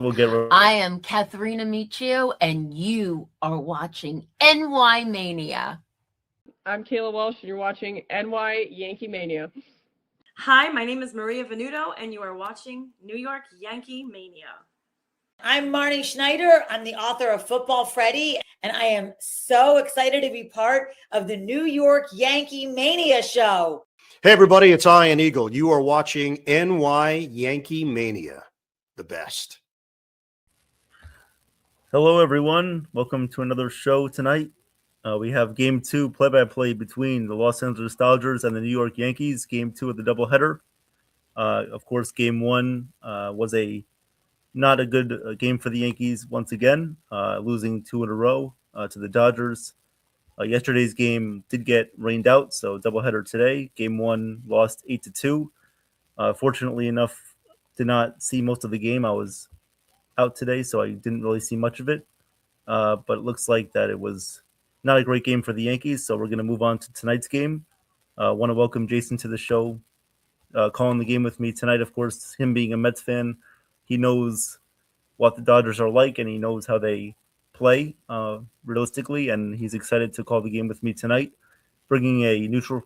We'll get. I am Katharina Michio, and you are watching NY Mania. I'm Kayla Walsh, and you're watching NY Yankee Mania. Hi, my name is Maria Venuto, and you are watching New York Yankee Mania. I'm Marnie Schneider. I'm the author of Football Freddy, and I am so excited to be part of the New York Yankee Mania show. Hey, everybody, it's Ian Eagle. You are watching NY Yankee Mania, the best. Hello, everyone. Welcome to another show tonight. We have Game 2 play-by-play between the Los Angeles Dodgers and the New York Yankees, Game 2 of the doubleheader. Of course, Game 1 was not a good game for the Yankees once again, losing 2 in a row to the Dodgers. Yesterday's game did get rained out, so doubleheader today. Game 1 lost 8-2. Fortunately enough, did not see most of the game. I was out today, so I didn't really see much of it. But it looks like that it was not a great game for the Yankees, so we're going to move on to tonight's game. Want to welcome Jason to the show, calling the game with me tonight. Of course, him being a Mets fan, he knows what the Dodgers are like, and he knows how they play realistically, and he's excited to call the game with me tonight, bringing a neutral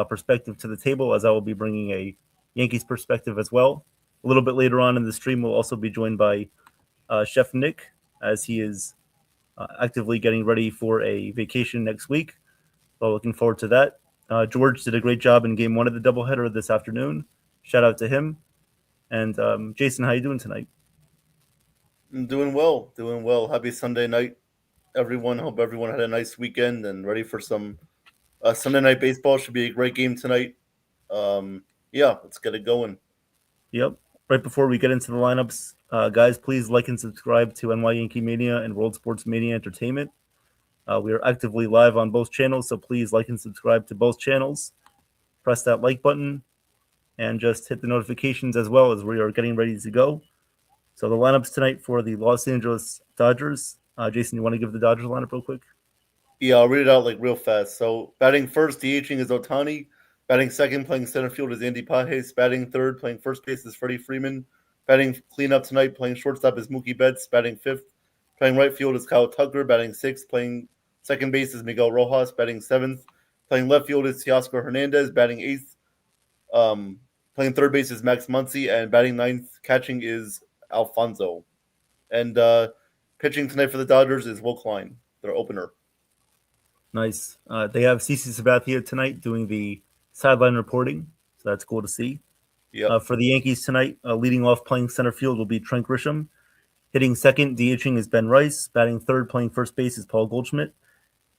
perspective to the table, as I will be bringing a Yankees perspective as well. A little bit later on in the stream, we'll also be joined by Chef Nick, as he is actively getting ready for a vacation next week. So looking forward to that. George did a great job in Game 1 of the doubleheader this afternoon. Shout out to him. And Jason, how you doing tonight? I'm doing well. Happy Sunday night, everyone. Hope everyone had a nice weekend and ready for some Sunday night baseball. Should be a great game tonight. Let's get it going. Yep. Right before we get into the lineups, guys, please like and subscribe to NY Yankee Mania and World Sports Mania Entertainment. We are actively live on both channels, so please like and subscribe to both channels. Press that like button and just hit the notifications as well, as we are getting ready to go. So the lineups tonight for the Los Angeles Dodgers. Jason, you want to give the Dodgers lineup real quick? Yeah, I'll read it out real fast. So batting first, DHing is Ohtani. Batting second, playing center field is Andy Pages. Batting third, playing first base is Freddie Freeman. Batting cleanup tonight, playing shortstop is Mookie Betts. Batting fifth, playing right field is Kyle Tucker. Batting sixth, playing second base is Miguel Rojas. Batting seventh, playing left field is Teoscar Hernandez. Batting eighth, playing third base is Max Muncy. And batting ninth, catching is Alfonso. And pitching tonight for the Dodgers is Will Klein, their opener. Nice. They have CC Sabathia tonight doing the sideline reporting, so that's cool to see. Yep. For the Yankees tonight, leading off playing center field will be Trent Grisham. Hitting second, DHing is Ben Rice. Batting third, playing first base is Paul Goldschmidt.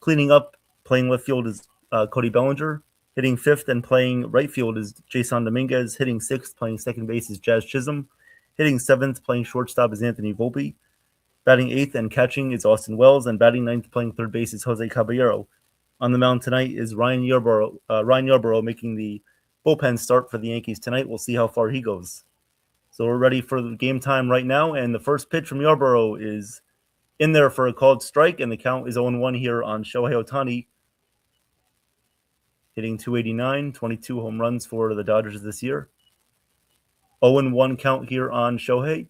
Cleaning up, playing left field is Cody Bellinger. Hitting fifth and playing right field is Jason Dominguez. Hitting sixth, playing second base is Jazz Chisholm. Hitting seventh, playing shortstop is Anthony Volpe. Batting eighth and catching is Austin Wells, and batting ninth, playing third base is Jose Caballero. On the mound tonight is Ryan Yarbrough making the bullpen start for the Yankees tonight. We'll see how far he goes. So we're ready for the game time right now, and the first pitch from Yarbrough is in there for a called strike, and the count is 0-1 here on Shohei Ohtani, hitting 289, 22 home runs for the Dodgers this year. 0-1 count here on Shohei.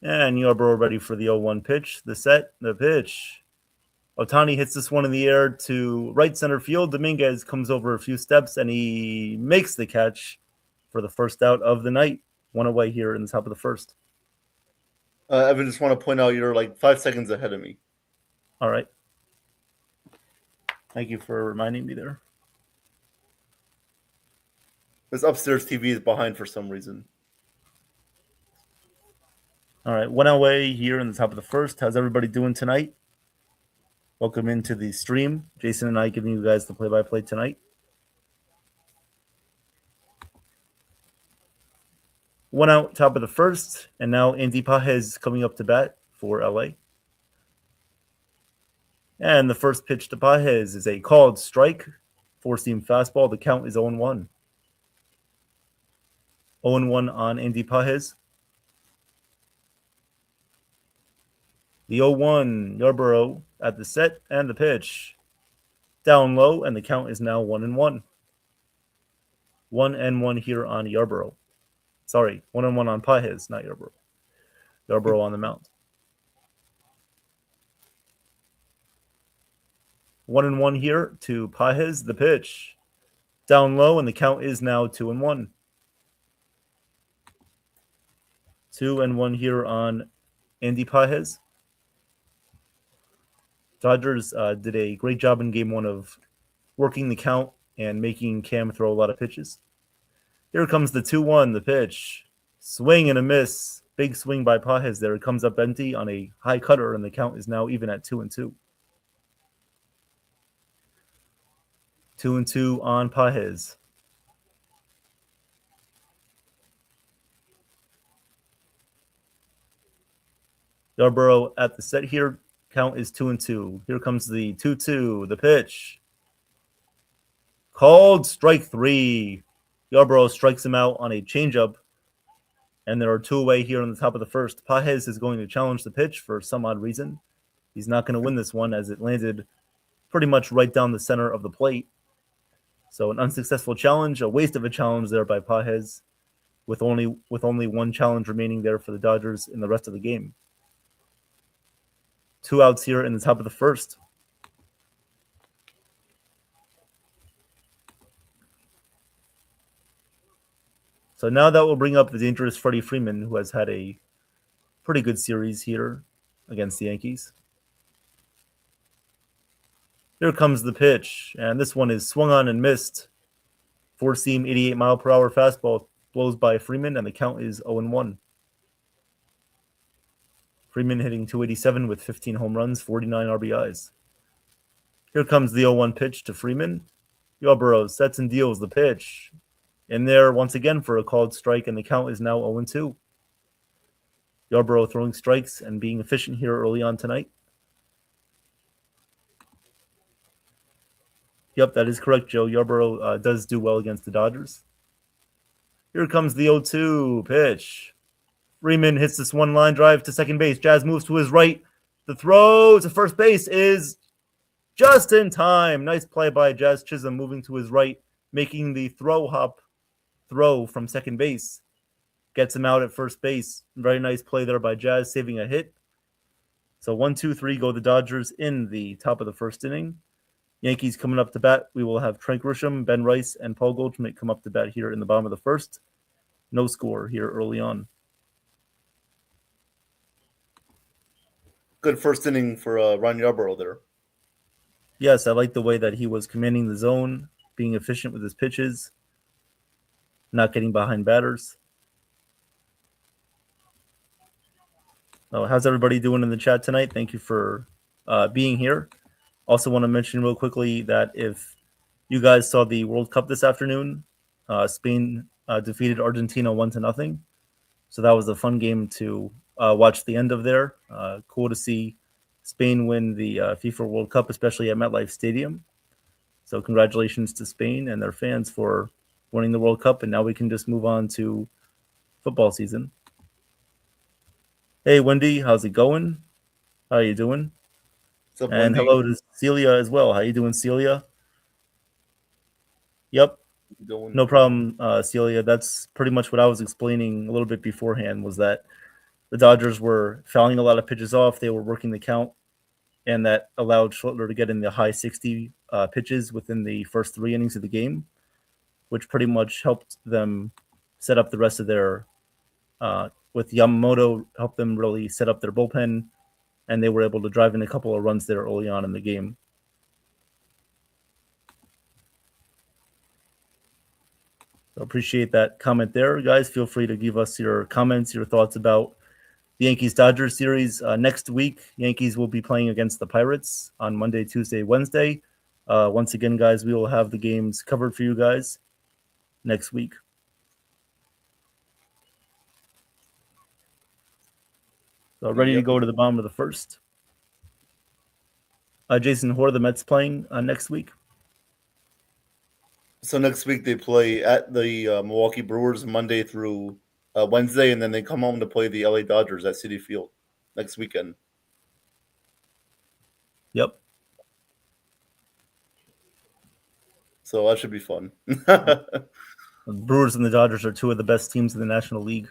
And Yarbrough ready for the 0-1 pitch. The set, the pitch. Ohtani hits this one in the air to right center field. Dominguez comes over a few steps, and he makes the catch for the first out of the night. One away here in the top of the first. Evan, just want to point out you're 5 seconds ahead of me. All right. Thank you for reminding me there. This upstairs TV is behind for some reason. All right, one away here in the top of the first. How's everybody doing tonight? Welcome into the stream. Jason and I giving you guys the play-by-play tonight. One out, top of the first, and now Andy Pages coming up to bat for LA. And the first pitch to Pages is a called strike, four-seam fastball. The count is 0-1. 0-1 on Andy Pages. The 0-1, Yarbrough at the set and the pitch. Down low, and the count is now 1-1. 1-1 here on Yarbrough. Sorry, 1-1 on Pages, not Yarbrough. Yarbrough on the mound. 1-1 here to Pajes. The pitch down low, and the count is now 2-1. 2-1 here on Andy Pajes. Dodgers did a great job in game one of working the count and making Cam throw a lot of pitches. Here comes the 2-1, the pitch. Swing and a miss. Big swing by Pajes there. It comes up empty on a high cutter, and the count is now even at 2-2. 2-2 on Pajes. Yarbrough at the set here. Count is 2-2. Here comes the 2-2, the pitch. Called strike three. Yarbrough strikes him out on a changeup, and there are two away here on the top of the first. Pajes is going to challenge the pitch for some odd reason. He's not going to win this one as it landed pretty much right down the center of the plate. So an unsuccessful challenge, a waste of a challenge there by Pajes, with only one challenge remaining there for the Dodgers in the rest of the game. 2 outs here in the top of the first. So now that will bring up the dangerous Freddie Freeman, who has had a pretty good series here against the Yankees. Here comes the pitch, and this one is swung on and missed. Four-seam 88-mile-per-hour fastball blows by Freeman, and the count is 0-1. Freeman hitting .287 with 15 home runs, 49 RBIs. Here comes the 0-1 pitch to Freeman. Yarbrough sets and deals the pitch. In there once again for a called strike, and the count is now 0-2. Yarbrough throwing strikes and being efficient here early on tonight. Yep, that is correct, Joe. Yarbrough does do well against the Dodgers. Here comes the 0-2 pitch. Freeman hits this one line drive to second base. Jazz moves to his right. The throw to first base is just in time. Nice play by Jazz Chisholm moving to his right, making the throw from second base. Gets him out at first base. Very nice play there by Jazz, saving a hit. So 1-2-3 go the Dodgers in the top of the first inning. Yankees coming up to bat. We will have Trent Grisham, Ben Rice, and Paul Goldschmidt come up to bat here in the bottom of the first. No score here early on. Good first inning for Ron Yarbrough there. Yes, I like the way that he was commanding the zone, being efficient with his pitches, not getting behind batters. Oh, how's everybody doing in the chat tonight? Thank you for being here. Also want to mention real quickly that if you guys saw the World Cup this afternoon, Spain defeated Argentina 1-0. So that was a fun game to watch the end of there. Cool to see Spain win the FIFA World Cup, especially at MetLife Stadium. So congratulations to Spain and their fans for winning the World Cup. And now we can just move on to football season. Hey, Wendy, how's it going? How you doing? What's up, And Wendy? hello to Celia as well. How you doing, Celia? Yep, Going. no problem, Celia. That's pretty much what I was explaining a little bit beforehand, was that the Dodgers were fouling a lot of pitches off. They were working the count, and that allowed Schluttler to get in the high 60 pitches within the first 3 innings of the game, which pretty much helped them set up the rest of their with Yamamoto, helped them really set up their bullpen, and they were able to drive in a couple of runs there early on in the game. So appreciate that comment there, guys. Feel free to give us your comments, your thoughts about the Yankees-Dodgers series. Next week, Yankees will be playing against the Pirates on Monday, Tuesday, Wednesday. Once again, guys, we will have the games covered for you guys next week. So ready to go to the bottom of the first. Jason, who are the Mets playing next week? So next week they play at the Milwaukee Brewers Monday through Wednesday, and then they come home to play the LA Dodgers at Citi Field next weekend. Yep. So that should be fun. The Brewers and the Dodgers are two of the best teams in the National League.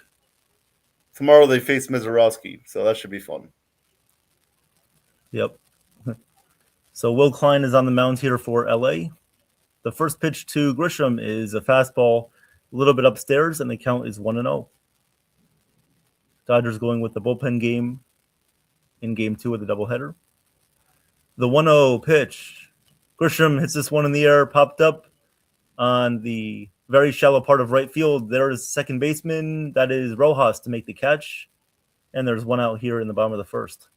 Tomorrow they face Mizorowski, so that should be fun. Yep. So Will Klein is on the mound here for LA. The first pitch to Grisham is a fastball a little bit upstairs, and the count is 1-0. Dodgers going with the bullpen game in game 2 of the doubleheader. The 1-0 pitch. Grisham hits this one in the air, popped up on the very shallow part of right field. There is second baseman. That is Rojas to make the catch. And there's one out here in the bottom of the first.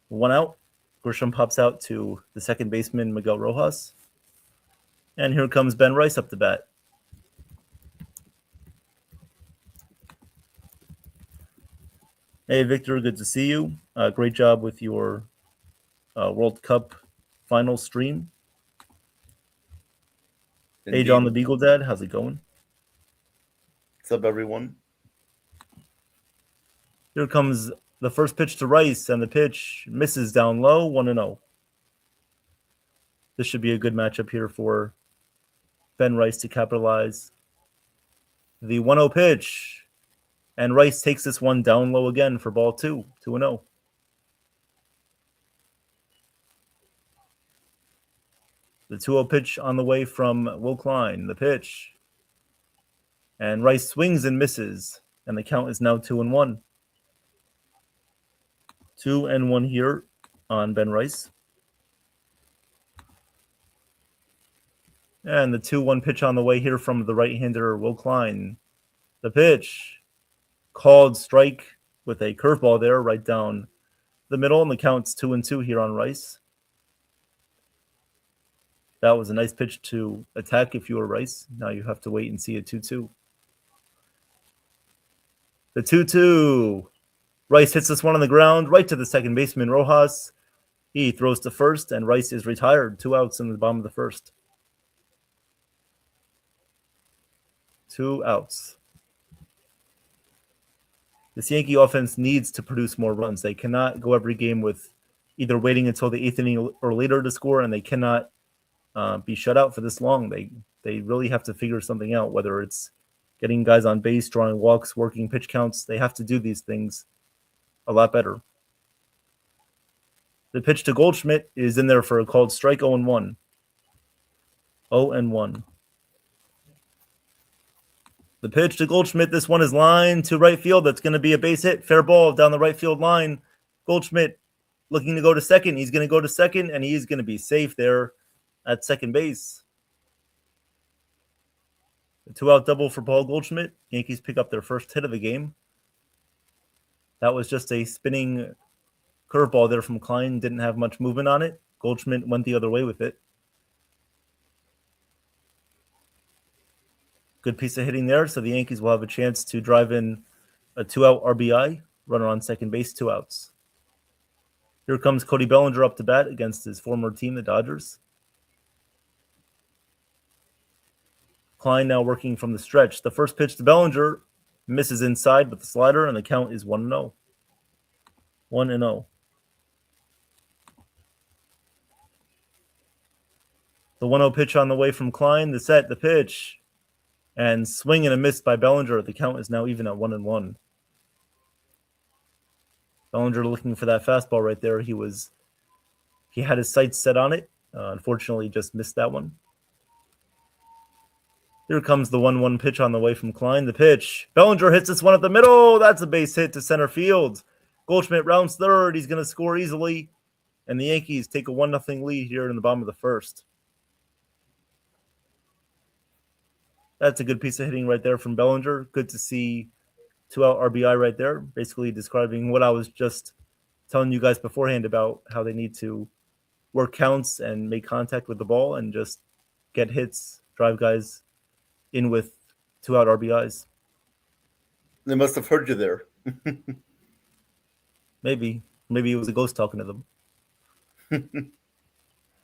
One out. Grisham pops out to the second baseman, Miguel Rojas. And here comes Ben Rice up to bat. Hey, Victor, good to see you. Great job with your World Cup final stream. Indeed. Hey, John the Beagle Dad, how's it going? What's up, everyone? Here comes the first pitch to Rice, and the pitch misses down low, 1-0. This should be a good matchup here for Ben Rice to capitalize. The 1-0 pitch, and Rice takes this one down low again for ball 2, 2-0. The 2-0 pitch on the way from Will Klein. The pitch. And Rice swings and misses. And the count is now 2-1. 2-1 here on Ben Rice. And the 2-1 pitch on the way here from the right-hander Will Klein. The pitch. Called strike with a curveball there right down the middle. And the count's 2-2 here on Rice. That was a nice pitch to attack if you were Rice. Now you have to wait and see a 2-2. The 2-2. Rice hits this one on the ground right to the second baseman, Rojas. He throws to first, and Rice is retired. 2 outs in the bottom of the first. 2 outs. This Yankee offense needs to produce more runs. They cannot go every game with either waiting until the 8th inning or later to score, and they cannot be shut out for this long. They really have to figure something out, whether it's getting guys on base, drawing walks, working pitch counts. They have to do these things a lot better. The pitch to Goldschmidt is in there for a called strike, 0-1. 0-1. The pitch to Goldschmidt, this one is lined to right field. That's going to be a base hit. Fair ball down the right field line. Goldschmidt looking to go to second. He's going to go to second, and he's going to be safe there at second base. A 2-out double for Paul Goldschmidt. Yankees pick up their first hit of the game. That was just a spinning curveball there from Klein. Didn't have much movement on it. Goldschmidt went the other way with it. Good piece of hitting there. So the Yankees will have a chance to drive in a 2-out RBI. Runner on second base, 2 outs. Here comes Cody Bellinger up to bat against his former team, the Dodgers. Klein now working from the stretch. The first pitch to Bellinger misses inside with the slider, and the count is 1-0. 1-0. The 1-0 pitch on the way from Klein. The set, the pitch, and swing and a miss by Bellinger. The count is now even at 1-1. Bellinger looking for that fastball right there. He had his sights set on it. Unfortunately, just missed that one. Here comes the 1-1 pitch on the way from Klein. The pitch. Bellinger hits this one at the middle. That's a base hit to center field. Goldschmidt rounds third. He's going to score easily. And the Yankees take a 1-0 lead here in the bottom of the first. That's a good piece of hitting right there from Bellinger. Good to see 2-out RBI right there. Basically describing what I was just telling you guys beforehand about how they need to work counts and make contact with the ball and just get hits, drive guys in with 2-out RBIs. They must have heard you there. Maybe it was a ghost talking to them.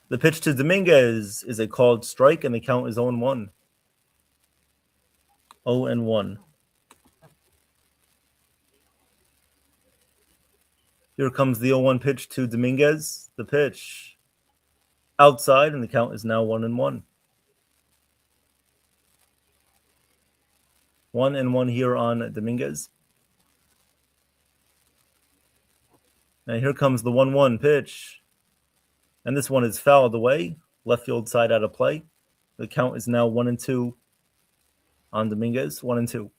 The pitch to Dominguez is a called strike, and the count is 0-1. 0-1. Here comes the 0-1 pitch to Dominguez. The pitch outside, and the count is now 1-1. 1-1 here on Dominguez. And here comes the 1-1 pitch. And this one is fouled away. Left field side out of play. The count is now 1-2 on Dominguez. 1-2.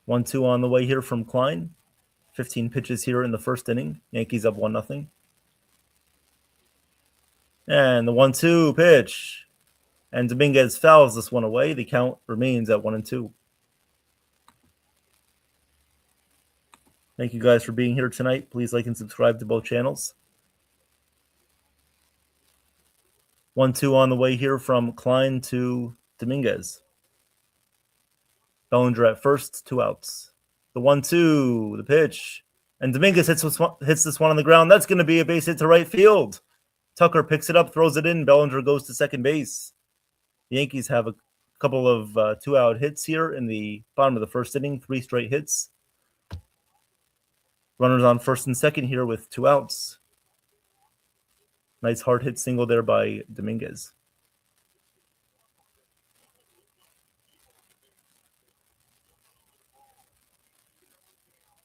1-2 on the way here from Klein. 15 pitches here in the first inning. Yankees up 1-0. And the 1-2 pitch. And Dominguez fouls this one away. The count remains at 1-2. Thank you guys for being here tonight. Please like and subscribe to both channels. 1-2 on the way here from Klein to Dominguez. Bellinger at first, 2 outs. The 1-2, the pitch. And Dominguez hits this one on the ground. That's going to be a base hit to right field. Tucker picks it up, throws it in. Bellinger goes to second base. The Yankees have a couple of 2-out hits here in the bottom of the first inning, 3 straight hits. Runners on first and second here with 2 outs. Nice hard hit single there by Dominguez.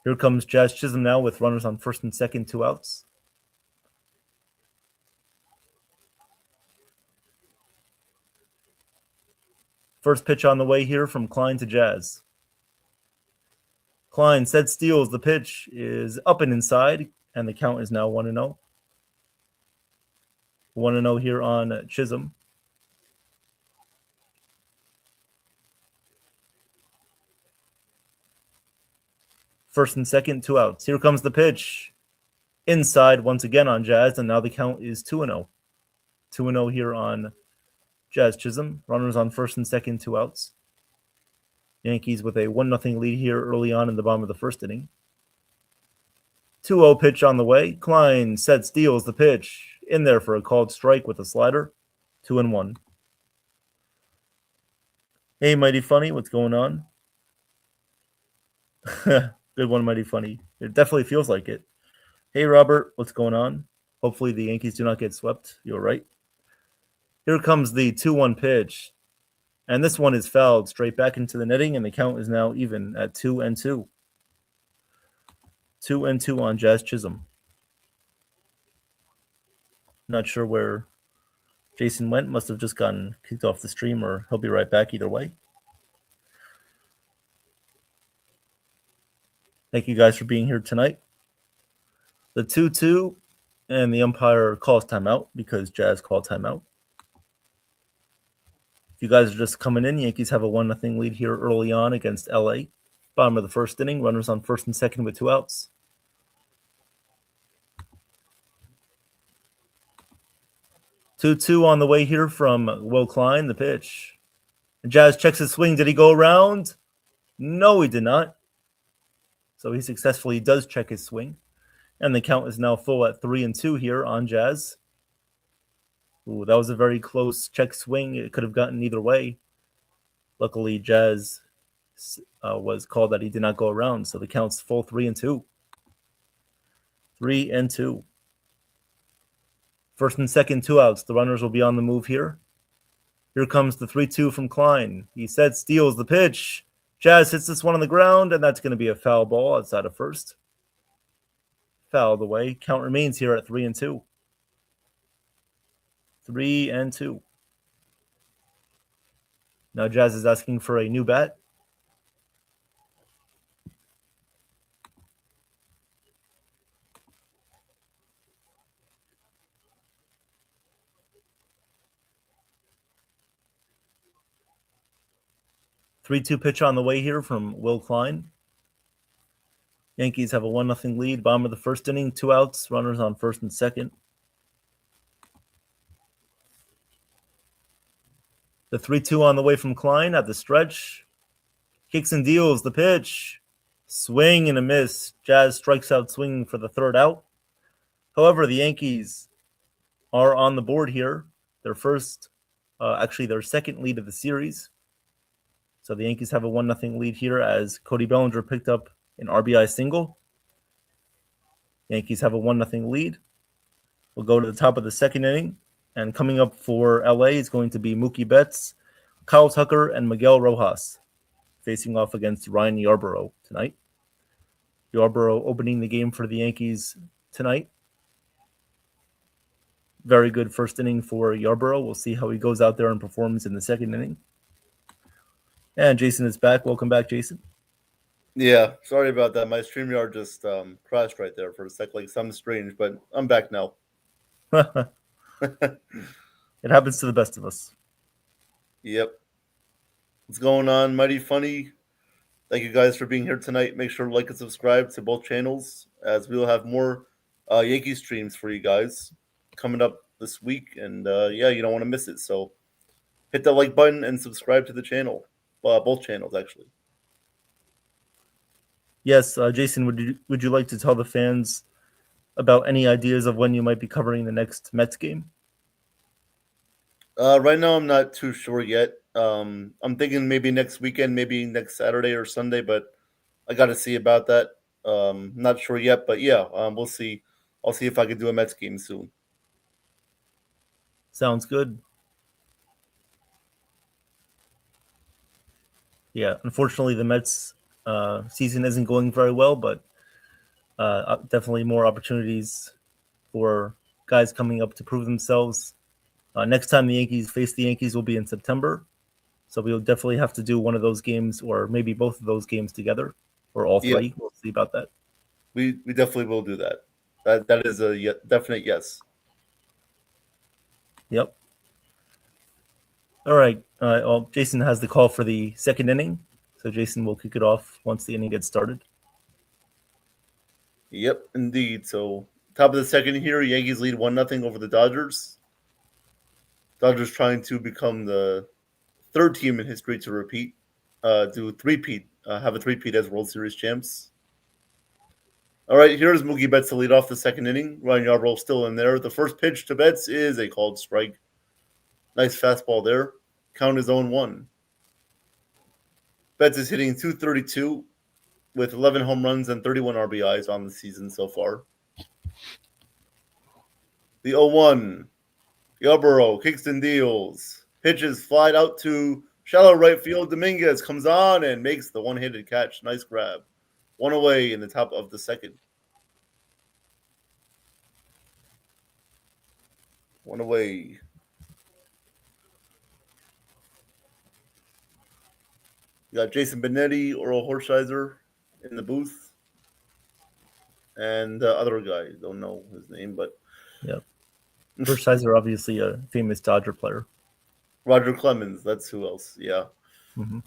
Here comes Jazz Chisholm now with runners on first and second, 2 outs. First pitch on the way here from Klein to Jazz. Klein set steals. The pitch is up and inside, and the count is now 1-0. 1-0 here on Chisholm. First and second, 2 outs. Here comes the pitch. Inside once again on Jazz, and now the count is 2-0. 2-0 here on Jazz Chisholm. Runners on first and second, 2 outs. Yankees with a 1-0 lead here early on in the bottom of the first inning. 2-0 pitch on the way. Klein sets, steals the pitch. In there for a called strike with a slider. 2-1. Hey, Mighty Funny, what's going on? Good one, Mighty Funny. It definitely feels like it. Hey, Robert, what's going on? Hopefully the Yankees do not get swept. You're right. Here comes the 2-1 pitch. And this one is fouled straight back into the netting, and the count is now even at 2-2. 2-2 on Jazz Chisholm. Not sure where Jason went. Must have just gotten kicked off the stream, or he'll be right back either way. Thank you guys for being here tonight. The 2-2, and the umpire calls timeout because Jazz called timeout. If you guys are just coming in, Yankees have a 1-0 lead here early on against LA. Bottom of the first inning, runners on first and second with 2 outs. Two on the way here from Will Klein, the pitch. Jazz checks his swing. Did he go around? No, he did not. So he successfully does check his swing. And the count is now full at 3-2 here on Jazz. Ooh, that was a very close check swing. It could have gotten either way. Luckily, Jazz was called that he did not go around. So the count's full 3-2. 3-2. First and second, 2 outs. The runners will be on the move here. Here comes the 3-2 from Klein. He sets, steals the pitch. Jazz hits this one on the ground, and that's going to be a foul ball outside of first. Fouled away. Count remains here at 3-2. 3-2. Now Jazz is asking for a new bat. Three-two pitch on the way here from Will Klein. Yankees have a 1-0 lead. Bottom of the first inning, 2 outs, runners on first and second. The 3-2 on the way from Klein at the stretch. Kicks and deals the pitch. Swing and a miss. Jazz strikes out swinging for the 3rd out. However, the Yankees are on the board here. Their their second lead of the series. So the Yankees have a 1-0 lead here as Cody Bellinger picked up an RBI single. Yankees have a 1-0 lead. We'll go to the top of the second inning. And coming up for LA is going to be Mookie Betts, Kyle Tucker, and Miguel Rojas facing off against Ryan Yarbrough tonight. Yarbrough opening the game for the Yankees tonight. Very good first inning for Yarbrough. We'll see how he goes out there and performs in the second inning. And Jason is back. Welcome back, Jason. Yeah, sorry about that. My StreamYard just crashed right there for a sec, like something strange, but I'm back now. It happens to the best of us. Yep. What's going on? Mighty Funny. Thank you guys for being here tonight. Make sure to like and subscribe to both channels, as we will have more Yankee streams for you guys coming up this week. And yeah, you don't want to miss it. So hit that like button and subscribe to the channel. Both channels, actually. Yes, Jason, would you like to tell the fans about any ideas of when you might be covering the next Mets game? Right now, I'm not too sure yet. I'm thinking maybe next weekend, maybe next Saturday or Sunday, but I got to see about that. Not sure yet, but yeah, we'll see. I'll see if I can do a Mets game soon. Sounds good. Yeah, unfortunately, the Mets season isn't going very well, but definitely more opportunities for guys coming up to prove themselves. Next time the Yankees face the Yankees will be in September, so we'll definitely have to do one of those games, or maybe both of those games together, or all three. Yeah. We'll see about that. We definitely will do that. That is a definite yes. Yep. All right. Well, Jason has the call for the second inning, so Jason will kick it off once the inning gets started. Yep, indeed. So top of the second here, Yankees lead 1-0 over the Dodgers. Dodgers trying to become the third team in history to repeat, have a three-peat as World Series champs. All right, here's Mookie Betts to lead off the second inning. Ryan Yarbrough still in there. The first pitch to Betts is a called strike. Nice fastball there. Count is 0-1. Betts is hitting .232 with 11 home runs and 31 RBIs on the season so far. The 0-1. Yarbrough kicks and deals. Pitches flied out to shallow right field. Dominguez comes on and makes the one-handed catch. Nice grab. One away in the top of the second. One away. You got Jason Benetti, Oral Horscheiser in the booth. And the other guy, don't know his name, but... Yep. Hershiser, obviously a famous Dodger player. Roger Clemens, that's who else. Yeah. Mm-hmm.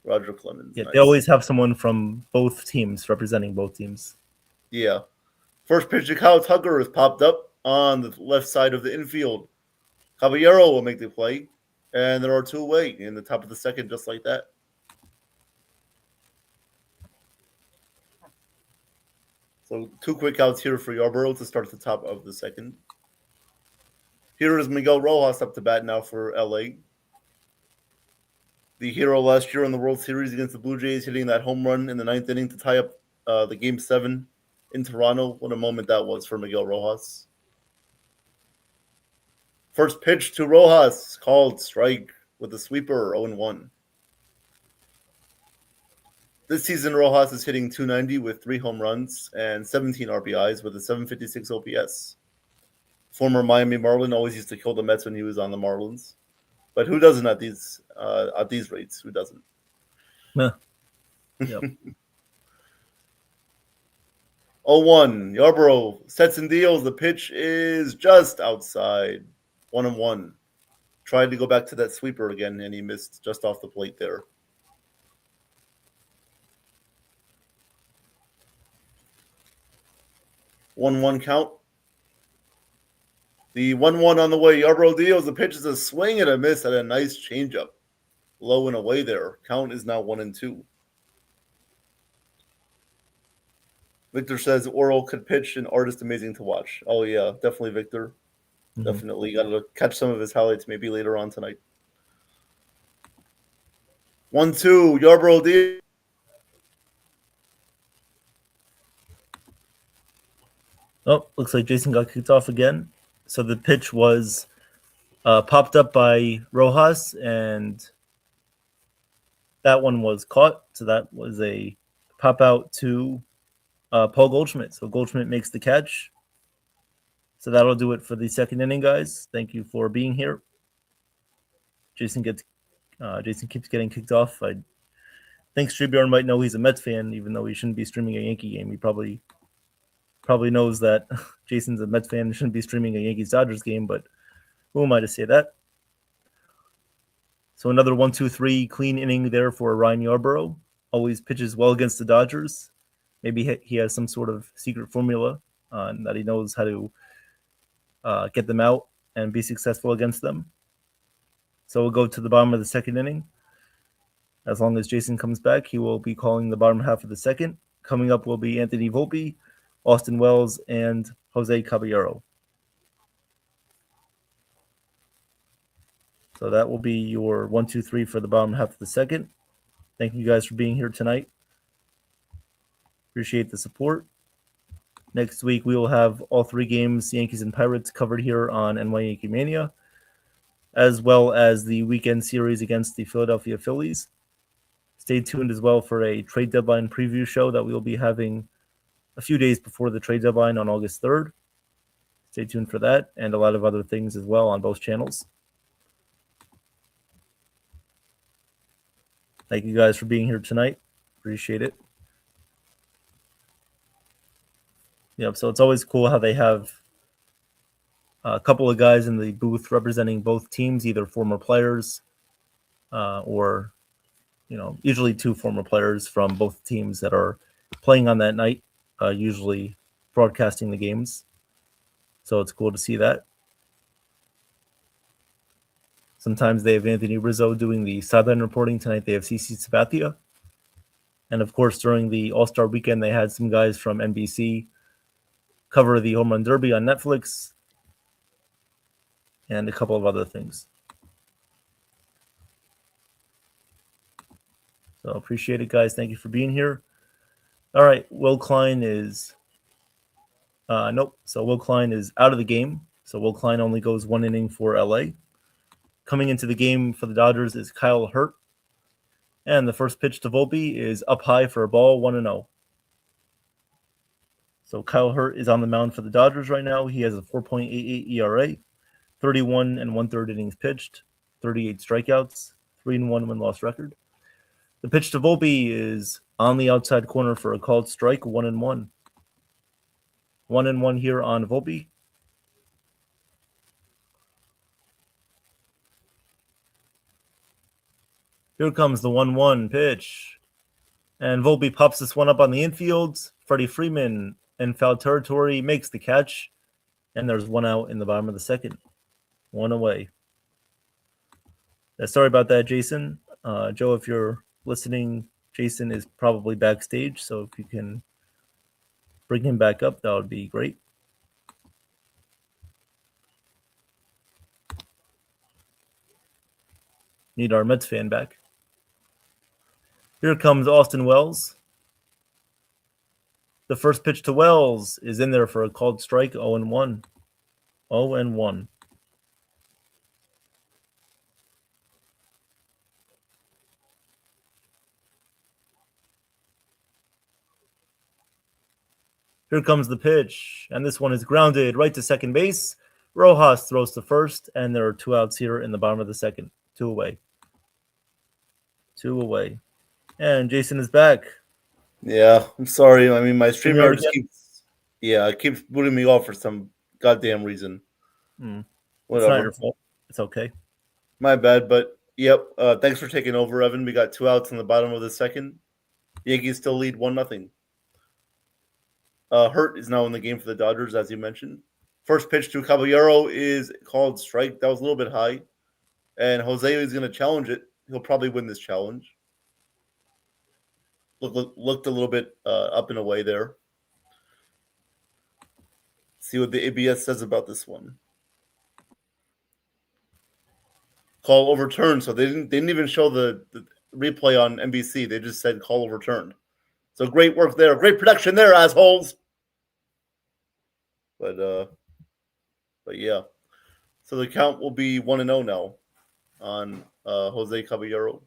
Roger Clemens. Yeah, nice. They always have someone from both teams representing both teams. Yeah. First pitch to Kyle Tucker is popped up on the left side of the infield. Caballero will make the play, and there are two away in the top of the second, just like that. So 2 quick outs here for Yarbrough to start at the top of the second. Here is Miguel Rojas up to bat now for LA. The hero last year in the World Series against the Blue Jays, hitting that home run in the 9th inning to tie up the Game 7 in Toronto. What a moment that was for Miguel Rojas. First pitch to Rojas, called strike with a sweeper, 0-1. This season, Rojas is hitting .290 with 3 home runs and 17 RBIs with a .756 OPS. Former Miami Marlin, always used to kill the Mets when he was on the Marlins. But who doesn't at these rates? Who doesn't? Yep. 0-1. Yarbrough sets and deals. The pitch is just outside. 1-1. Tried to go back to that sweeper again, and he missed just off the plate there. One count. The 1-1 on the way. Yarbrough deals. The pitch is a swing and a miss at a nice changeup. Low and away there. Count is now 1-2. Victor says Oral could pitch, an artist amazing to watch. Oh, yeah, definitely, Victor. Mm-hmm. Definitely. Got to catch some of his highlights maybe later on tonight. 1-2. Yarbrough deals. Oh, looks like Jason got kicked off again. So the pitch was popped up by Rojas, and that one was caught. So that was a pop out to Paul Goldschmidt. So Goldschmidt makes the catch. So that'll do it for the second inning, guys. Thank you for being here. Jason keeps getting kicked off. I think Streetbjorn might know he's a Mets fan, even though he shouldn't be streaming a Yankee game. He probably knows that Jason's a Mets fan and shouldn't be streaming a Yankees-Dodgers game, but who am I to say that? So another 1-2-3 clean inning there for Ryan Yarbrough. Always pitches well against the Dodgers. Maybe he has some sort of secret formula that he knows how to get them out and be successful against them. So we'll go to the bottom of the second inning. As long as Jason comes back, he will be calling the bottom half of the second. Coming up will be Anthony Volpe, Austin Wells, and Jose Caballero. So that will be your 1-2-3 for the bottom half of the second. Thank you guys for being here tonight. Appreciate the support. Next week, we will have all three games, Yankees and Pirates, covered here on NY Yankee Mania, as well as the weekend series against the Philadelphia Phillies. Stay tuned as well for a trade deadline preview show that we will be having a few days before the trade deadline on August 3rd. Stay tuned for that and a lot of other things as well on both channels. Thank you guys for being here tonight. Appreciate it. Yep, so it's always cool how they have a couple of guys in the booth representing both teams, either former players or, usually two former players from both teams that are playing on that night, usually broadcasting the games. So it's cool to see that. Sometimes they have Anthony Rizzo doing the sideline reporting. Tonight they have CC Sabathia. And of course, during the All-Star weekend, they had some guys from NBC cover the Home Run Derby on Netflix and a couple of other things. So appreciate it, guys. Thank you for being here. All right, Will Klein is nope. So Will Klein is out of the game. So Will Klein only goes one inning for LA. Coming into the game for the Dodgers is Kyle Hurt. And the first pitch to Volpe is up high for a ball, 1-0. So Kyle Hurt is on the mound for the Dodgers right now. He has a 4.88 ERA, 31 1/3 innings pitched, 38 strikeouts, 3-1 win-loss record. The pitch to Volpe is on the outside corner for a called strike, 1-1. 1-1 here on Volpe. Here comes the 1-1 pitch. And Volpe pops this one up on the infield. Freddie Freeman in foul territory makes the catch. And there's one out in the bottom of the second. One away. Sorry about that, Jason. Joe, if you're listening, Jason is probably backstage. So if you can bring him back up, that would be great. Need our Mets fan back. Here comes Austin Wells. The first pitch to Wells is in there for a called strike, 0-1. 0-1. Here comes the pitch, and this one is grounded right to second base. Rojas throws to first, and there are two outs here in the bottom of the second. Two away. And Jason is back. Yeah, I'm sorry. I mean, my Can you StreamYard hear me keeps booting me off for some goddamn reason. It's Whatever. not your fault. It's okay. My bad, but yep. Thanks for taking over, Evan. We got two outs in the bottom of the second. Yankees still lead 1-0. Hurt is now in the game for the Dodgers, as you mentioned. First pitch to Caballero is called strike. That was a little bit high. And Jose is going to challenge it. He'll probably win this challenge. Looked a little bit up and away there. See what the ABS says about this one. Call overturned. So they didn't even show the replay on NBC. They just said call overturned. So great work there. Great production there, assholes. But yeah. So the count will be 1-0 now on Jose Caballero.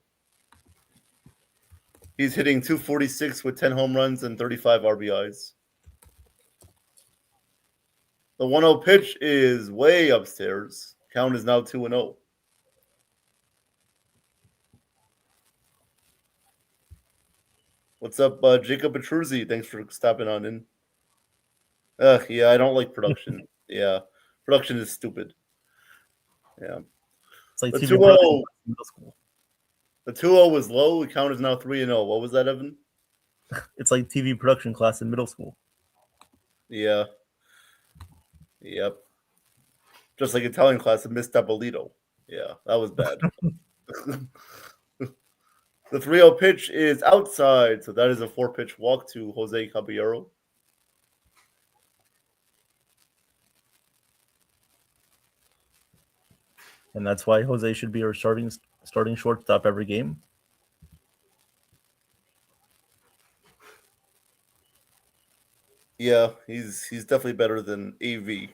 He's hitting 246 with 10 home runs and 35 RBIs. The 1-0 pitch is way upstairs. Count is now 2-0. What's up, Jacob Petruzzi? Thanks for stopping on in. Yeah, I don't like production. Yeah, production is stupid. Yeah. It's like The TV 2-0 production in middle school. The 2-0 was low. The count is now 3-0. What was that, Evan? It's like TV production class in middle school. Yeah. Yep. Just like Italian class of Miss Tapolito. Yeah, that was bad. The 3-0 pitch is outside, so that is a 4-pitch walk to Jose Caballero. And that's why Jose should be our starting shortstop every game. Yeah, he's definitely better than AV.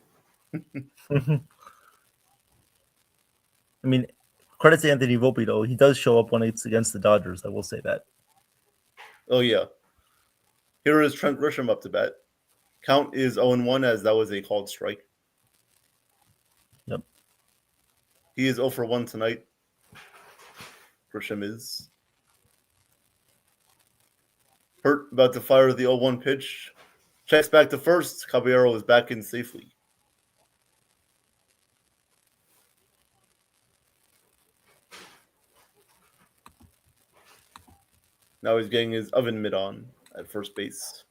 I mean, credit to Anthony Volpe, though. He does show up when it's against the Dodgers. I will say that. Oh, yeah. Here is Trent Grisham up to bat. Count is 0-1 as that was a called strike. Yep. He is 0 for 1 tonight. Grisham is. Hurt about to fire the 0-1 pitch. Checks back to first. Caballero is back in safely. Now he's getting his oven mitt on at first base.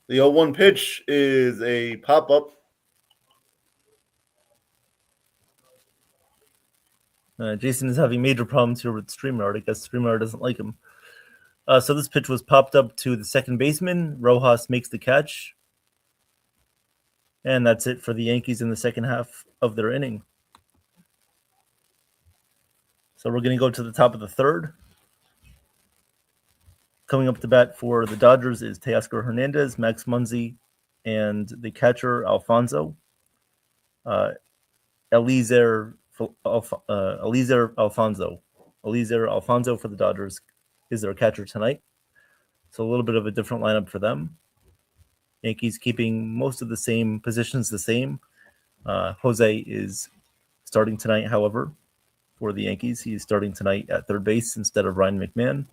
The 0-1 pitch is a pop-up. Jason is having major problems here with StreamYard. I guess StreamYard doesn't like him. So this pitch was popped up to the second baseman. Rojas makes the catch. And that's it for the Yankees in the second half of their inning. So we're going to go to the top of the third. Coming up to bat for the Dodgers is Teoscar Hernandez, Max Muncy, and the catcher Alfonso. Eliezer Alfonso for the Dodgers is their catcher tonight. So a little bit of a different lineup for them. Yankees keeping most of the same positions the same. Jose is starting tonight, however, for the Yankees. He's starting tonight at third base instead of Ryan McMahon.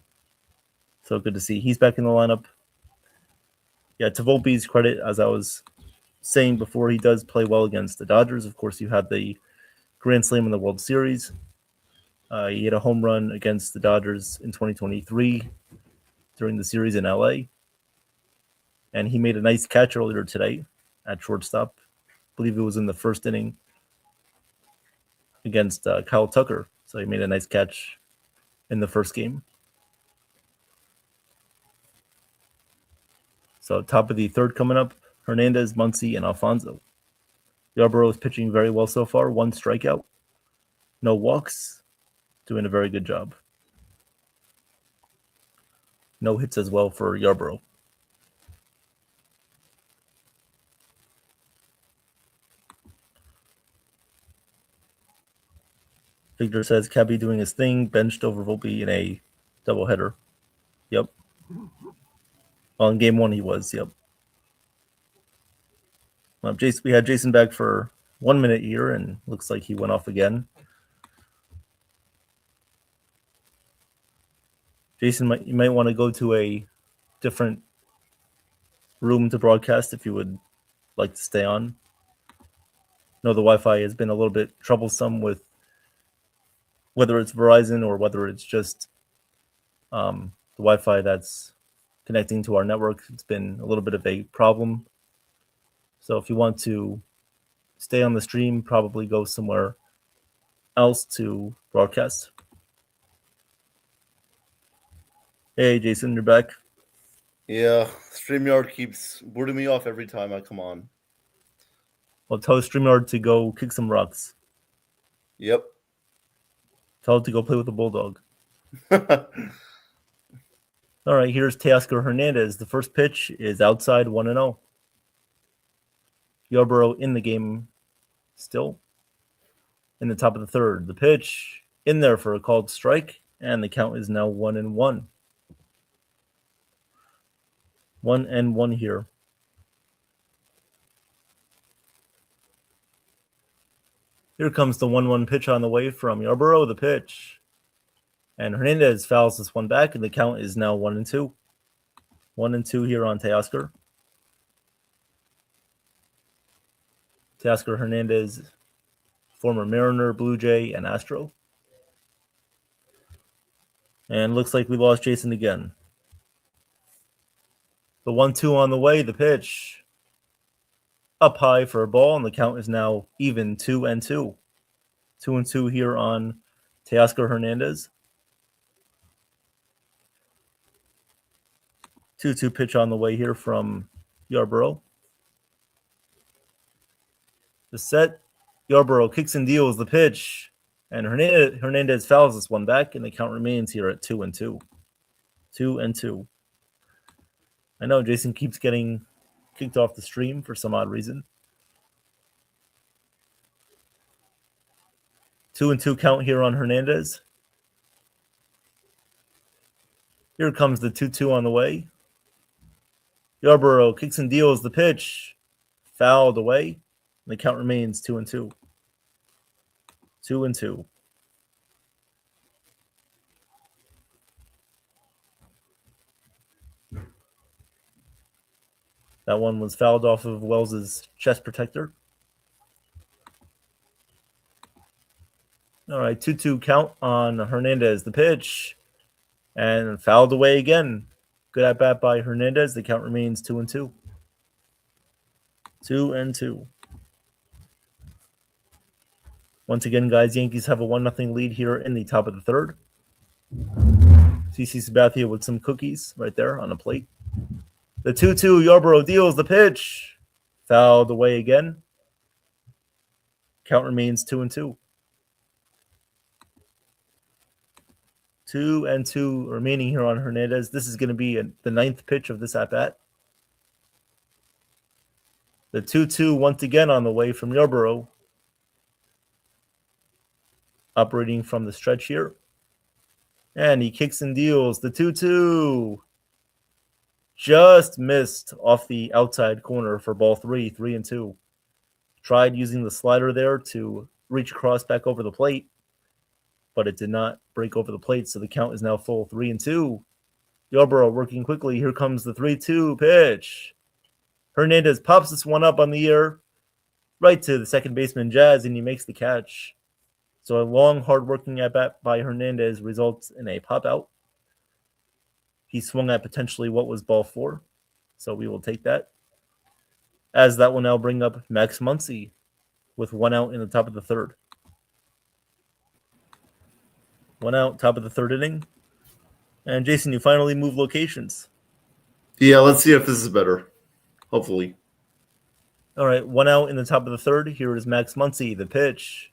So good to see he's back in the lineup. Yeah, to Volpe's credit, as I was saying before, he does play well against the Dodgers. Of course, you had the Grand Slam in the World Series. He hit a home run against the Dodgers in 2023 during the series in LA. And he made a nice catch earlier today at shortstop. I believe it was in the first inning against Kyle Tucker. So he made a nice catch in the first game. So top of the third coming up, Hernandez, Muncy, and Alfonso. Yarbrough is pitching very well so far. 1 strikeout, no walks, doing a very good job. No hits as well for Yarbrough. Victor says Cabby doing his thing, benched over Volpe in a doubleheader. Yep. Well, in game 1 he was, yep. We had Jason back for 1 minute here, and looks like he went off again. Jason, you might want to go to a different room to broadcast if you would like to stay on. I know the Wi-Fi has been a little bit troublesome with whether it's Verizon or whether it's just the Wi-Fi that's connecting to our network. It's been a little bit of a problem. So if you want to stay on the stream, probably go somewhere else to broadcast. Hey, Jason, you're back. Yeah, StreamYard keeps booting me off every time I come on. Well, tell StreamYard to go kick some rocks. Yep. Tell it to go play with the bulldog. All right, here's Teoscar Hernandez. The first pitch is outside 1-0. Yarborough in the game still. In the top of the third. The pitch in there for a called strike, and the count is now 1-1. 1-1 here. Here comes the 1-1 pitch on the way from Yarborough. The pitch. And Hernandez fouls this one back, and the count is now 1-2. 1-2 here on Teoscar. Teoscar Hernandez, former Mariner, Blue Jay, and Astro. And looks like we lost Jason again. The 1-2 on the way, the pitch. Up high for a ball, and the count is now even 2-2. 2-2 here on Teoscar Hernandez. 2-2 pitch on the way here from Yarborough. The set, Yarborough kicks and deals the pitch, and Hernandez fouls this one back, and the count remains here at 2-2. 2-2. I know Jason keeps getting kicked off the stream for some odd reason. 2-2 count here on Hernandez. Here comes the 2-2 on the way. Yarborough kicks and deals the pitch. Fouled away. And the count remains 2-2. 2-2. That one was fouled off of Wells's chest protector. All right, 2-2 count on Hernandez. The pitch. And fouled away again. Good at bat by Hernandez. The count remains 2-2. 2-2. Once again, guys, Yankees have a 1-0 lead here in the top of the third. CC Sabathia with some cookies right there on the plate. The 2-2, Yarborough deals the pitch. Fouled away again. Count remains 2-2. 2-2 remaining here on Hernandez. This is going to be the ninth pitch of this at-bat. The 2-2 once again on the way from Yarborough. Operating from the stretch here. And he kicks and deals. The 2-2 just missed off the outside corner for ball 3-2. Tried using the slider there to reach across back over the plate, but it did not break over the plate, so the count is now full 3-2. Yarborough working quickly. Here comes the 3-2 pitch. Hernandez pops this one up on the air, right to the second baseman Jazz, and he makes the catch. So a long, hard-working at-bat by Hernandez results in a pop-out. He swung at potentially what was ball 4, so we will take that. As that will now bring up Max Muncy with 1 out in the top of the third. 1 out, top of the third inning. And Jason, you finally move locations. Yeah, let's see if this is better. Hopefully. All right, 1 out in the top of the third. Here is Max Muncy, the pitch.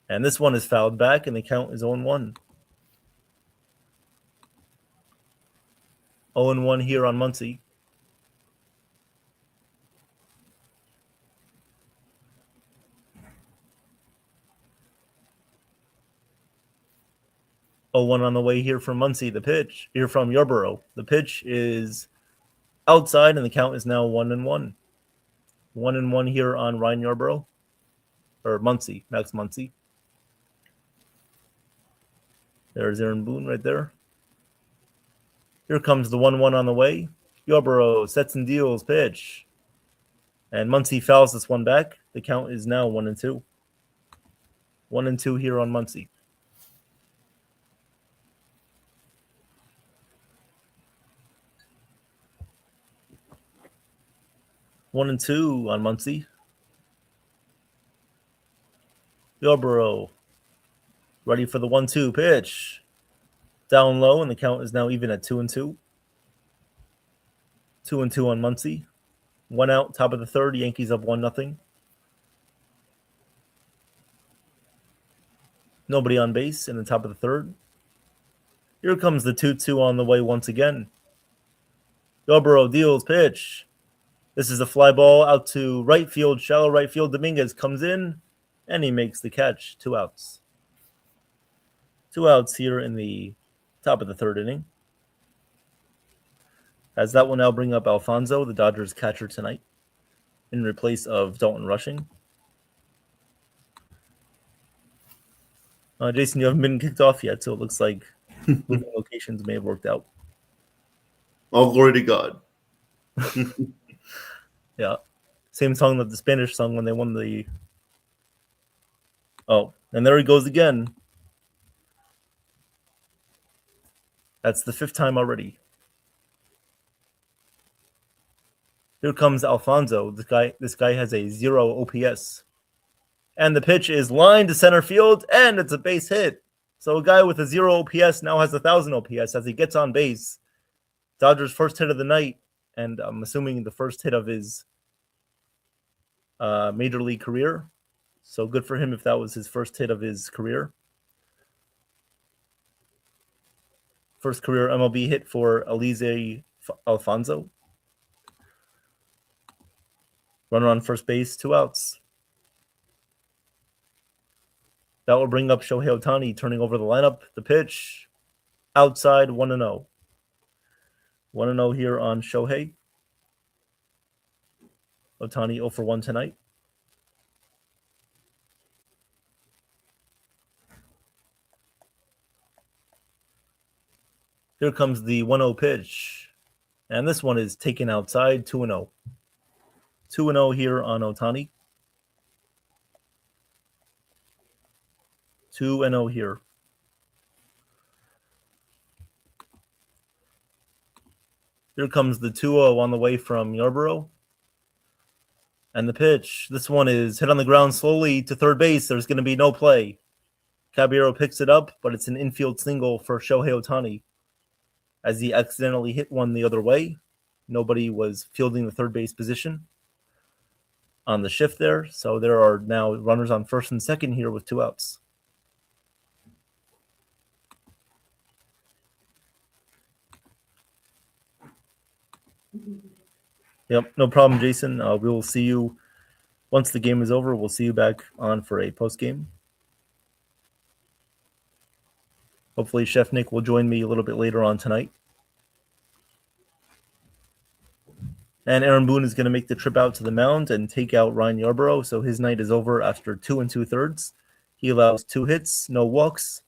And this one is fouled back, and the count is 0-1. 0-1 here on Muncy. Oh, 1 on the way here from Muncy. The pitch here from Yarborough. The pitch is outside, and the count is now 1-1. 1-1 here on Ryan Yarborough, or Muncy, Max Muncy. There's Aaron Boone right there. Here comes the 1-1 on the way. Yarborough sets and deals pitch. And Muncy fouls this one back. The count is now 1-2. 1-2 here on Muncy. One and two on Muncy. Yarborough ready for the 1-2 pitch. Down low, and the count is now even at 2-2. 2-2 on Muncy. 1 out, top of the third. Yankees up 1-0. Nobody on base in the top of the third. Here comes the 2-2 on the way once again. Yarborough deals pitch. This is a fly ball out to right field, shallow right field. Dominguez comes in, and he makes the catch. 2 outs. 2 outs here in the top of the third inning. As that will now bring up Alfonso, the Dodgers catcher tonight, in replace of Dalton Rushing. Jason, you haven't been kicked off yet, so it looks like moving locations may have worked out. All glory to God. Yeah. Same song that the Spanish sung when they won the... Oh, and there he goes again. That's the 5th time already. Here comes Alfonso. This guy has a 0 OPS. And the pitch is lined to center field, and it's a base hit. So a guy with a 0 OPS now has 1,000 OPS as he gets on base. Dodgers' first hit of the night, and I'm assuming the first hit of his major league career. So good for him if that was his first hit of his career. First career MLB hit for Elise Alfonso. Runner on first base, 2 outs. That will bring up Shohei Ohtani turning over the lineup. The pitch, outside, 1-0. 1-0 here on Shohei. Ohtani 0 for 1 tonight. Here comes the 1-0 pitch. And this one is taken outside, 2-0. 2-0 here on Ohtani. 2-0 here. Here comes the 2-0 on the way from Yarborough. And the pitch. This one is hit on the ground slowly to third base. There's going to be no play. Caballero picks it up, but it's an infield single for Shohei Ohtani as he accidentally hit one the other way. Nobody was fielding the third base position on the shift there. So there are now runners on first and second here with 2 outs. Yep, no problem, Jason. We will see you once the game is over. We'll see you back on for a post game. Hopefully, Chef Nick will join me a little bit later on tonight. And Aaron Boone is going to make the trip out to the mound and take out Ryan Yarborough. So his night is over after 2 2/3. He allows 2 hits, no walks,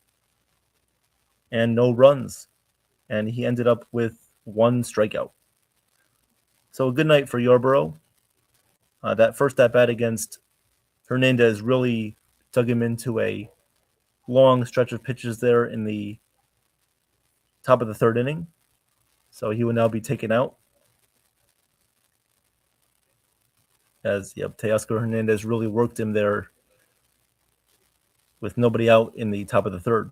and no runs. And he ended up with 1 strikeout. So a good night for Yarborough. That first at-bat against Hernandez really dug him into a long stretch of pitches there in the top of the third inning. So he will now be taken out. As Teoscar Hernandez really worked him there with nobody out in the top of the third.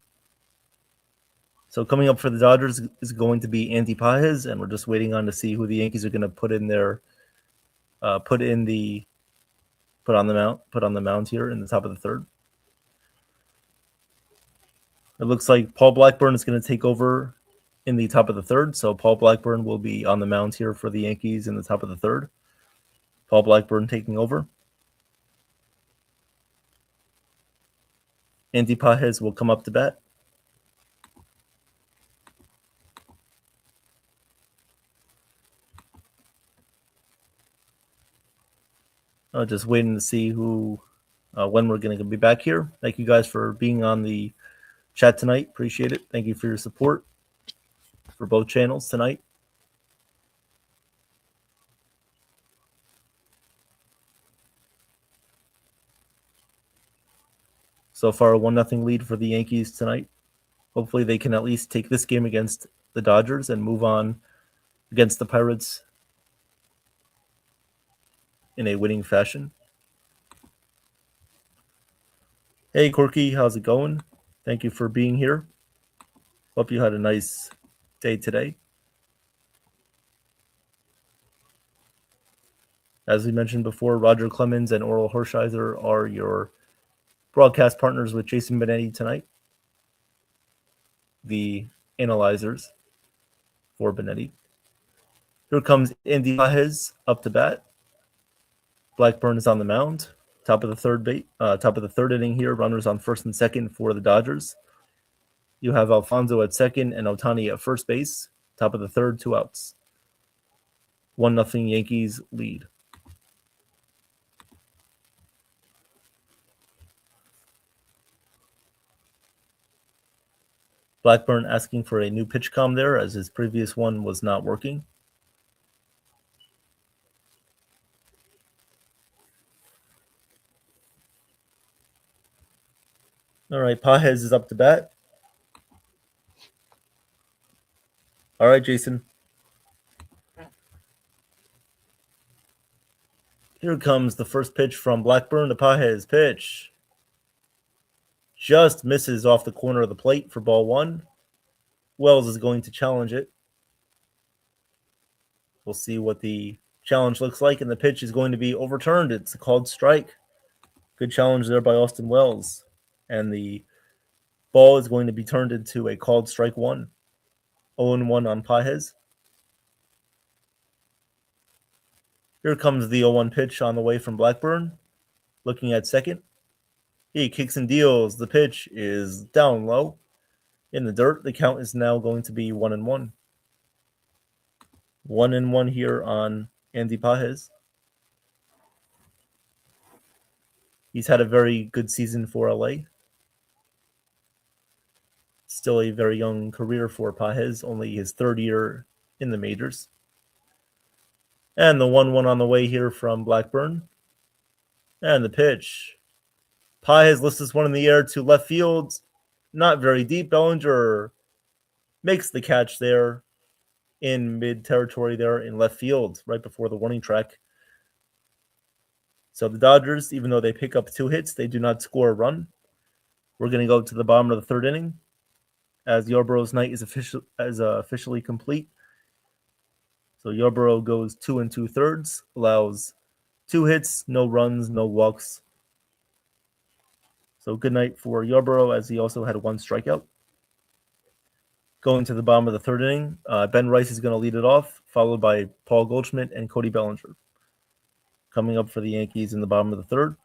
So coming up for the Dodgers is going to be Andy Pages, and we're just waiting on to see who the Yankees are going to put on the mound here in the top of the third. It looks like Paul Blackburn is going to take over in the top of the third. So Paul Blackburn will be on the mound here for the Yankees in the top of the third. Paul Blackburn taking over. Andy Pages will come up to bat. Just waiting to see when we're going to be back here. Thank you guys for being on the chat tonight. Appreciate it. Thank you for your support for both channels tonight. So far, a 1-0 lead for the Yankees tonight. Hopefully they can at least take this game against the Dodgers and move on against the Pirates in a winning fashion. Hey, Corky, how's it going? Thank you for being here. Hope you had a nice day today. As we mentioned before, Roger Clemens and Oral Hershiser are your broadcast partners with Jason Benetti tonight. The analyzers for Benetti. Here comes Andy Pajes up to bat. Blackburn is on the mound. Top of the third inning here. Runners on first and second for the Dodgers. You have Alfonso at second and Ohtani at first base. Top of the third, 2 outs. 1-0 Yankees lead. Blackburn asking for a new pitch comm there as his previous one was not working. All right, Pajes is up to bat. All right, Jason. Here comes the first pitch from Blackburn to Pajes. Pitch. Just misses off the corner of the plate for ball 1. Wells is going to challenge it. We'll see what the challenge looks like, and the pitch is going to be overturned. It's a called strike. Good challenge there by Austin Wells. And the ball is going to be turned into a called strike 1. 0-1 on Pajes. Here comes the 0-1 pitch on the way from Blackburn. Looking at second. He kicks and deals. The pitch is down low in the dirt. The count is now going to be 1-1. 1-1 here on Andy Pajes. He's had a very good season for LA. Still a very young career for Pajes, only his 3rd year in the majors. And the 1-1 on the way here from Blackburn. And the pitch. Pajes lifts this one in the air to left field. Not very deep. Bellinger makes the catch there in mid-territory there in left field, right before the warning track. So the Dodgers, even though they pick up 2 hits, they do not score a run. We're going to go to the bottom of the 3rd inning as Yorborough's night is officially complete. So Yarborough goes 2 2/3, allows 2 hits, no runs, no walks. So good night for Yarborough as he also had 1 strikeout. Going to the bottom of the 3rd inning, Ben Rice is going to lead it off, followed by Paul Goldschmidt and Cody Bellinger. Coming up for the Yankees in the bottom of the 3rd.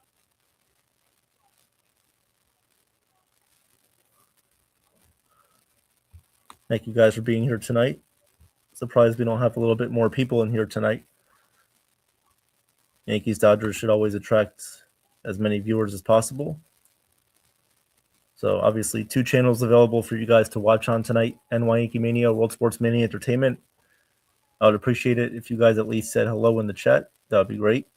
Thank you guys for being here tonight. Surprised we don't have a little bit more people in here tonight. Yankees Dodgers should always attract as many viewers as possible. So obviously 2 channels available for you guys to watch on tonight. NY YankeeMania, World Sports Mania Entertainment. I would appreciate it if you guys at least said hello in the chat. That would be great.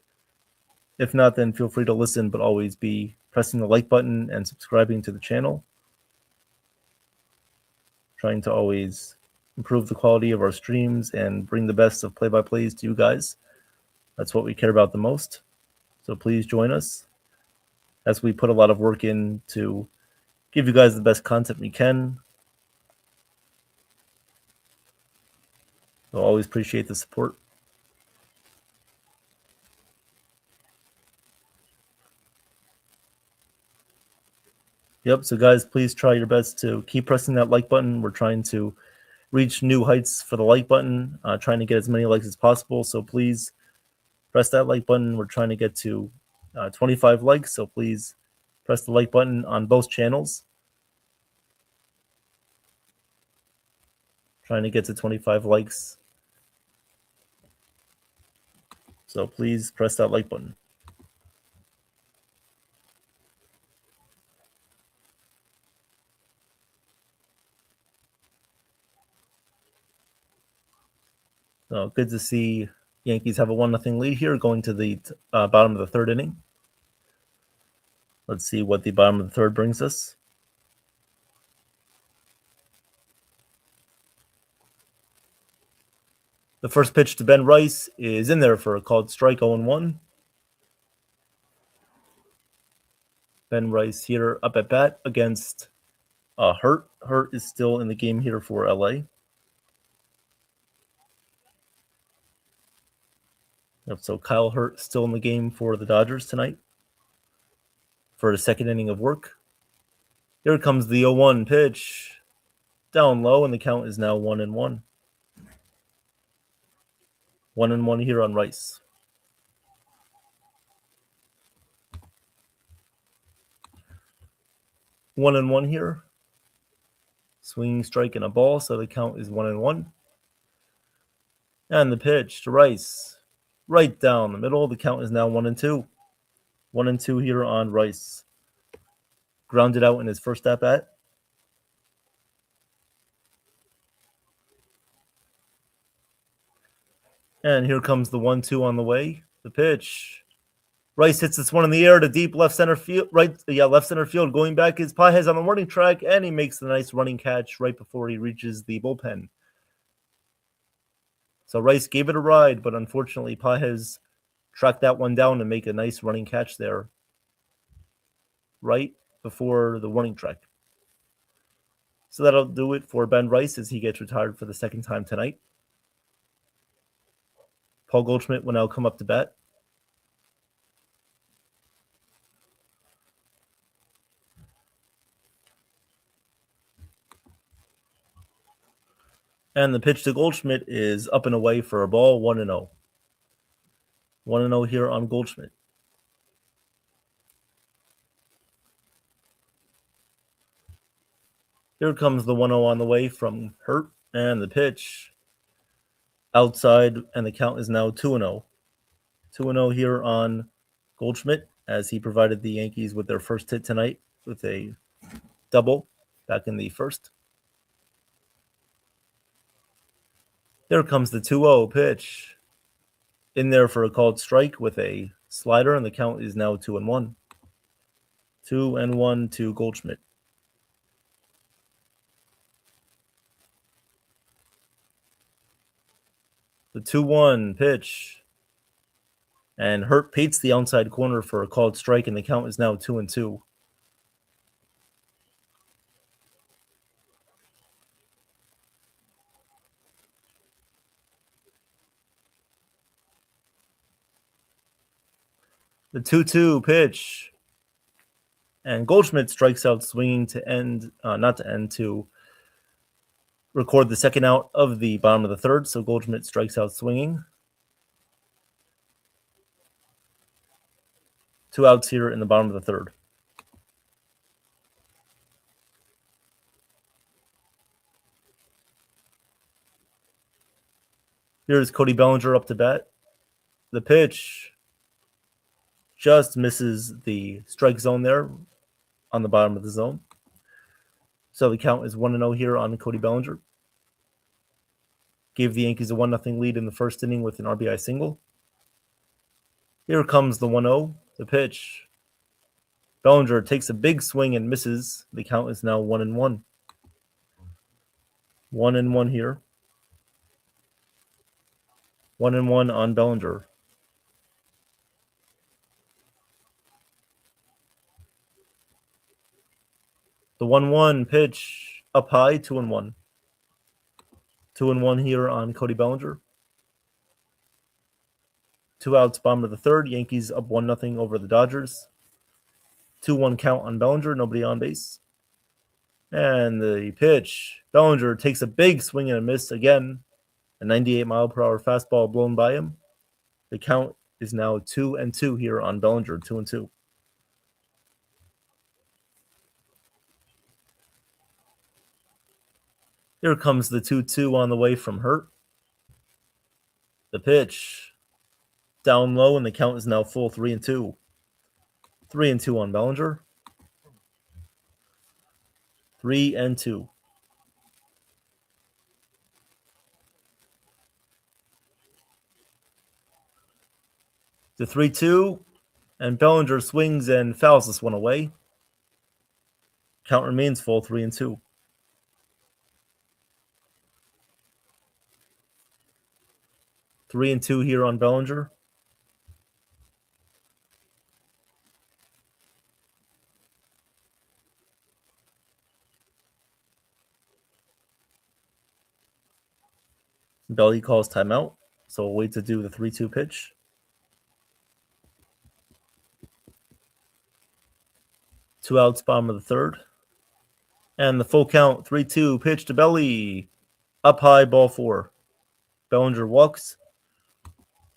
If not, then feel free to listen, but always be pressing the like button and subscribing to the channel. Trying to always improve the quality of our streams and bring the best of play-by-plays to you guys. That's what we care about the most. So please join us as we put a lot of work in to give you guys the best content we can. We'll always appreciate the support. Yep, so guys, please try your best to keep pressing that like button. We're trying to reach new heights for the like button, trying to get as many likes as possible. So please press that like button. We're trying to get to 25 likes, so please press the like button on both channels. Trying to get to 25 likes. So please press that like button. So good to see Yankees have a 1-0 lead here going to the bottom of the 3rd inning. Let's see what the bottom of the 3rd brings us. The first pitch to Ben Rice is in there for a called strike, 0-1. Ben Rice here up at bat against Hurt. Hurt is still in the game here for LA. So Kyle Hurt still in the game for the Dodgers tonight for the 2nd inning of work. Here comes the 0-1 pitch. Down low, and the count is now 1-1. 1-1 here on Rice. One and one here. Swinging strike and a ball, so the count is 1-1. And the pitch to Rice. Right down the middle. The count is now 1-2. 1-2 here on Rice. Grounded out in his first at bat. And here comes the 1-2 on the way. The pitch. Rice hits this one in the air to deep left center field. Left center field. Going back is Pages on the warning track, and he makes the nice running catch right before he reaches the bullpen. So Rice gave it a ride, but unfortunately Pages tracked that one down and make a nice running catch there right before the warning track. So that'll do it for Ben Rice as he gets retired for the second time tonight. Paul Goldschmidt will now come up to bat. And the pitch to Goldschmidt is up and away for a ball, 1-0. 1-0 here on Goldschmidt. Here comes the 1-0 on the way from Hurt, and the pitch outside, and the count is now 2-0. 2-0 here on Goldschmidt as he provided the Yankees with their first hit tonight with a double back in the first. There comes the 2-0 pitch. In there for a called strike with a slider, and the count is now 2-1. 2-1 to Goldschmidt. The 2-1 pitch. And Hurt pates the outside corner for a called strike, and the count is now 2-2. The 2-2 pitch. And Goldschmidt strikes out swinging to end, to record the second out of the bottom of the third. So Goldschmidt strikes out swinging. 2 outs here in the bottom of the third. Here's Cody Bellinger up to bat. The pitch just misses the strike zone there on the bottom of the zone. So the count is 1-0 here on Cody Bellinger. Gave the Yankees a 1-0 lead in the first inning with an RBI single. Here comes the 1-0, the pitch. Bellinger takes a big swing and misses. The count is now 1-1. 1-1 here. 1-1 on Bellinger. The 1-1 pitch up high, 2-1. 2-1 here on Cody Bellinger. 2 outs, bottom of the third. Yankees up 1-0 over the Dodgers. 2-1 count on Bellinger, nobody on base. And the pitch. Bellinger takes a big swing and a miss again. A 98-mile-per-hour fastball blown by him. The count is now 2-2 here on Bellinger, 2-2. Here comes the 2-2 on the way from Hurt. The pitch. Down low, and the count is now full 3-2. 3-2 on Bellinger. 3-2. The 3-2, and Bellinger swings and fouls this one away. Count remains full 3-2. 3-2 here on Bellinger. Belly calls timeout, so we'll wait to do the 3-2 pitch. Two outs, bottom of the third. And the full count, 3-2, pitch to Belly. Up high, ball 4. Bellinger walks.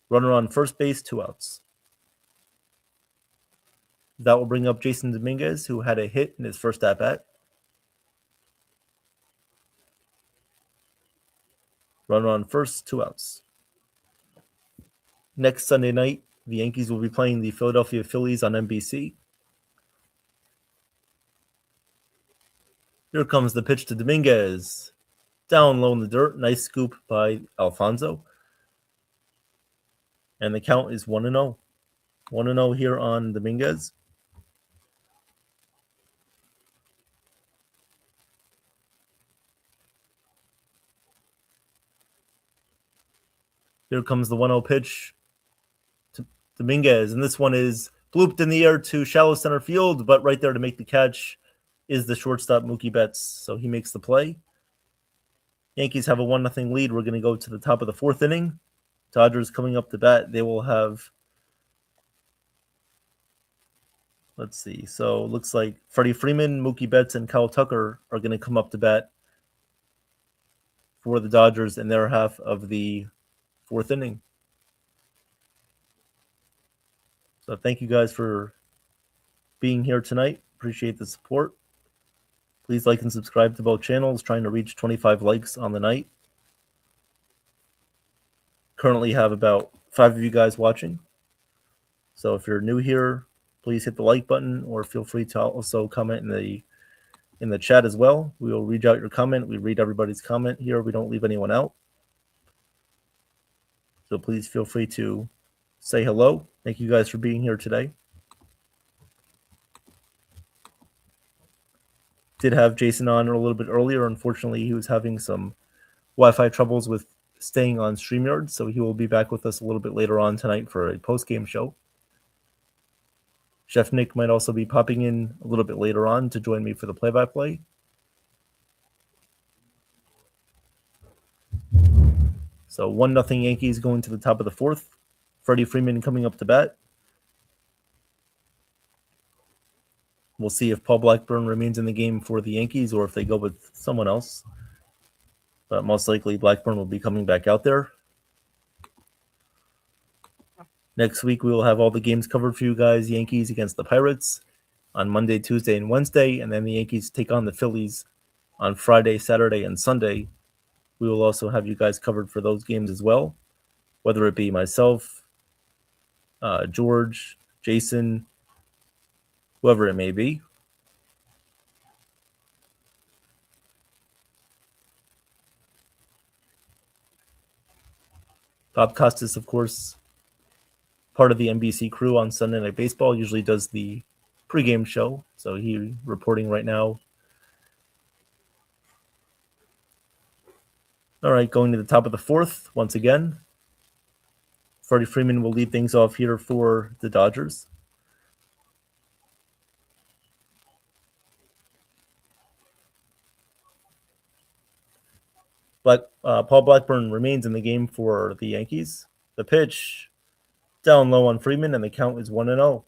Runner on first base, 2 outs. That will bring up Jason Dominguez, who had a hit in his first at-bat. Runner on first, 2 outs. Next Sunday night, the Yankees will be playing the Philadelphia Phillies on NBC. Here comes the pitch to Dominguez. Down low in the dirt. Nice scoop by Alfonso. And the count is 1-0. 1-0 here on Dominguez. Here comes the 1-0 pitch to Dominguez. And this one is blooped in the air to shallow center field, but right there to make the catch is the shortstop Mookie Betts. So he makes the play. Yankees have a 1-0 lead. We're going to go to the top of the 4th inning. Dodgers coming up to bat. They will have, let's see. So it looks like Freddie Freeman, Mookie Betts, and Kyle Tucker are going to come up to bat for the Dodgers in their half of the 4th inning. So thank you guys for being here tonight. Appreciate the support. Please like and subscribe to both channels. Trying to reach 25 likes on the night. Currently have about 5 of you guys watching. So if you're new here, please hit the like button, or feel free to also comment in the chat as well. We will read out your comment. We read everybody's comment here. We don't leave anyone out. So please feel free to say hello. Thank you guys for being here today. Did have Jason on a little bit earlier. Unfortunately, he was having some Wi-Fi troubles with staying on StreamYard, so he will be back with us a little bit later on tonight for a post-game show. Chef Nick might also be popping in a little bit later on to join me for the play-by-play. So 1-0 Yankees going to the top of the 4th. Freddie Freeman coming up to bat. We'll see if Paul Blackburn remains in the game for the Yankees or if they go with someone else. But most likely Blackburn will be coming back out there. Next week, we will have all the games covered for you guys. Yankees against the Pirates on Monday, Tuesday, and Wednesday. And then the Yankees take on the Phillies on Friday, Saturday, and Sunday. We will also have you guys covered for those games as well, whether it be myself, George, Jason, whoever it may be. Bob Costas, of course, part of the NBC crew on Sunday Night Baseball, usually does the pregame show. So he's reporting right now. All right, going to the top of the 4th once again. Freddie Freeman will lead things off here for the Dodgers. Paul Blackburn remains in the game for the Yankees. The pitch down low on Freeman, and the count is 1-0.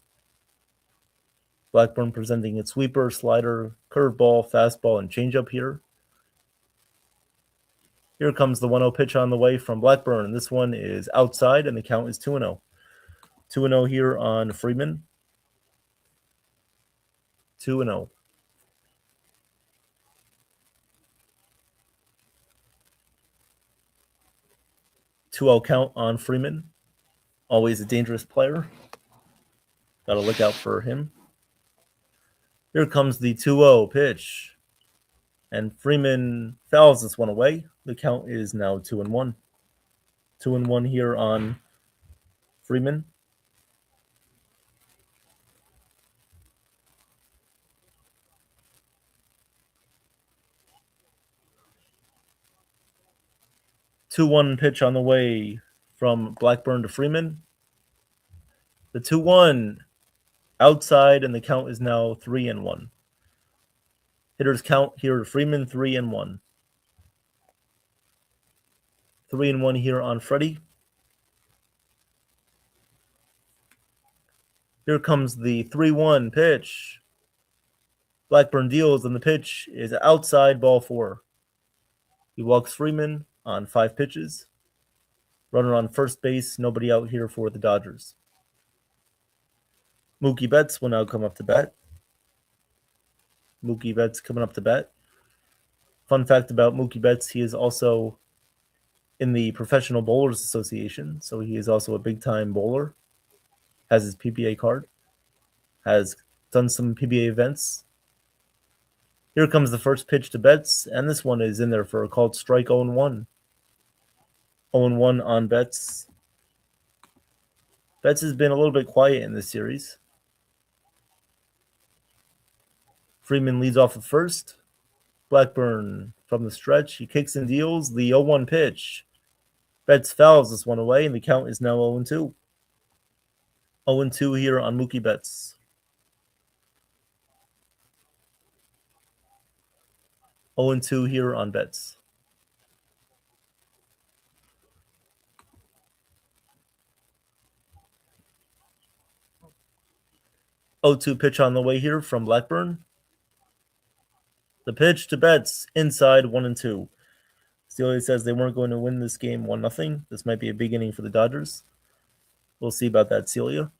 Blackburn presenting its sweeper, slider, curveball, fastball, and changeup here. Here comes the 1-0 pitch on the way from Blackburn. This one is outside, and the count is 2-0. 2-0 here on Freeman. 2-0. 2-0 count on Freeman. Always a dangerous player. Got to look out for him. Here comes the 2-0 pitch. And Freeman fouls this one away. The count is now 2-1. 2-1 here on Freeman. Two-one pitch on the way from Blackburn to Freeman. The 2-1 outside, and the count is now 3-1. Hitters count here to Freeman, 3-1. 3-1 here on Freddie. Here comes the 3-1 pitch. Blackburn deals, and the pitch is outside, ball 4. He walks Freeman on 5 pitches. Runner on first base, nobody out here for the Dodgers. Mookie Betts will now come up to bat. Mookie Betts coming up to bat. Fun fact about Mookie Betts, he is also in the Professional Bowlers Association, so he is also a big-time bowler. Has his PBA card. Has done some PBA events. Here comes the first pitch to Betts, and this one is in there for a called strike 0-1. 0-1 on Betts. Betts has been a little bit quiet in this series. Freeman leads off at first. Blackburn from the stretch. He kicks and deals the 0-1 pitch. Betts fouls this one away, and the count is now 0-2. 0-2 here on Mookie Betts. 0-2 here on Betts. O2 pitch on the way here from Blackburn. The pitch to Betts, inside 1-2. Steele says they weren't going to win this game 1-0. This might be a big inning for the Dodgers. We'll see about that, Celia.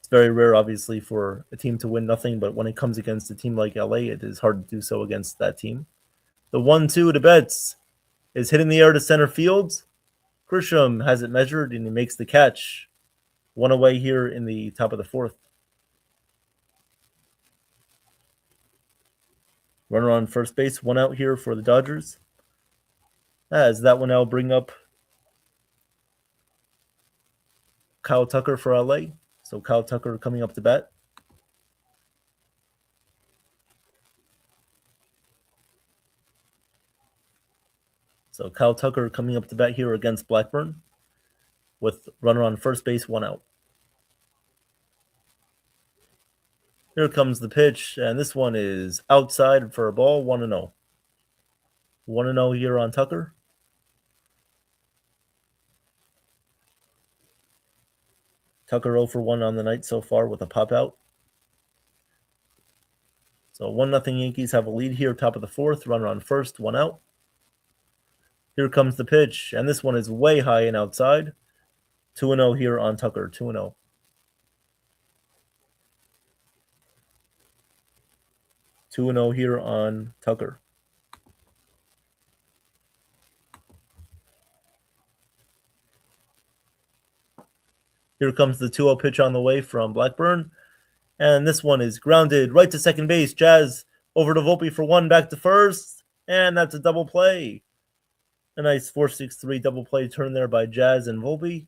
It's very rare, obviously, for a team to win nothing, but when it comes against a team like LA, it is hard to do so against that team. The 1-2 to Betts is hit in the air to center field. Grisham has it measured, and he makes the catch. One away here in the top of the 4th. Runner on first base, 1 out here for the Dodgers. As that one now bring up Kyle Tucker for LA. So Kyle Tucker coming up to bat. So Kyle Tucker coming up to bat here against Blackburn with runner on first base, 1 out. Here comes the pitch, and this one is outside for a ball, 1-0. 1-0 here on Tucker. Tucker 0 for 1 on the night so far with a pop out. So 1-0 Yankees have a lead here, top of the 4th. Runner on first, 1 out. Here comes the pitch, and this one is way high and outside. 2-0 here on Tucker, 2-0. 2-0 here on Tucker. Here comes the 2-0 pitch on the way from Blackburn. And this one is grounded right to second base. Jazz over to Volpe for 1, back to first. And that's a double play. A nice 4-6-3 double play turn there by Jazz and Volpe.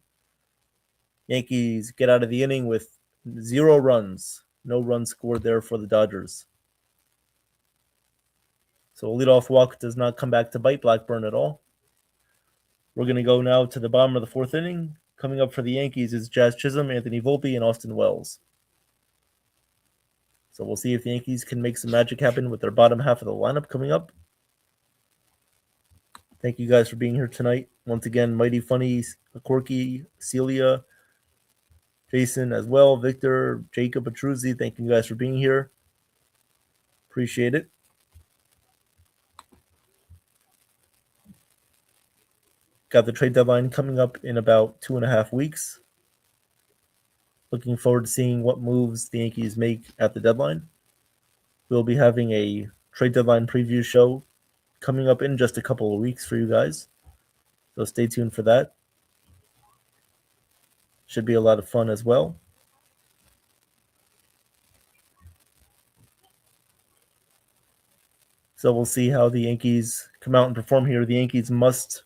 Yankees get out of the inning with 0 runs. No runs scored there for the Dodgers. So a leadoff walk does not come back to bite Blackburn at all. We're going to go now to the bottom of the 4th inning. Coming up for the Yankees is Jazz Chisholm, Anthony Volpe, and Austin Wells. So we'll see if the Yankees can make some magic happen with their bottom half of the lineup coming up. Thank you guys for being here tonight. Once again, Mighty Funny, Corky, Celia, Jason as well, Victor, Jacob, Petruzzi. Thank you guys for being here. Appreciate it. Got the trade deadline coming up in about 2.5 weeks. Looking forward to seeing what moves the Yankees make at the deadline. We'll be having a trade deadline preview show coming up in just a couple of weeks for you guys. So stay tuned for that. Should be a lot of fun as well. So we'll see how the Yankees come out and perform here. The Yankees must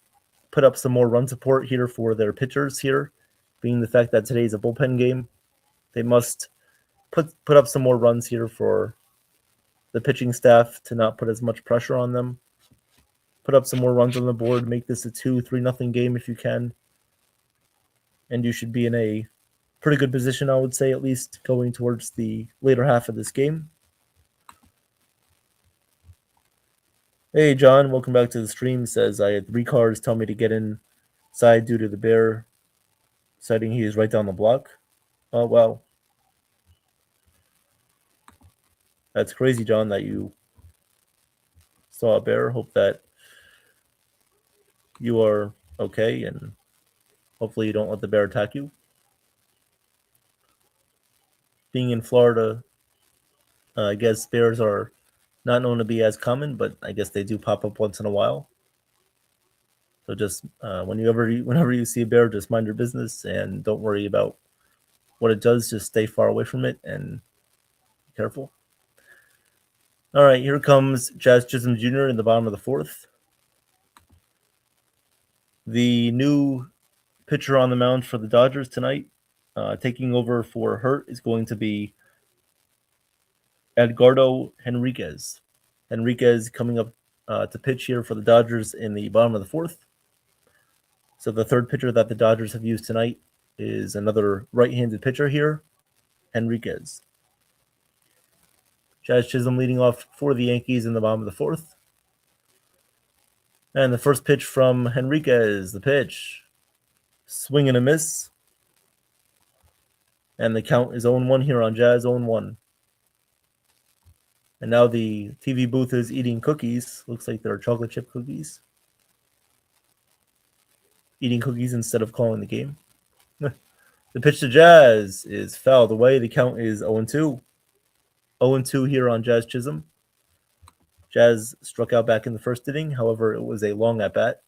put up some more run support here for their pitchers here, being the fact that today's a bullpen game. They must put up some more runs here for the pitching staff to not put as much pressure on them. Put up some more runs on the board, make this a 2-3-0 game if you can. And you should be in a pretty good position, I would say, at least going towards the later half of this game. Hey, John, welcome back to the stream. Says, I had 3 cars tell me to get inside due to the bear, citing he is right down the block. Oh, wow. That's crazy, John, that you saw a bear. Hope that you are okay, and hopefully you don't let the bear attack you. Being in Florida, I guess bears are not known to be as common, but I guess they do pop up once in a while. So just whenever you see a bear, just mind your business and don't worry about what it does. Just stay far away from it and be careful. All right, here comes Jazz Chisholm Jr. in the bottom of the fourth. The new pitcher on the mound for the Dodgers tonight, taking over for Hurt, is going to be Edgardo Henriquez. Henriquez coming up to pitch here for the Dodgers in the bottom of the fourth. So the third pitcher that the Dodgers have used tonight is another right-handed pitcher here, Henriquez. Jazz Chisholm leading off for the Yankees in the bottom of the fourth. And the first pitch from Henriquez, the pitch. Swing and a miss. And the count is 0-1 here on Jazz, 0-1. And now the TV booth is eating cookies. Looks like they're chocolate chip cookies. Eating cookies instead of calling the game. The pitch to Jazz is fouled away. The count is 0-2. 0-2 here on Jazz Chisholm. Jazz struck out back in the first inning. However, it was a long at-bat.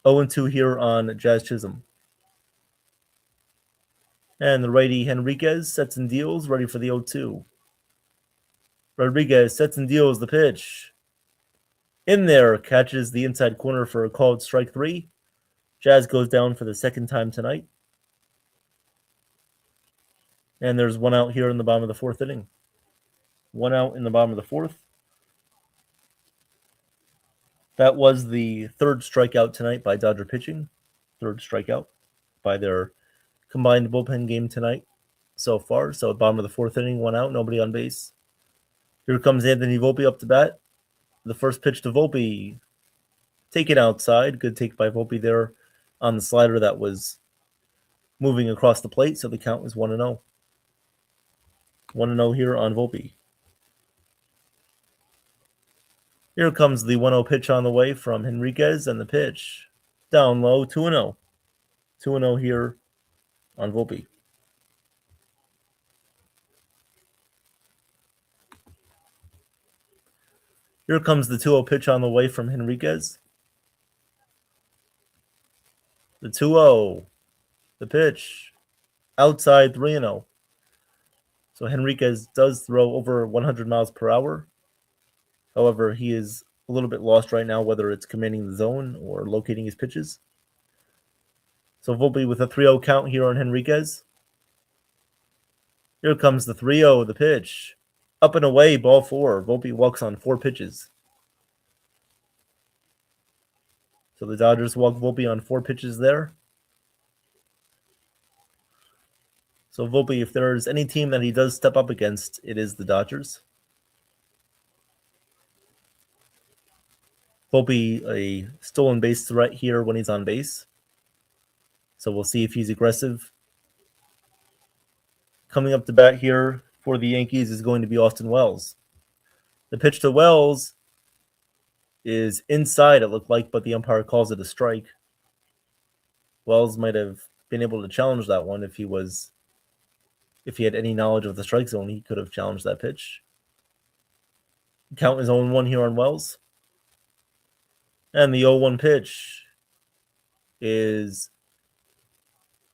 0-2 here on Jazz Chisholm. And the righty Henriquez sets and deals, ready for the 0-2. Rodriguez sets and deals the pitch. In there, catches the inside corner for a called strike 3. Jazz goes down for the second time tonight. And there's one out here in the bottom of the fourth inning. One out in the bottom of the fourth. That was the third strikeout tonight by Dodger pitching. Third strikeout by their combined bullpen game tonight so far. So bottom of the fourth inning, one out, nobody on base. Here comes Anthony Volpe up to bat. The first pitch to Volpe, taken outside. Good take by Volpe there on the slider that was moving across the plate. So the count is 1-0. 1-0 here on Volpe. Here comes the 1-0 pitch on the way from Henriquez, and the pitch down low, 2-0. 2-0 here on Volpe. Here comes the 2-0 pitch on the way from Henriquez. The 2-0. The pitch. Outside 3-0. So Henriquez does throw over 100 miles per hour. However, he is a little bit lost right now, whether it's commanding the zone or locating his pitches. So Volpe with a 3-0 count here on Henriquez. Here comes the 3-0, the pitch. Up and away, ball 4. Volpe walks on 4 pitches. So the Dodgers walk Volpe on 4 pitches there. So Volpe, if there's any team that he does step up against, it is the Dodgers. Volpe, a stolen base threat here when he's on base. So we'll see if he's aggressive. Coming up to bat here for the Yankees is going to be Austin Wells. The pitch to Wells is inside, it looked like, but the umpire calls it a strike. Wells might have been able to challenge that one if he had any knowledge of the strike zone. He could have challenged that pitch. Count is 0-1 here on Wells. And the 0-1 pitch is,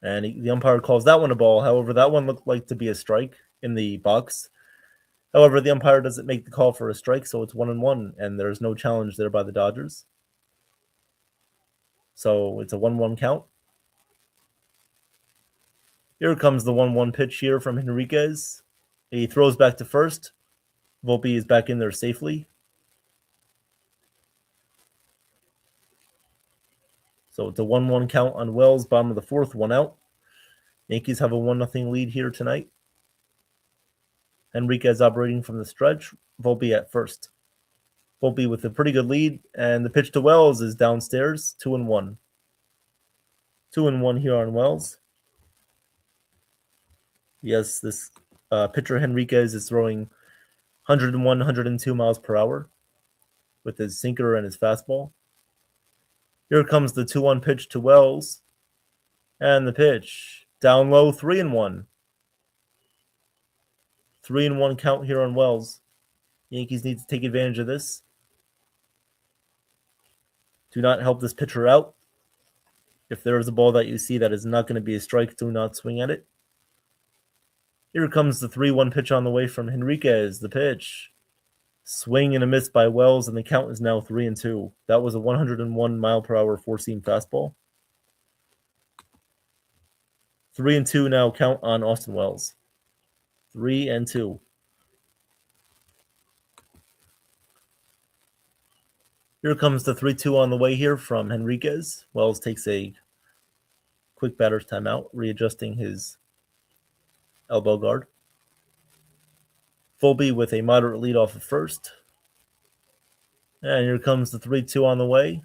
and the umpire calls that one a ball. However, that one looked like to be a strike in the box. However, the umpire doesn't make the call for a strike, so it's 1-1, and there's no challenge there by the Dodgers. So it's a 1-1 count. Here comes the 1-1 pitch here from Henriquez. He throws back to first. Volpe is back in there safely. So it's a 1-1 count on Wells, bottom of the fourth, 1 out. Yankees have a 1-0 lead here tonight. Henriquez operating from the stretch. Volpe at first. Volpe with a pretty good lead, and the pitch to Wells is downstairs, 2-1. 2-1 here on Wells. Yes, this pitcher Henriquez is throwing 101, 102 miles per hour with his sinker and his fastball. Here comes the 2-1 pitch to Wells. And the pitch. Down low, 3-1. 3-1 count here on Wells. Yankees need to take advantage of this. Do not help this pitcher out. If there is a ball that you see that is not going to be a strike, do not swing at it. Here comes the 3-1 pitch on the way from Henriquez. The pitch. Swing and a miss by Wells, and the count is now 3-2. That was a 101 mile per hour four-seam fastball. 3-2 now count on Austin Wells. 3-2. Here comes the 3-2 on the way here from Henriquez. Wells takes a quick batter's timeout, readjusting his elbow guard. Volpe with a moderate lead off of first. And here comes the 3-2 on the way.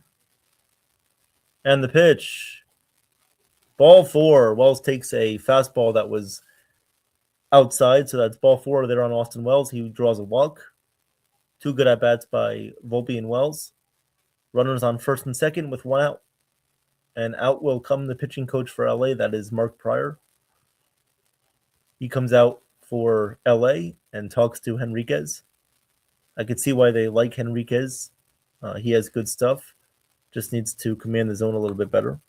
And the pitch. Ball 4. Wells takes a fastball that was outside, so that's ball 4 there on Austin Wells. He draws a walk. 2 good at-bats by Volpe and Wells. Runners on first and second with 1 out. And out will come the pitching coach for LA, that is Mark Pryor. He comes out for LA and talks to Henriquez. I could see why they like Henriquez. He has good stuff. Just needs to command the zone a little bit better.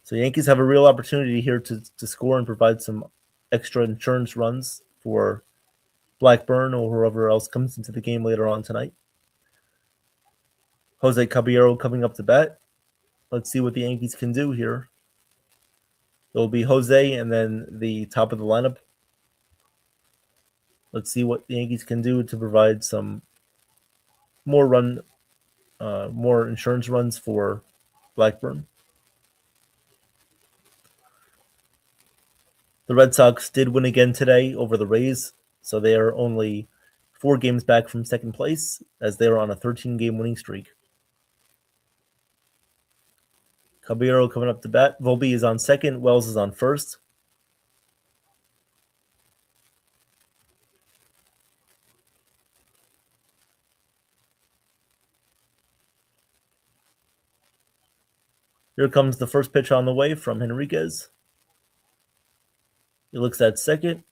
So Yankees have a real opportunity here to score and provide some extra insurance runs for Blackburn or whoever else comes into the game later on tonight. Jose Caballero coming up to bat. Let's see what the Yankees can do here. It'll be Jose and then the top of the lineup. Let's see what the Yankees can do to provide some more insurance runs for Blackburn. The Red Sox did win again today over the Rays, so they are only 4 games back from second place as they are on a 13-game winning streak. Caballero coming up to bat. Volpe is on second. Wells is on first. Here comes the first pitch on the way from Henriquez. He looks at second.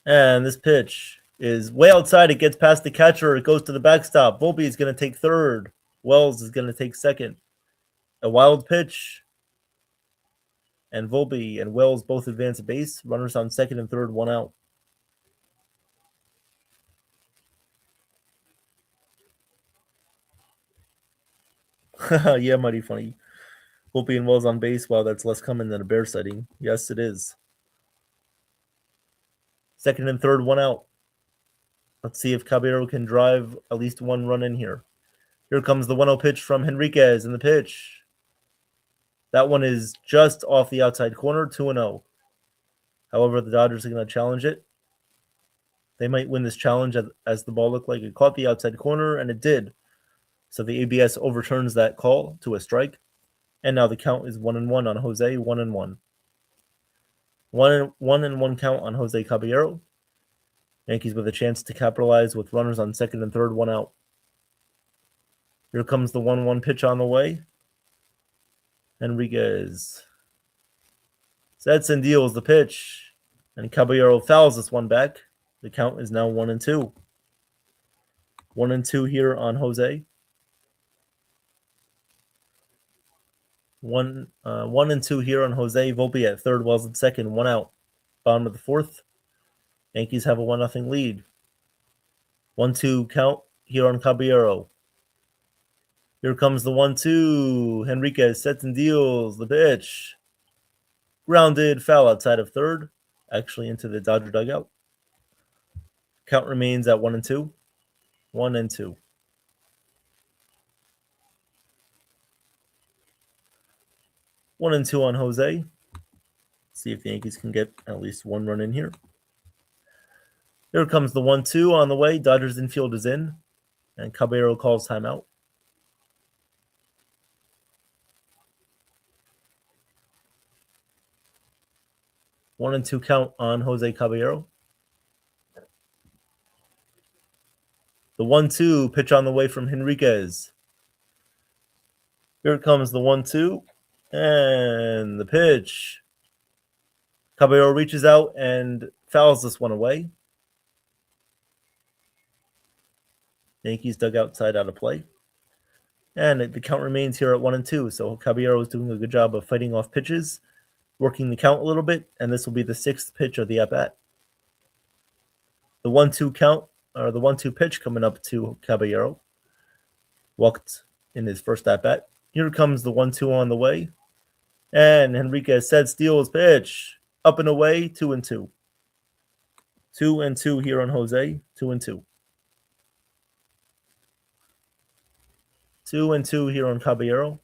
And this pitch is way outside. It gets past the catcher. It goes to the backstop. Volpe is going to take third. Wells is going to take second. A wild pitch. And Volpe and Wells both advance a base. Runners on second and third, 1 out. Yeah, mighty funny. Volpe and Wells on base. Wow, that's less common than a bear sighting. Yes, it is. Second and third, 1 out. Let's see if Caballero can drive at least 1 run in here. Here comes the 1-0 pitch from Henriquez, and the pitch. That one is just off the outside corner, 2-0. However, the Dodgers are going to challenge it. They might win this challenge as the ball looked like it caught the outside corner, and it did. So the ABS overturns that call to a strike. And now the count is 1-1 on Jose, 1-1. 1-1 count on Jose Caballero. Yankees with a chance to capitalize with runners on second and third, 1 out. Here comes the 1-1 pitch on the way. Henriquez sets and deals the pitch. And Caballero fouls this one back. The count is now 1-2. 1-2 here on Jose. 1-2 here on Jose. Volpe at third, Wells at second, 1 out. Bottom of the fourth. Yankees have a 1-0 lead. 1-2 count here on Caballero. Here comes the 1-2. Henriquez sets and deals the pitch. Grounded foul outside of third, actually into the Dodger dugout. Count remains at 1-2. 1-2. 1-2 on Jose. See if the Yankees can get at least 1 run in here. Here comes the 1-2 on the way. Dodgers infield is in. And Caballero calls timeout. 1-2 count on Jose Caballero. The 1-2 pitch on the way from Henriquez. Here comes the 1-2 and the pitch. Caballero reaches out and fouls this one away. Yankees dug outside out of play. And the count remains here at 1-2. So Caballero is doing a good job of fighting off pitches, working the count a little bit, and this will be the 6th pitch of the at-bat. The 1-2 count, or the 1-2 pitch coming up to Caballero. Walked in his first at-bat. Here comes the 1-2 on the way. And Henriquez said steals pitch. Up and away, 2-2. 2-2 here on Jose, 2-2. 2-2 here on Caballero.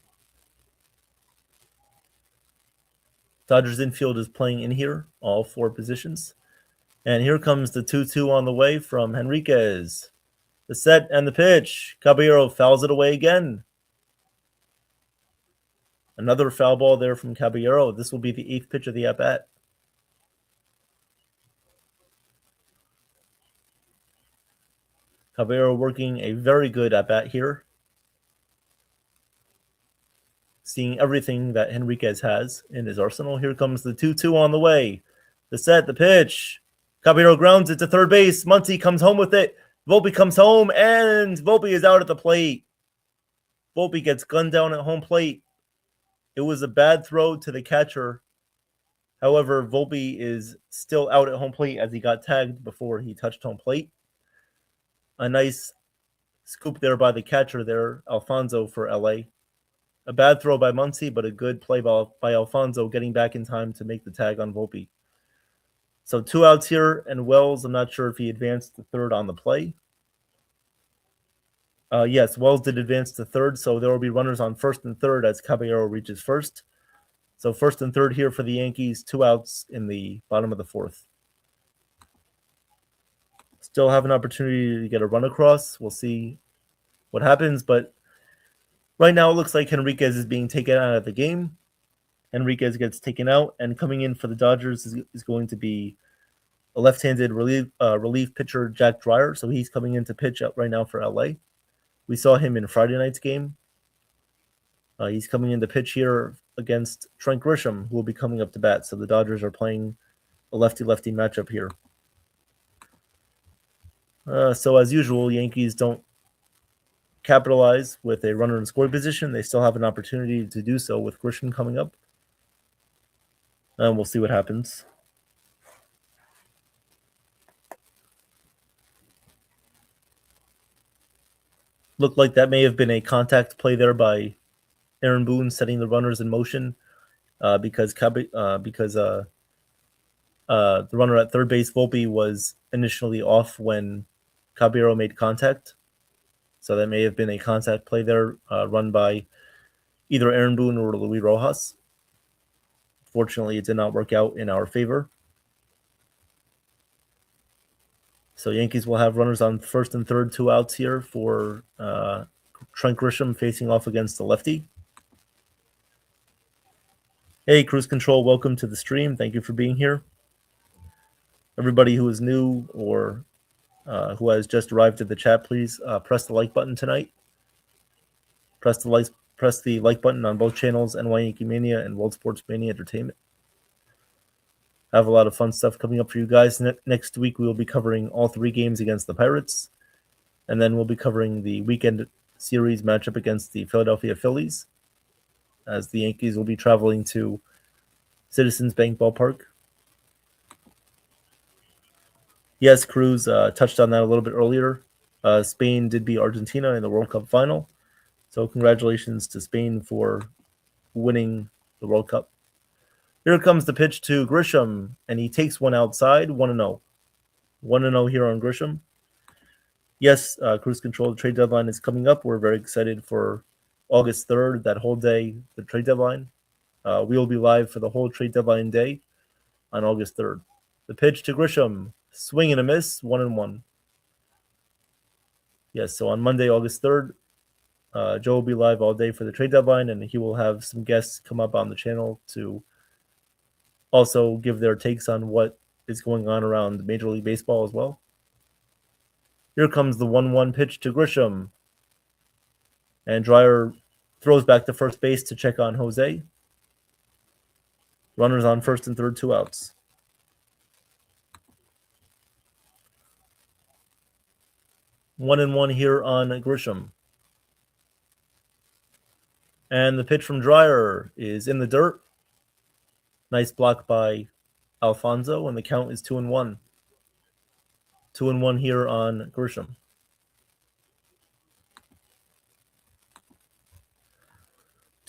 Dodgers infield is playing in here, all 4 positions. And here comes the 2-2 on the way from Henriquez. The set and the pitch. Caballero fouls it away again. Another foul ball there from Caballero. This will be the 8th pitch of the at-bat. Caballero working a very good at-bat here. Seeing everything that Henriquez has in his arsenal. Here comes the 2-2 on the way. The set, the pitch. Caballero grounds it to third base. Muncy comes home with it. Volpe comes home, and Volpe is out at the plate. Volpe gets gunned down at home plate. It was a bad throw to the catcher. However, Volpe is still out at home plate as he got tagged before he touched home plate. A nice scoop there by the catcher there, Alfonso for LA. A bad throw by Muncy, but a good play by Alfonso getting back in time to make the tag on Volpe. So 2 outs here, and Wells, I'm not sure if he advanced to third on the play. Yes, Wells did advance to third, so there will be runners on first and third as Caballero reaches first. So first and third here for the Yankees, 2 outs in the bottom of the 4th. Still have an opportunity to get a run across. We'll see what happens, but right now it looks like Henriquez is being taken out of the game. Henriquez gets taken out, and coming in for the Dodgers is going to be a left-handed relief pitcher, Jack Dreyer. So he's coming in to pitch out right now for LA. We saw him in Friday night's game. He's coming in to pitch here against Trent Grisham, who will be coming up to bat. So the Dodgers are playing a lefty-lefty matchup here. So as usual, Yankees don't capitalize with a runner in scoring position. They still have an opportunity to do so with Grisham coming up. And we'll see what happens. Looked like that may have been a contact play there by Aaron Boone, setting the runners in motion because the runner at third base, Volpe, was initially off when Caballero made contact. So that may have been a contact play there run by either Aaron Boone or Luis Rojas. Fortunately, it did not work out in our favor. So Yankees will have runners on first and third, 2 outs here for Trent Grisham facing off against the lefty. Hey, Cruise Control, welcome to the stream. Thank you for being here. Everybody who is new or who has just arrived at the chat, please press the like button tonight. Press the like button on both channels, NY YankeeMania and World Sports Mania Entertainment. I have a lot of fun stuff coming up for you guys. Next week, we will be covering all 3 games against the Pirates. And then we'll be covering the weekend series matchup against the Philadelphia Phillies, as the Yankees will be traveling to Citizens Bank Ballpark. Yes, Cruz touched on that a little bit earlier. Spain did beat Argentina in the World Cup final. So congratulations to Spain for winning the World Cup. Here comes the pitch to Grisham, and he takes one outside, 1-0. 1-0 here on Grisham. Yes, Cruise Control, the trade deadline is coming up. We're very excited for August 3rd, that whole day, the trade deadline. We will be live for the whole trade deadline day on August 3rd. The pitch to Grisham, swing and a miss, 1-1. Yes, so on Monday, August 3rd, Joe will be live all day for the trade deadline, and he will have some guests come up on the channel to also give their takes on what is going on around Major League Baseball as well. Here comes the 1-1 pitch to Grisham. And Dreyer throws back to first base to check on Jose. Runners on first and third, 2 outs. 1-1 here on Grisham. And the pitch from Dreyer is in the dirt. Nice block by Alfonso, and the count is 2-1. 2-1 here on Grisham.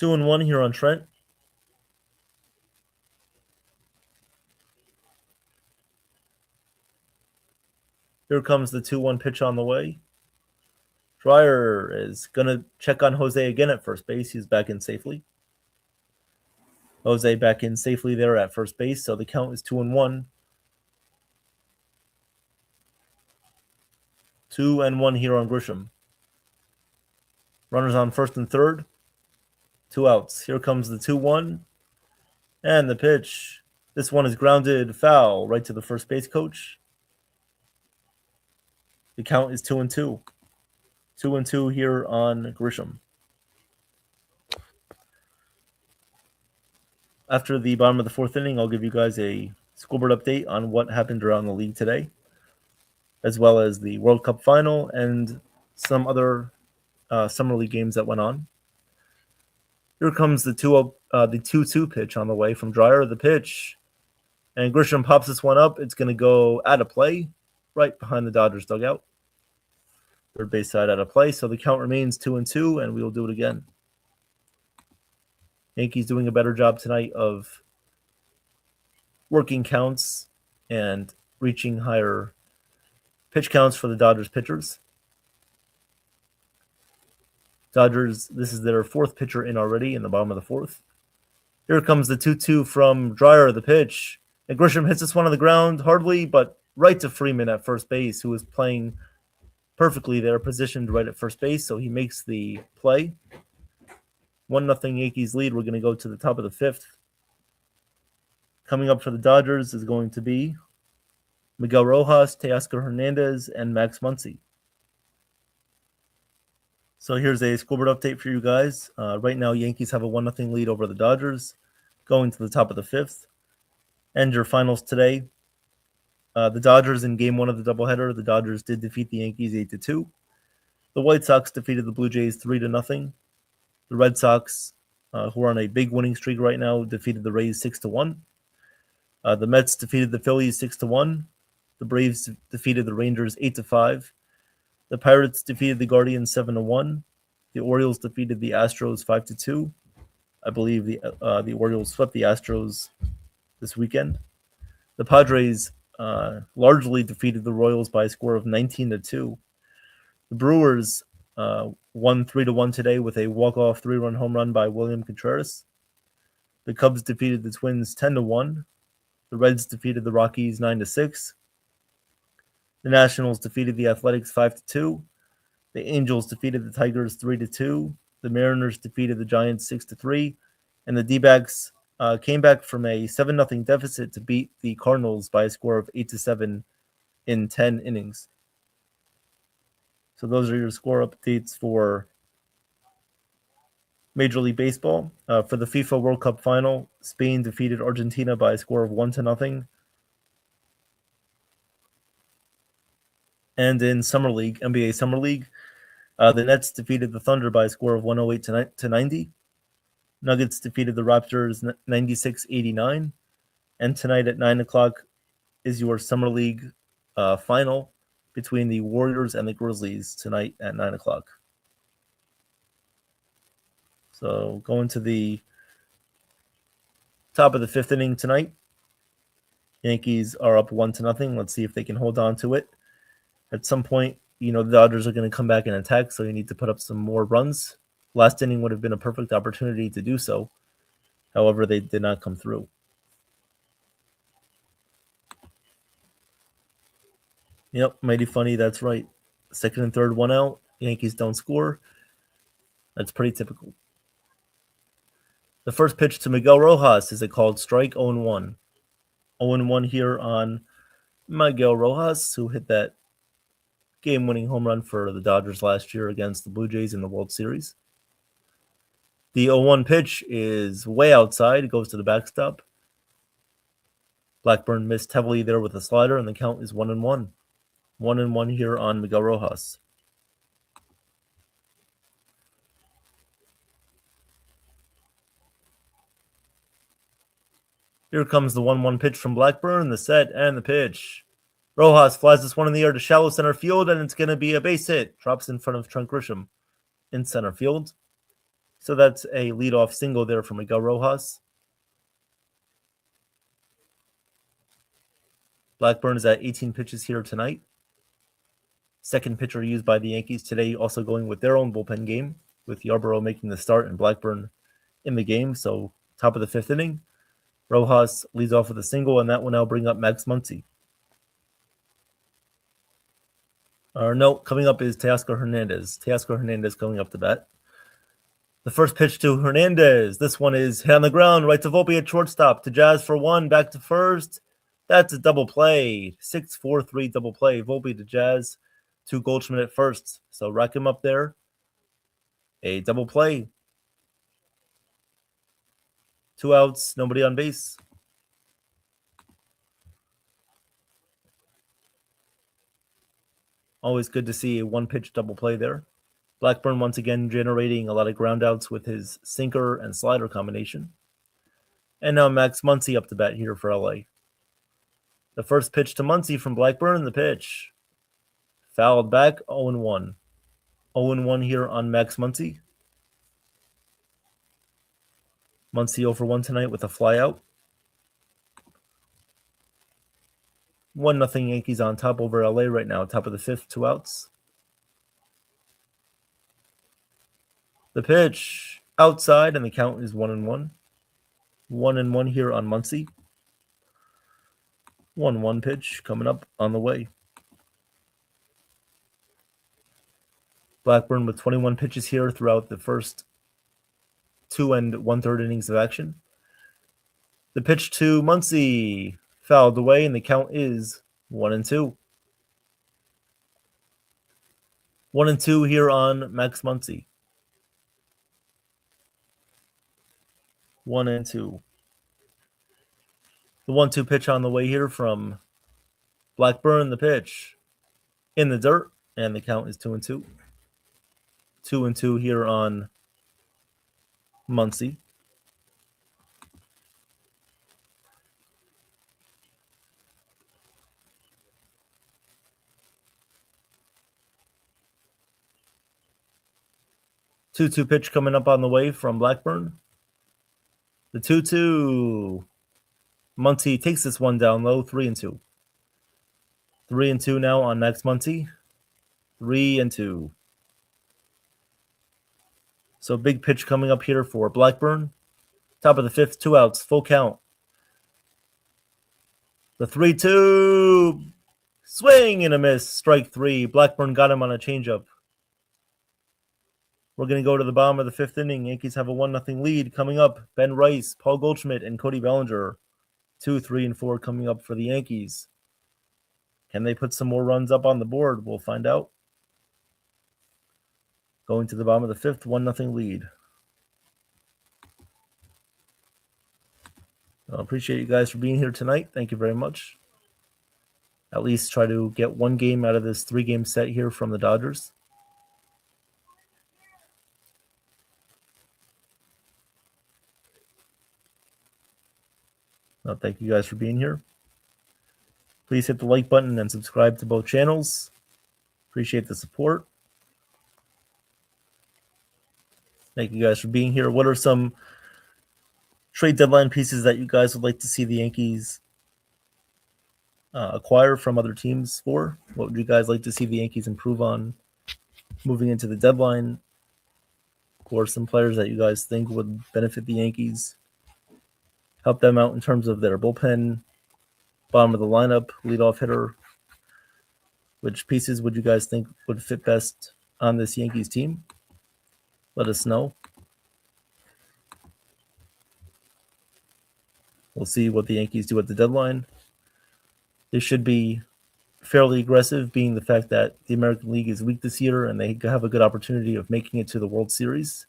2-1 here on Trent. Here comes the 2-1 pitch on the way. Dreyer is going to check on Jose again at first base. He's back in safely. Jose back in safely there at first base, so the count is 2-1. 2-1 here on Grisham. Runners on first and third, 2 outs. Here comes the 2-1. And the pitch. This one is grounded foul right to the first base coach. The count is 2-2. 2-2 here on Grisham. After the bottom of the fourth inning, I'll give you guys a scoreboard update on what happened around the league today, as well as the World Cup final and some other summer league games that went on. Here comes the 2-2 pitch on the way from Dreyer. The pitch, and Grisham pops this one up. It's going to go out of play, right behind the Dodgers dugout. Third base side out of play, so the count remains 2-2, and we will do it again. Yankees doing a better job tonight of working counts and reaching higher pitch counts for the Dodgers pitchers. Dodgers, this is their fourth pitcher in already in the bottom of the fourth. Here comes the 2-2 from Dreyer, the pitch. And Grisham hits this one on the ground, hardly, but right to Freeman at first base, who is playing perfectly there, positioned right at first base, so he makes the play. 1-0 Yankees lead. We're going to go to the top of the fifth. Coming up for the Dodgers is going to be Miguel Rojas, Teoscar Hernandez, and Max Muncy. So here's a scoreboard update for you guys. Right now, Yankees have a 1-0 lead over the Dodgers, going to the top of the fifth. And your finals today. The Dodgers in Game 1 of the doubleheader, the Dodgers did defeat the Yankees 8-2. The White Sox defeated the Blue Jays 3-0. The Red Sox, who are on a big winning streak right now, defeated the Rays 6-1. The Mets defeated the Phillies 6-1. The Braves defeated the Rangers 8-5. The Pirates defeated the Guardians 7-1. The Orioles defeated the Astros 5-2. I believe the Orioles swept the Astros this weekend. The Padres largely defeated the Royals by a score of 19-2. The Brewers won 3-1 today with a walk-off 3-run home run by William Contreras. The Cubs defeated the Twins 10-1. The Reds defeated the Rockies 9-6. The Nationals defeated the Athletics 5-2. The Angels defeated the Tigers 3-2. The Mariners defeated the Giants 6-3. And the D-backs came back from a 7-0 deficit to beat the Cardinals by a score of 8-7 in 10 innings. So those are your score updates for Major League Baseball. For the FIFA World Cup final, Spain defeated Argentina by a score of 1-0. And in Summer League, NBA Summer League, the Nets defeated the Thunder by a score of 108-90. Nuggets defeated the Raptors 96-89. And tonight at 9 o'clock is your Summer League final between the Warriors and the Grizzlies tonight at 9 o'clock. So going to the top of the fifth inning tonight. Yankees are up 1-0. Let's see if they can hold on to it. At some point, the Dodgers are going to come back and attack, so you need to put up some more runs. Last inning would have been a perfect opportunity to do so. However, they did not come through. Yep, mighty funny. That's right. Second and third, 1 out. Yankees don't score. That's pretty typical. The first pitch to Miguel Rojas is a called strike, 0-1. 0-1 here on Miguel Rojas, who hit that game-winning home run for the Dodgers last year against the Blue Jays in the World Series. The 0-1 pitch is way outside. It goes to the backstop. Blackburn missed heavily there with a slider, and the count is 1-1. 1-1 here on Miguel Rojas. Here comes the 1-1 pitch from Blackburn, the set and the pitch. Rojas flies this one in the air to shallow center field, and it's going to be a base hit. Drops in front of Trent Grisham in center field. So that's a leadoff single there for Miguel Rojas. Blackburn is at 18 pitches here tonight. Second pitcher used by the Yankees today, also going with their own bullpen game, with Yarborough making the start and Blackburn in the game. So top of the fifth inning, Rojas leads off with a single, and that will now bring up Max Muncy. Coming up is Teoscar Hernandez. Teoscar Hernandez coming up to bat. The first pitch to Hernandez. This one is hit on the ground, right to Volpe at shortstop. To Jazz for one, back to first. That's a double play. 6-4-3 double play. Volpe to Jazz, to Goldschmidt at first. So rack him up there. A double play. 2 outs, nobody on base. Always good to see a one-pitch double play there. Blackburn once again generating a lot of ground outs with his sinker and slider combination. And now Max Muncy up to bat here for LA. The first pitch to Muncy from Blackburn, the pitch. Fouled back, 0-1. 0-1 here on Max Muncy. Muncy 0 for 1 tonight with a flyout. 1-0 Yankees on top over LA right now, top of the fifth, 2 outs. The pitch outside, and the count is 1-1. 1-1 here on Muncy. 1-1 pitch coming up on the way. Blackburn with 21 pitches here throughout the first 2 1/3 innings of action. The pitch to Muncy fouled away, and the count is 1-2. 1-2 here on Max Muncy. 1-2. The 1-2 pitch on the way here from Blackburn. The pitch in the dirt, and the count is 2-2. 2-2 here on Muncy. Two pitch coming up on the way from Blackburn. The 2-2. Muncy takes this one down low, 3-2. 3-2 now on Max Muncy. 3-2. So big pitch coming up here for Blackburn. Top of the fifth, 2 outs, full count. The 3-2. Swing and a miss. Strike 3. Blackburn got him on a changeup. We're going to go to the bottom of the fifth inning. Yankees have a 1-0 lead. Coming up, Ben Rice, Paul Goldschmidt, and Cody Bellinger. 2, 3, and 4 coming up for the Yankees. Can they put some more runs up on the board? We'll find out. Going to the bottom of the fifth, 1-0 lead. I appreciate you guys for being here tonight. Thank you very much. At least try to get one game out of this 3-game set here from the Dodgers. Thank you guys for being here. Please hit the like button and subscribe to both channels. Appreciate the support. Thank you guys for being here. What are some trade deadline pieces that you guys would like to see the Yankees acquire from other teams for? What would you guys like to see the Yankees improve on moving into the deadline? Or some players that you guys think would benefit the Yankees? Help them out in terms of their bullpen, bottom of the lineup, leadoff hitter. Which pieces would you guys think would fit best on this Yankees team? Let us know. We'll see what the Yankees do at the deadline. They should be fairly aggressive, being the fact that the American League is weak this year and they have a good opportunity of making it to the World Series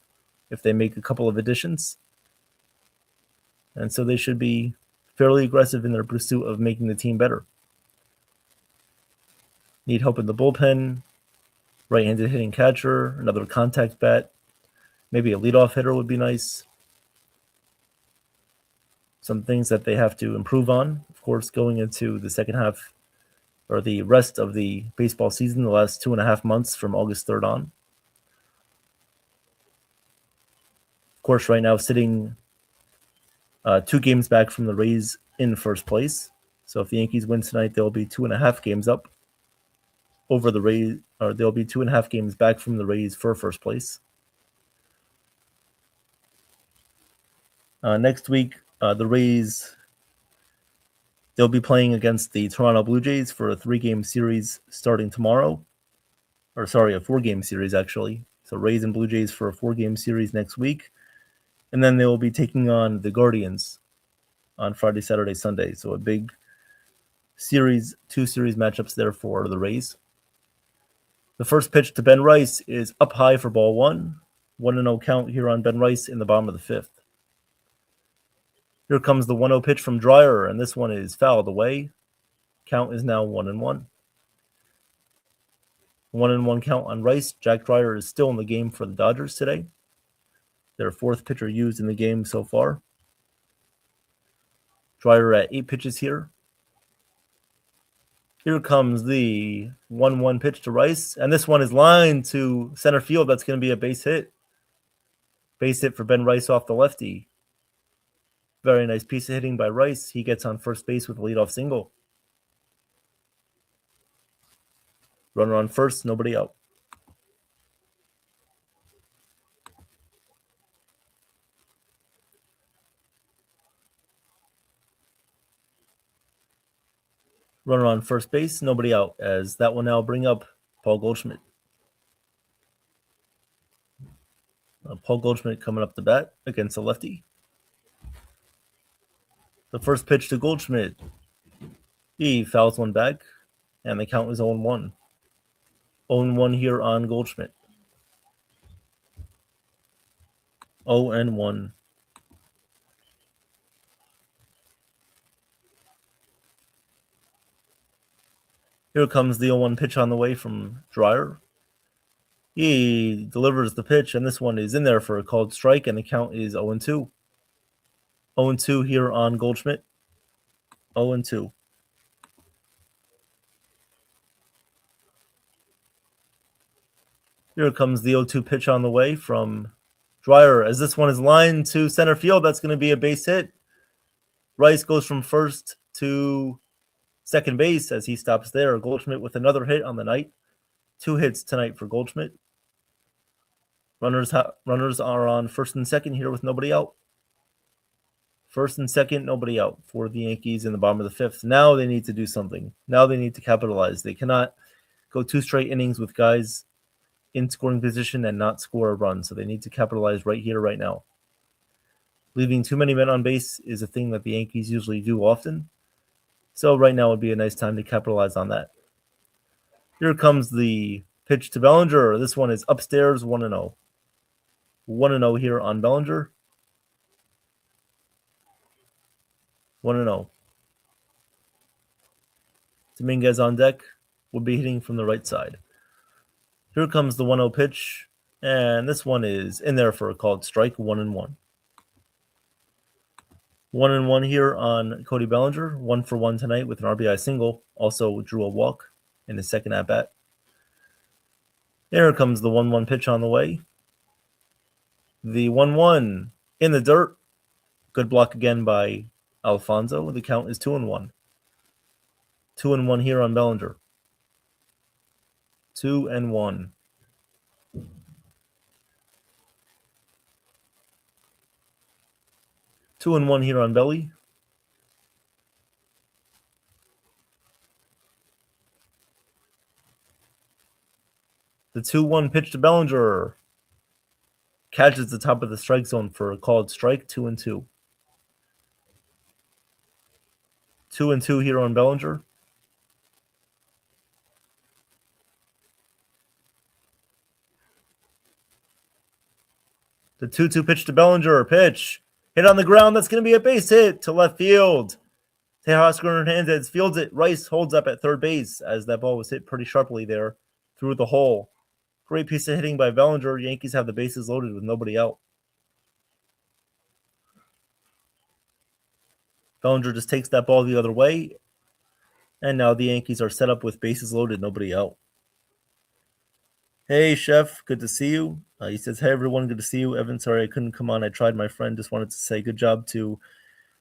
if they make a couple of additions. And so they should be fairly aggressive in their pursuit of making the team better. Need help in the bullpen, right-handed hitting catcher, another contact bat, maybe a leadoff hitter would be nice. Some things that they have to improve on, of course, going into the second half or the rest of the baseball season, the last 2.5 months from August 3rd on. Of course, right now sitting 2 games back from the Rays in first place. So if the Yankees win tonight, they'll be 2.5 games up over the Rays, or they'll be 2.5 games back from the Rays for first place. Next week, the Rays, they'll be playing against the Toronto Blue Jays for a 3-game series starting tomorrow. Or sorry, a 4-game series actually. So Rays and Blue Jays for a 4-game series next week. And then they will be taking on the Guardians on Friday, Saturday, Sunday. So a big series, 2 series matchups there for the Rays. The first pitch to Ben Rice is up high for ball 1. 1-0 count here on Ben Rice in the bottom of the 5th. Here comes the 1-0 pitch from Dreyer, and this one is fouled away. Count is now 1-1. 1-1 count on Rice. Jack Dreyer is still in the game for the Dodgers today. Their 4th pitcher used in the game so far. Dreyer at 8 pitches here. Here comes the 1-1 pitch to Rice, and this one is lined to center field. That's going to be a base hit. Base hit for Ben Rice off the lefty. Very nice piece of hitting by Rice. He gets on first base with a leadoff single. Runner on first, nobody out. Runner on first base, nobody out, as that will now bring up Paul Goldschmidt. Paul Goldschmidt coming up the bat against a lefty. The first pitch to Goldschmidt. He fouls one back, and the count is 0-1. 0-1 here on Goldschmidt. 0-1. Here comes the 0-1 pitch on the way from Dreyer. He delivers the pitch, and this one is in there for a called strike, and the count is 0-2. 0-2 here on Goldschmidt. 0-2. Here comes the 0-2 pitch on the way from Dreyer, as this one is lined to center field. That's going to be a base hit. Rice goes from first to second base as he stops there. Goldschmidt with another hit on the night. 2 hits tonight for Goldschmidt. Runners are on first and second here with nobody out. First and second, nobody out for the Yankees in the bottom of the 5th. Now they need to do something. Now they need to capitalize. They cannot go 2 straight innings with guys in scoring position and not score a run. So they need to capitalize right here, right now. Leaving too many men on base is a thing that the Yankees usually do often. So right now would be a nice time to capitalize on that. Here comes the pitch to Bellinger. This one is upstairs, 1-0. 1-0 here on Bellinger. 1-0. Dominguez on deck will be hitting from the right side. Here comes the 1-0 pitch, and this one is in there for a called strike, 1-1. 1-1 here on Cody Bellinger, 1-for-1 tonight with an RBI single. Also drew a walk in his second at-bat. Here comes the 1-1 pitch on the way. The 1-1 in the dirt. Good block again by Alfonso. The count is 2-1. 2-1 here on Bellinger. 2-1. Two and one here on Belly. The 2-1 pitch to Bellinger. Catches the top of the strike zone for a called strike, 2-2. 2-2 here on Bellinger. The 2-2 pitch to Bellinger. Pitch. Hit on the ground. That's going to be a base hit to left field. Teoscar Hernandez fields it. Rice holds up at third base as that ball was hit pretty sharply there through the hole. Great piece of hitting by Bellinger. Yankees have the bases loaded with nobody out. Bellinger just takes that ball the other way. And now the Yankees are set up with bases loaded, nobody out. Hey, Chef, good to see you. He says, hey, everyone, good to see you. Evan, sorry I couldn't come on. I tried, my friend. Just wanted to say good job to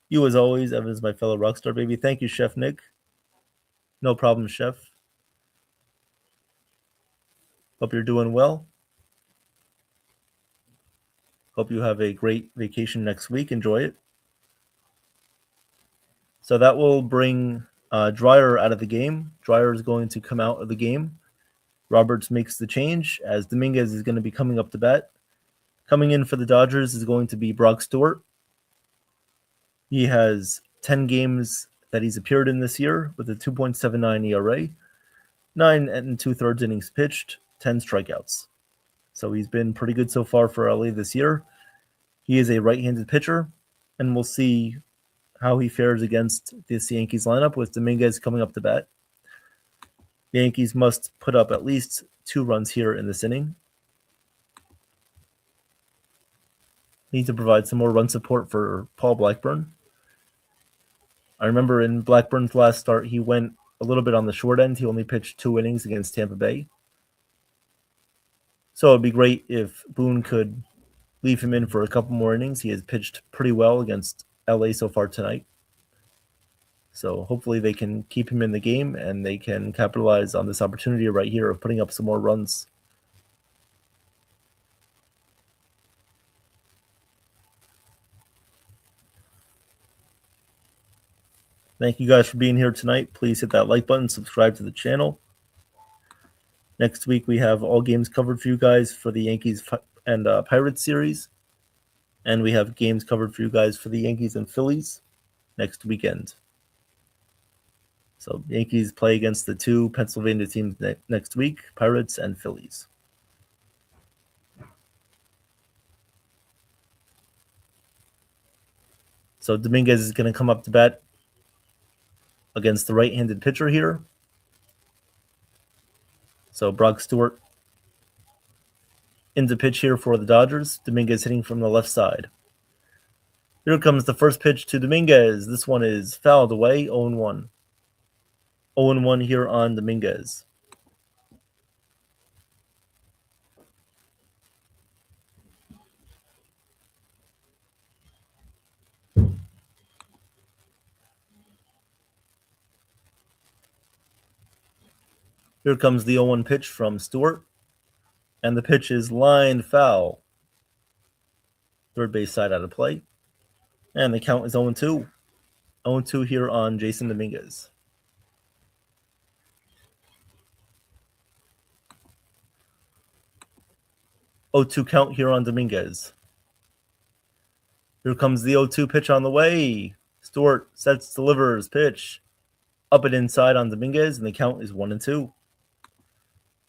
you as always. Evan is my fellow rockstar, baby. Thank you, Chef Nick. No problem, Chef. Hope you're doing well. Hope you have a great vacation next week. Enjoy it. So that will bring Dreyer out of the game. Dreyer is going to come out of the game. Roberts makes the change as Dominguez is going to be coming up to bat. Coming in for the Dodgers is going to be Brock Stewart. He has 10 games that he's appeared in this year with a 2.79 ERA, 9 2/3 innings pitched, 10 strikeouts. So he's been pretty good so far for LA this year. He is a right-handed pitcher, and we'll see how he fares against this Yankees lineup with Dominguez coming up to bat. The Yankees must put up at least 2 runs here in this inning. Need to provide some more run support for Paul Blackburn. I remember in Blackburn's last start, he went a little bit on the short end. He only pitched 2 innings against Tampa Bay. So it'd be great if Boone could leave him in for a couple more innings. He has pitched pretty well against LA so far tonight. So hopefully they can keep him in the game and they can capitalize on this opportunity right here of putting up some more runs. Thank you guys for being here tonight. Please hit that like button, subscribe to the channel. Next week we have all games covered for you guys for the Yankees and Pirates series. And we have games covered for you guys for the Yankees and Phillies next weekend. So Yankees play against the 2 Pennsylvania teams next week, Pirates and Phillies. So Dominguez is going to come up to bat against the right-handed pitcher here. So Brock Stewart into pitch here for the Dodgers. Dominguez hitting from the left side. Here comes the first pitch to Dominguez. This one is fouled away, 0-1. 0-1 here on Dominguez. Here comes the 0-1 pitch from Stewart. And the pitch is lined foul. Third base side out of play. And the count is 0-2. 0-2 here on Jason Dominguez. Oh-2 count here on Dominguez. Here comes the 0-2 pitch on the way. Stewart sets, delivers, pitch. Up and inside on Dominguez, and the count is 1-2.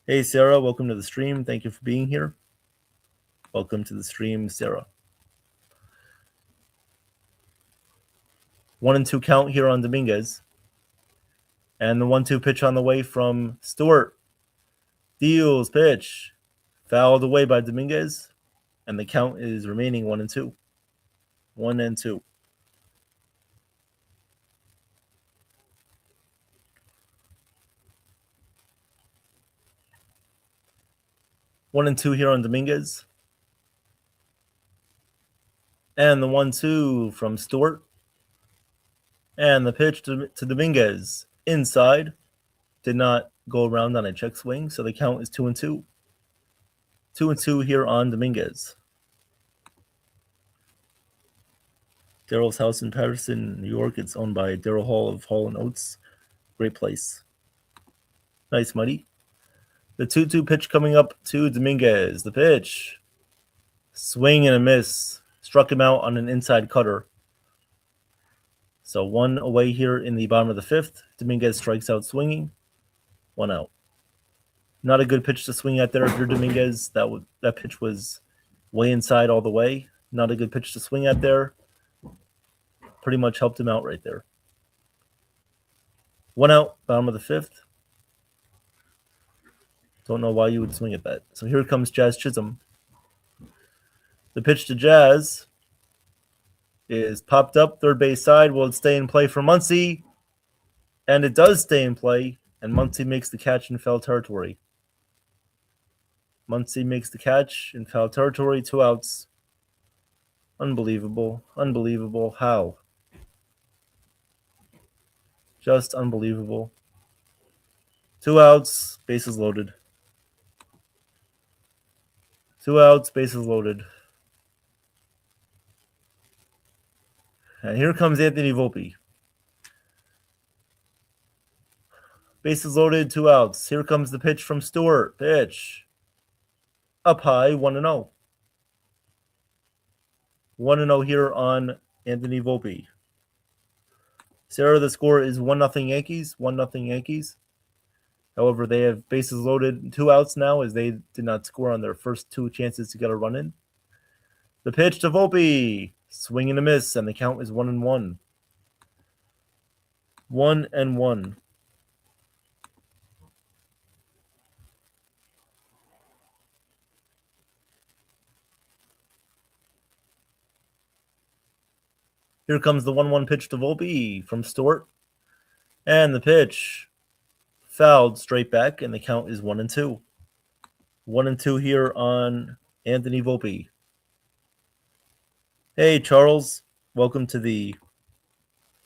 Hey, Sarah, welcome to the stream. Thank you for being here. Welcome to the stream, Sarah. 1-2 count here on Dominguez. And the 1-2 pitch on the way from Stewart. Deals, pitch. Fouled away by Dominguez. And the count is remaining 1-2. 1-2. One and two here on Dominguez. And the 1-2 from Stewart. And the pitch to Dominguez. Inside. Did not go around on a check swing, so the count is 2-2. 2-2 here on Dominguez. Daryl's house in Patterson, New York. It's owned by Daryl Hall of Hall & Oates. Great place. Nice, Muddy. The 2-2 pitch coming up to Dominguez. The pitch. Swing and a miss. Struck him out on an inside cutter. So 1 away here in the bottom of the 5th. Dominguez strikes out swinging. 1 out. Not a good pitch to swing at there if you're Dominguez. That pitch was way inside all the way. Not a good pitch to swing at there. Pretty much helped him out right there. 1 out, bottom of the 5th. Don't know why you would swing at that. So here comes Jazz Chisholm. The pitch to Jazz is popped up third base side. Will it stay in play for Muncy? And it does stay in play. And Muncy makes the catch in foul territory. Muncy makes the catch in foul territory. 2 outs. Unbelievable. Unbelievable. How? Just unbelievable. 2 outs. Bases loaded. 2 outs. Bases loaded. And here comes Anthony Volpe. Bases loaded, 2 outs. Here comes the pitch from Stewart. Pitch. Up high, 1-0. 1-0 here on Anthony Volpe. Sarah, the score is 1-0 Yankees. 1-0 Yankees. However, they have bases loaded, 2 outs now as they did not score on their first 2 chances to get a run in. The pitch to Volpe. Swing and a miss, and the count is 1-1. 1-1. Here comes the 1-1 pitch to Volpe from Stewart. And the pitch fouled straight back, and the count is 1-2. 1-2 here on Anthony Volpe. Hey, Charles. Welcome to the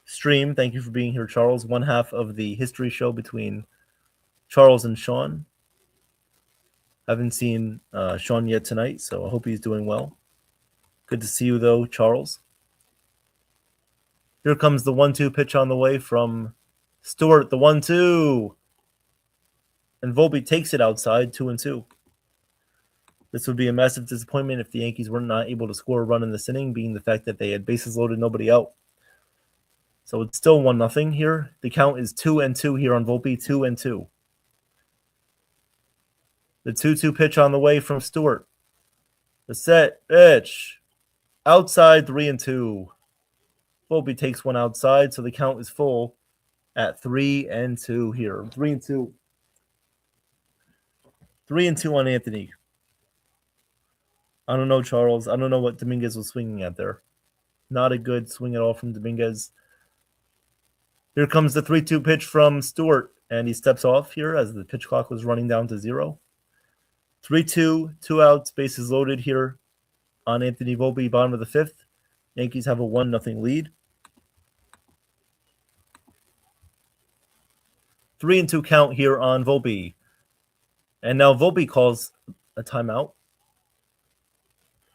stream. Thank you for being here, Charles. One half of the history show between Charles and Sean. Haven't seen Sean yet tonight, so I hope he's doing well. Good to see you, though, Charles. Here comes the 1-2 pitch on the way from Stewart. The 1-2. And Volpe takes it outside, 2-2. This would be a massive disappointment if the Yankees were not able to score a run in this inning, being the fact that they had bases loaded, nobody out. So it's still 1-0 here. The count is 2-2 here on Volpe, 2-2. The 2-2 pitch on the way from Stewart. The set pitch. Outside, 3-2. Volpe takes one outside, so the count is full at 3-2 here. 3-2. 3-2 on Anthony. I don't know, Charles. I don't know what Dominguez was swinging at there. Not a good swing at all from Dominguez. Here comes the 3-2 pitch from Stewart, and he steps off here as the pitch clock was running down to 0. 3-2, 2 outs, bases loaded here on Anthony Volpe, bottom of the 5th. Yankees have a 1-0 lead. 3-2 count here on Volpe. And now Volpe calls a timeout.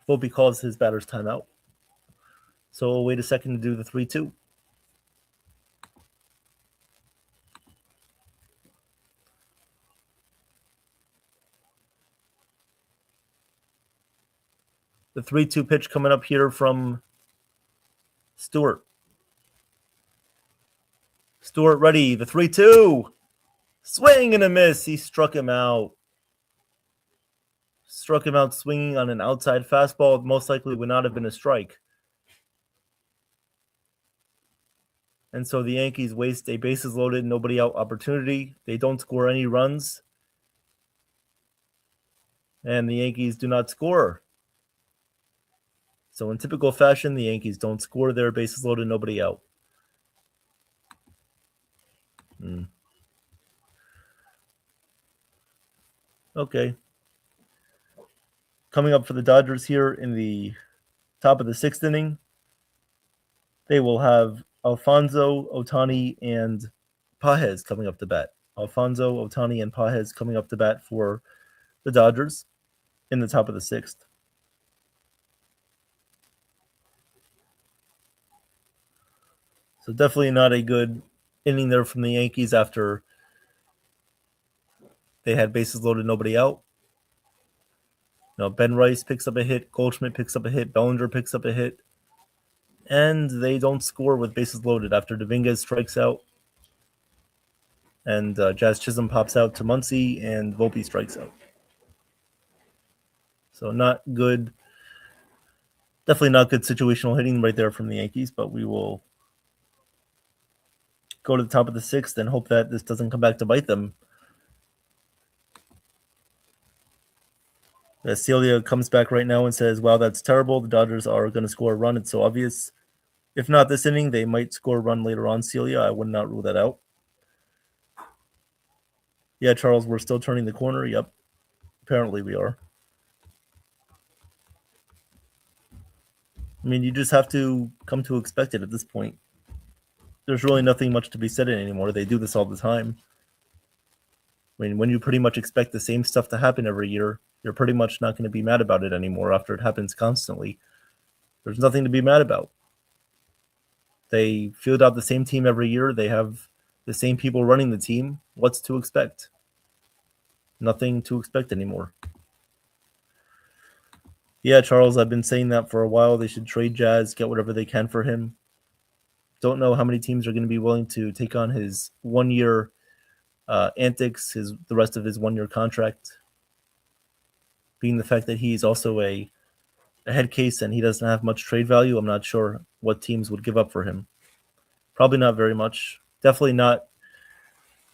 Volpe calls his batter's timeout. So we'll wait a second to do the 3-2. The 3-2 pitch coming up here from Stewart. Stewart ready. The 3-2. Swing and a miss. He struck him out. Struck him out swinging on an outside fastball. Most likely would not have been a strike. And so the Yankees waste a bases loaded, nobody out opportunity. They don't score any runs. And the Yankees do not score. So in typical fashion, the Yankees don't score their bases loaded, nobody out. Okay. Coming up for the Dodgers here in the top of the 6th inning, they will have Alfonso, Ohtani, and Pages coming up to bat. Alfonso, Ohtani, and Pages coming up to bat for the Dodgers in the top of the 6th. So definitely not a good inning there from the Yankees after they had bases loaded, nobody out. Ben Rice picks up a hit. Goldschmidt picks up a hit. Bellinger picks up a hit. And they don't score with bases loaded after Dominguez strikes out. And Jazz Chisholm pops out to Muncy, and Volpe strikes out. So not good. Definitely not good situational hitting right there from the Yankees, but we will go to the top of the sixth and hope that this doesn't come back to bite them. Celia comes back right now and says, wow, that's terrible. The Dodgers are going to score a run. It's so obvious. If not this inning, they might score a run later on, Celia. I would not rule that out. Yeah, Charles, we're still turning the corner. Yep. Apparently we are. I mean, you just have to come to expect it at this point. There's really nothing much to be said anymore. They do this all the time. I mean, when you pretty much expect the same stuff to happen every year, you're pretty much not going to be mad about it anymore after it happens constantly. There's nothing to be mad about. They field out the same team every year. They have the same people running the team. What's to expect? Nothing to expect anymore. Yeah, Charles, I've been saying that for a while. They should trade Jazz, get whatever they can for him. Don't know how many teams are going to be willing to take on his 1 year antics, the rest of his 1 year contract. Being the fact that he's also a head case and he doesn't have much trade value, I'm not sure what teams would give up for him. Probably not very much. Definitely not.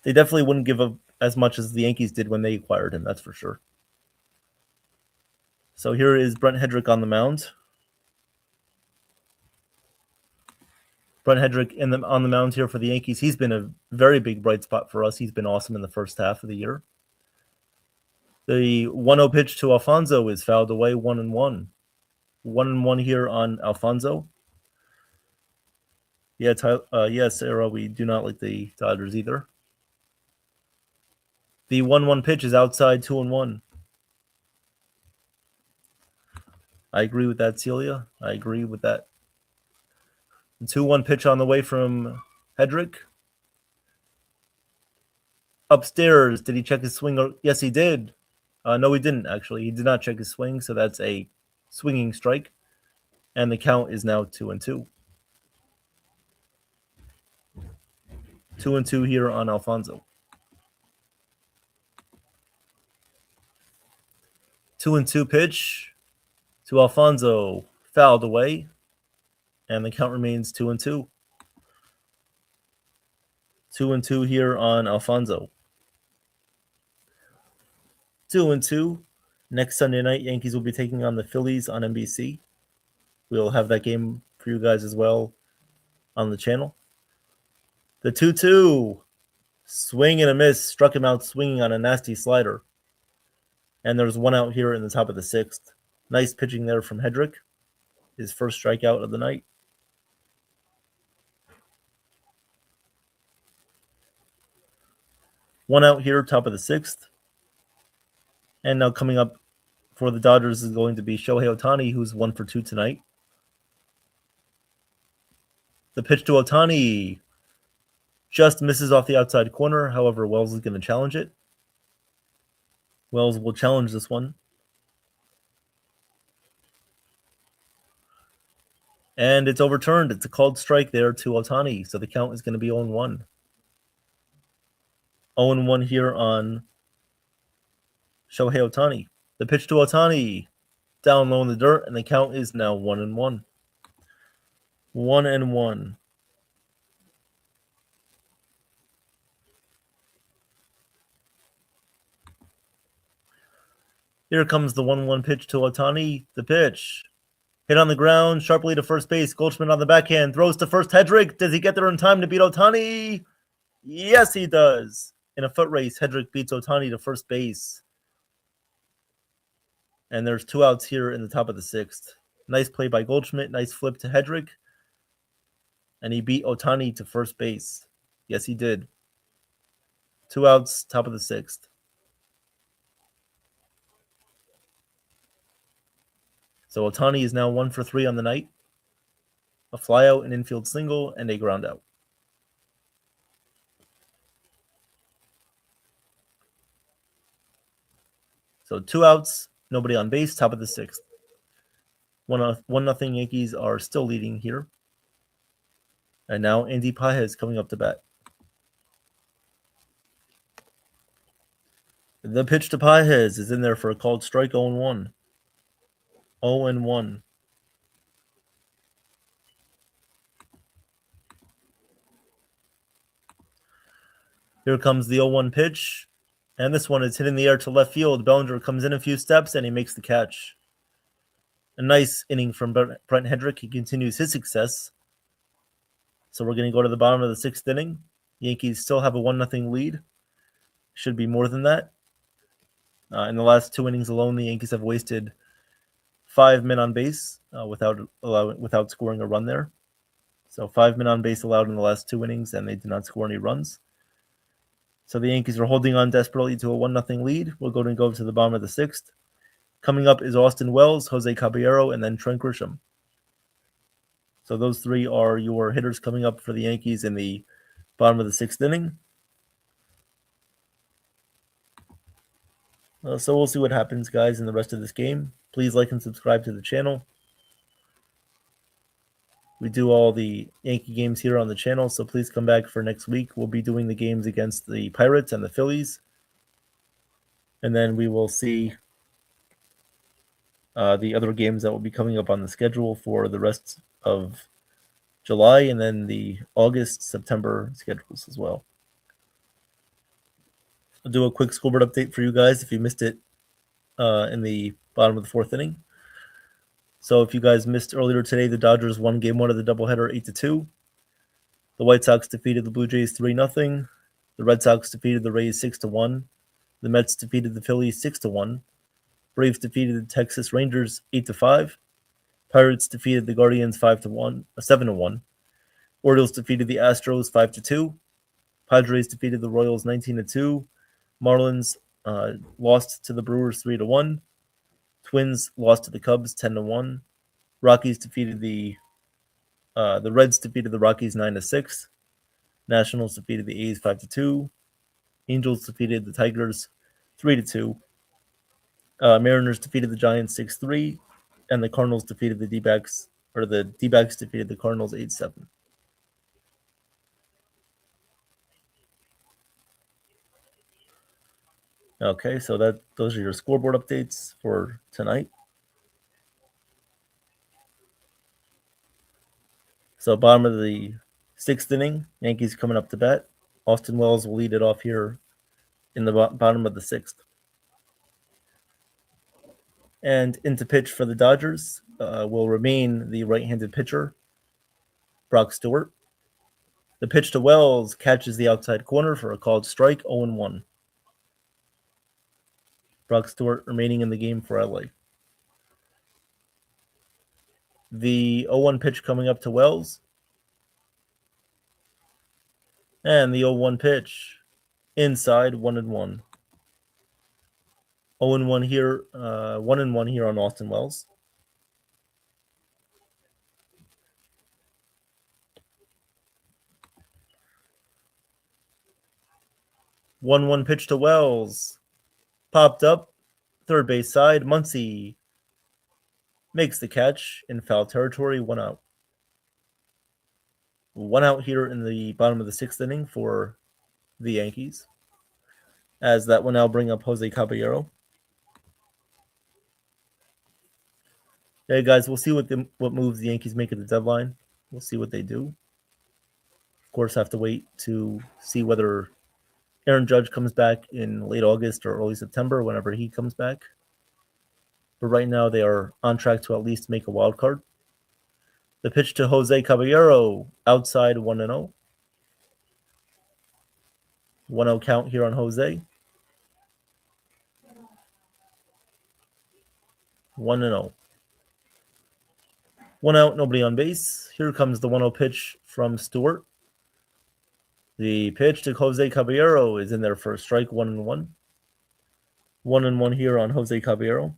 They definitely wouldn't give up as much as the Yankees did when they acquired him, that's for sure. So here is Brent Hedrick on the mound. Brent Hedrick on the mound here for the Yankees. He's been a very big bright spot for us. He's been awesome in the first half of the year. The 1-0 pitch to Alfonso is fouled away, 1-1. 1-1 here on Alfonso. Yeah, Sarah, we do not like the Dodgers either. The 1-1 pitch is outside, 2-1. I agree with that, Celia. I agree with that. The 2-1 pitch on the way from Hedrick. Upstairs, did he check his swing? Yes, he did. No, he didn't, actually. He did not check his swing, so that's a swinging strike. And the count is now 2-2. 2-2 here on Alfonso. 2-2 pitch to Alfonso, fouled away, and the count remains 2-2. 2-2 here on Alfonso. 2-2. Next Sunday night, Yankees will be taking on the Phillies on NBC. We'll have that game for you guys as well on the channel. The 2-2. Swing and a miss. Struck him out swinging on a nasty slider. And there's one out here in the top of the sixth. Nice pitching there from Hedrick. His first strikeout of the night. One out here, top of the sixth. And now coming up for the Dodgers is going to be Shohei Ohtani, who's 1 for 2 tonight. The pitch to Ohtani just misses off the outside corner. However, Wells is going to challenge it. Wells will challenge this one. And it's overturned. It's a called strike there to Ohtani. So the count is going to be 0-1. 0-1 here on Shohei Ohtani. The pitch to Ohtani. Down low in the dirt. And the count is now 1-1. 1-1. Here comes the 1-1 pitch to Ohtani. The pitch. Hit on the ground, sharply to first base. Goldschmidt on the backhand. Throws to first. Hedrick. Does he get there in time to beat Ohtani? Yes, he does. In a foot race, Hedrick beats Ohtani to first base. And there's 2 outs here in the top of the sixth. Nice play by Goldschmidt. Nice flip to Hedrick. And he beat Ohtani to first base. Yes, he did. 2 outs, top of the sixth. So Ohtani is now 1 for 3 on the night. A flyout, an infield single, and a ground out. So 2 outs, nobody on base, top of the sixth. 1-0 Yankees are still leading here. And now Andy Pajes coming up to bat. The pitch to Pajes is in there for a called strike 0-1. 0-1. Here comes the 0-1 pitch. And this one is hit in the air to left field. Bellinger comes in a few steps and he makes the catch. A nice inning from Brent Hendrick. He continues his success. So we're going to go to the bottom of the 6th inning. Yankees still have a 1-0 lead. Should be more than that. In the last 2 innings alone, the Yankees have wasted 5 men on base without scoring a run there. So 5 men on base allowed in the last 2 innings, and they did not score any runs. So the Yankees are holding on desperately to a 1-0 lead. We're going to go to the bottom of the 6th. Coming up is Austin Wells, Jose Caballero, and then Trent Grisham. So those 3 are your hitters coming up for the Yankees in the bottom of the 6th inning. So we'll see what happens, guys, in the rest of this game. Please like and subscribe to the channel. We do all the Yankee games here on the channel, so please come back for next week. We'll be doing the games against the Pirates and the Phillies. And then we will see the other games that will be coming up on the schedule for the rest of July and then the August, September schedules as well. I'll do a quick scoreboard update for you guys if you missed it in the bottom of the 4th inning. So if you guys missed earlier today, the Dodgers won Game 1 of the doubleheader 8-2. The White Sox defeated the Blue Jays 3-0. The Red Sox defeated the Rays 6-1. The Mets defeated the Phillies 6-1. Braves defeated the Texas Rangers 8-5. Pirates defeated the Guardians 7-1. Orioles defeated the Astros 5-2. Padres defeated the Royals 19-2. Marlins lost to the Brewers 3-1. Twins lost to the Cubs 10-1. Rockies defeated the Reds defeated the Rockies 9-6. Nationals defeated the A's 5-2. Angels defeated the Tigers 3-2. Mariners defeated the Giants 6-3, and the Cardinals defeated the D-backs, or the D-backs defeated the Cardinals 8-7. Okay, so those are your scoreboard updates for tonight. So bottom of the 6th inning, Yankees coming up to bat. Austin Wells will lead it off here in the bottom of the 6th. And into pitch for the Dodgers will remain the right-handed pitcher, Brock Stewart. The pitch to Wells catches the outside corner for a called strike, 0-1. Brock Stewart remaining in the game for LA. The 0-1 pitch coming up to Wells. And the 0-1 pitch inside, 1-1. 0-1 here, 1-1 here on Austin Wells. One pitch to Wells. Popped up, third base side. Muncy makes the catch in foul territory, 1 out. 1 out here in the bottom of the 6th inning for the Yankees. As that will now bring up Jose Caballero. Hey guys, we'll see what moves the Yankees make at the deadline. We'll see what they do. Of course, have to wait to see whether Aaron Judge comes back in late August or early September, whenever he comes back. But right now, they are on track to at least make a wild card. The pitch to Jose Caballero, outside, 1-0. 1-0 count here on Jose. 1-0. 1 out, nobody on base. Here comes the 1-0 pitch from Stewart. The pitch to Jose Caballero is in there for a strike, 1-1. 1-1 here on Jose Caballero.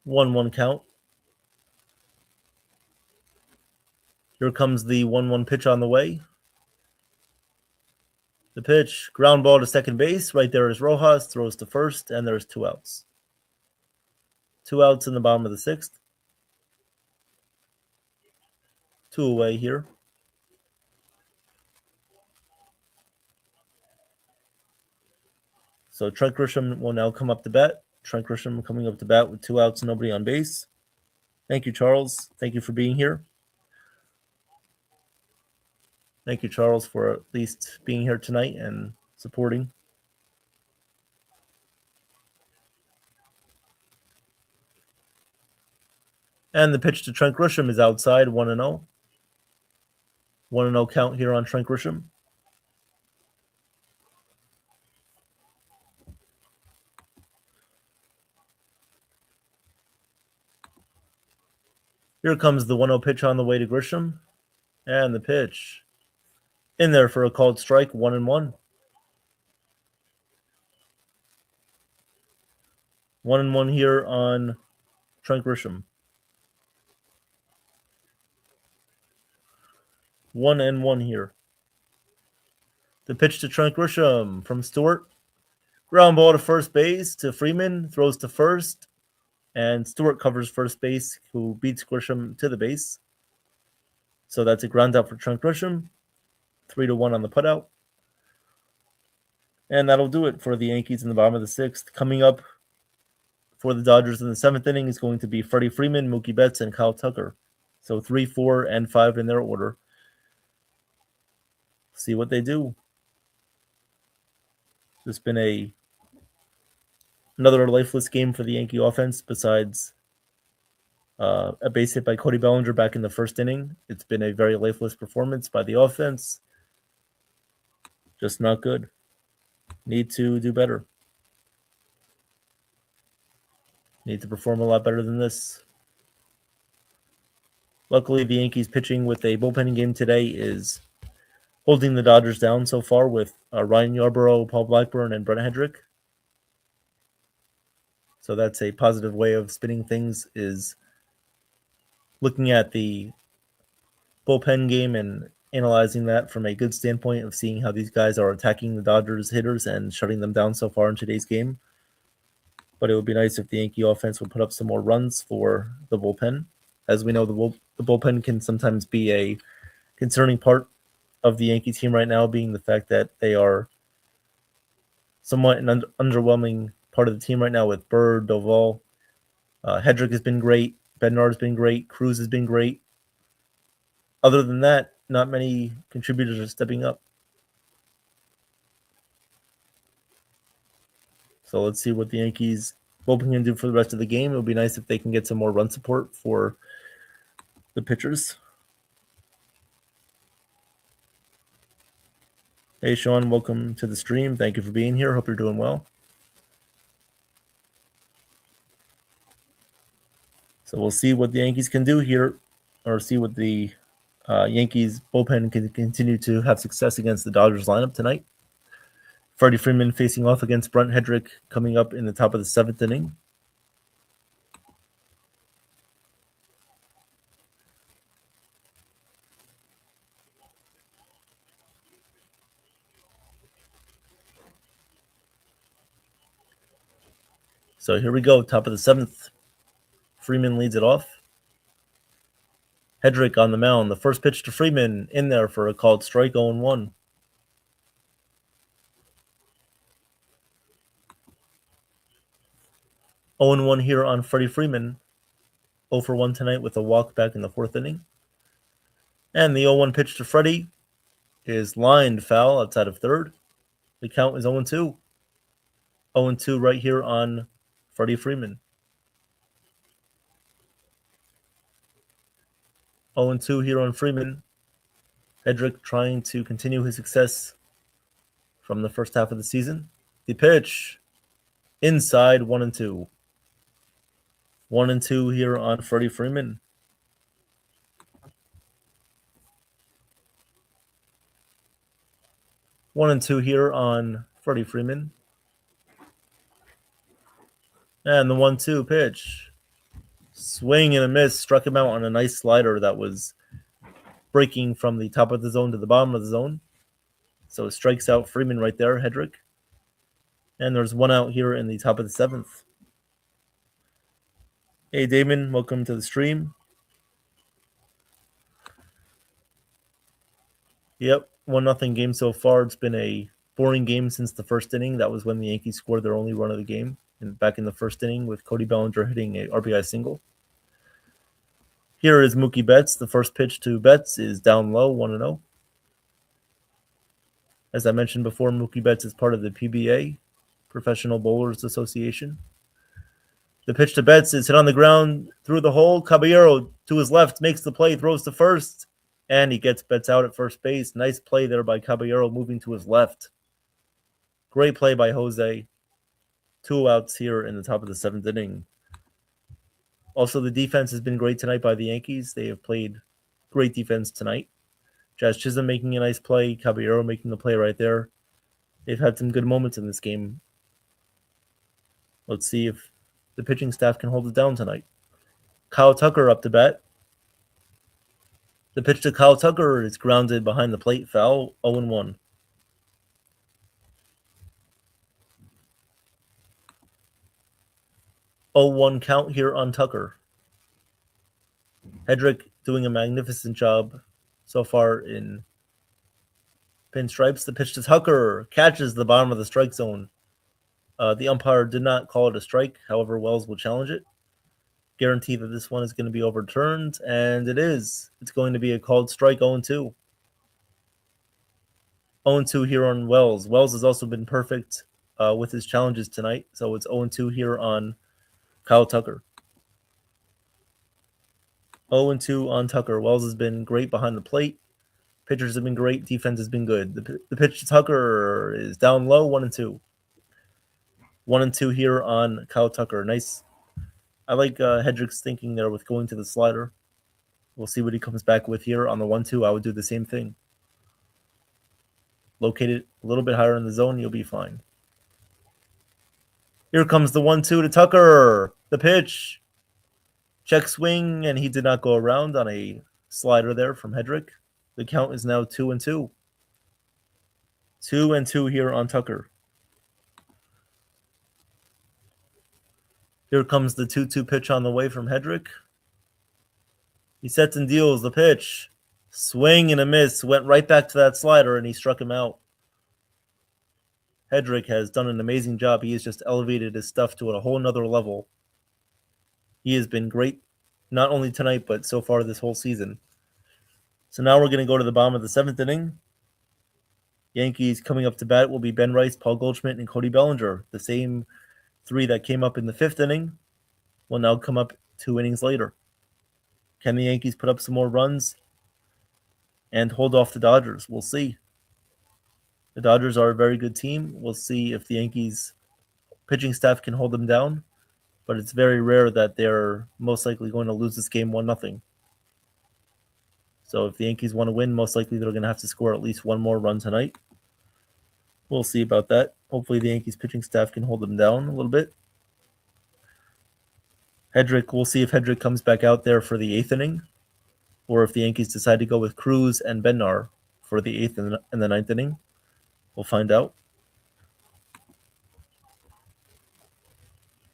1-1 count. Here comes the 1-1 pitch on the way. The pitch, ground ball to second base. Right there is Rojas, throws to first, and there's 2 outs. 2 outs in the bottom of the 6th. 2 away here. So Trent Grisham will now come up to bat. Trent Grisham coming up to bat with 2 outs, nobody on base. Thank you, Charles. Thank you for being here. Thank you, Charles, for at least being here tonight and supporting. And the pitch to Trent Grisham is outside, 1-0. 1-0 count here on Trent Grisham. Here comes the 1-0 pitch on the way to Grisham. And the pitch in there for a called strike, 1-1. 1-1 here on Trent Grisham. 1-1 here. The pitch to Trent Grisham from Stewart. Ground ball to first base to Freeman. Throws to first. And Stewart covers first base, who beats Grisham to the base. So that's a ground out for Trent Grisham. 3-1 on the putout. And that'll do it for the Yankees in the bottom of the 6th. Coming up for the Dodgers in the 7th inning is going to be Freddie Freeman, Mookie Betts, and Kyle Tucker. So 3, 4, and 5 in their order. See what they do. It's been another lifeless game for the Yankee offense besides a base hit by Cody Bellinger back in the 1st inning. It's been a very lifeless performance by the offense. Just not good. Need to do better. Need to perform a lot better than this. Luckily, the Yankees pitching with a bullpen game today is holding the Dodgers down so far with Ryan Yarbrough, Paul Blackburn, and Brent Hendrick. So that's a positive way of spinning things, is looking at the bullpen game and analyzing that from a good standpoint of seeing how these guys are attacking the Dodgers hitters and shutting them down so far in today's game. But it would be nice if the Yankee offense would put up some more runs for the bullpen. As we know, the bullpen can sometimes be a concerning part of the Yankee team right now, being the fact that they are somewhat an underwhelming part of the team right now with Bird, Doval. Hedrick has been great. Bednar has been great. Cruz has been great. Other than that, not many contributors are stepping up. So let's see what the Yankees bullpen can do for the rest of the game. It would be nice if they can get some more run support for the pitchers. Hey, Sean, welcome to the stream. Thank you for being here. Hope you're doing well. So we'll see what the Yankees can do here, or see what the Yankees bullpen can continue to have success against the Dodgers lineup tonight. Freddie Freeman facing off against Brent Hendrick coming up in the top of the 7th inning. So here we go, top of the 7th. Freeman leads it off. Hedrick on the mound. The first pitch to Freeman in there for a called strike, 0-1. Oh, 1 here on Freddie Freeman. 0 for 1 tonight with a walk back in the 4th inning. And the 0-1 pitch to Freddie is lined foul outside of 3rd. The count is 0-2. 0-2 right here on Freddie Freeman. 0-2 here on Freeman. Hedrick trying to continue his success from the first half of the season. The pitch inside, 1-2. 1-2 here on Freddie Freeman. One and two here on Freddie Freeman. And the 1-2 pitch. Swing and a miss. Struck him out on a nice slider that was breaking from the top of the zone to the bottom of the zone. So it strikes out Freeman right there, Hedrick. And there's one out here in the top of the 7th. Hey, Damon, welcome to the stream. Yep, 1-0 game so far. It's been a boring game since the first inning. That was when the Yankees scored their only run of the game, and back in the first inning with Cody Bellinger hitting a RBI single. Here is Mookie Betts. The first pitch to Betts is down low, 1-0. As I mentioned before, Mookie Betts is part of the PBA, Professional Bowlers Association. The pitch to Betts is hit on the ground through the hole. Caballero to his left makes the play, throws to first, and he gets Betts out at first base. Nice play there by Caballero moving to his left. Great play by Jose. 2 outs here in the top of the 7th inning. Also, the defense has been great tonight by the Yankees. They have played great defense tonight. Jazz Chisholm making a nice play. Caballero making the play right there. They've had some good moments in this game. Let's see if the pitching staff can hold it down tonight. Kyle Tucker up to bat. The pitch to Kyle Tucker is grounded behind the plate, foul, 0-1. 0-1 count here on Tucker. Hedrick doing a magnificent job so far in pinstripes. The pitch to Tucker catches the bottom of the strike zone. The umpire did not call it a strike. However, Wells will challenge it. Guarantee that this one is going to be overturned, and it is. It's going to be a called strike, 0-2. 0-2 here on Wells. Wells has also been perfect with his challenges tonight, so it's 0-2 here on Kyle Tucker. 0-2 on Tucker. Wells has been great behind the plate. Pitchers have been great. Defense has been good. The pitch to Tucker is down low, 1-2. 1-2 here on Kyle Tucker. Nice. I like Hedrick's thinking there with going to the slider. We'll see what he comes back with here on the 1-2. I would do the same thing. Locate it a little bit higher in the zone, you'll be fine. Here comes the 1-2 to Tucker. The pitch. Check swing, and he did not go around on a slider there from Hedrick. The count is now 2-2. 2-2 here on Tucker. Here comes the 2-2 pitch on the way from Hedrick. He sets and deals the pitch. Swing and a miss. Went right back to that slider, and he struck him out. Hedrick has done an amazing job. He has just elevated his stuff to a whole nother level. He has been great, not only tonight, but so far this whole season. So now we're going to go to the bottom of the 7th inning. Yankees coming up to bat will be Ben Rice, Paul Goldschmidt, and Cody Bellinger. The same 3 that came up in the 5th inning will now come up 2 innings later. Can the Yankees put up some more runs and hold off the Dodgers? We'll see. The Dodgers are a very good team. We'll see if the Yankees pitching staff can hold them down, but it's very rare that they're most likely going to lose this game 1-0. So if the Yankees want to win, most likely they're going to have to score at least one more run tonight. We'll see about that. Hopefully the Yankees pitching staff can hold them down a little bit. Hedrick, we'll see if Hedrick comes back out there for the 8th inning, or if the Yankees decide to go with Cruz and Bednar for the 8th and the 9th inning. We'll find out.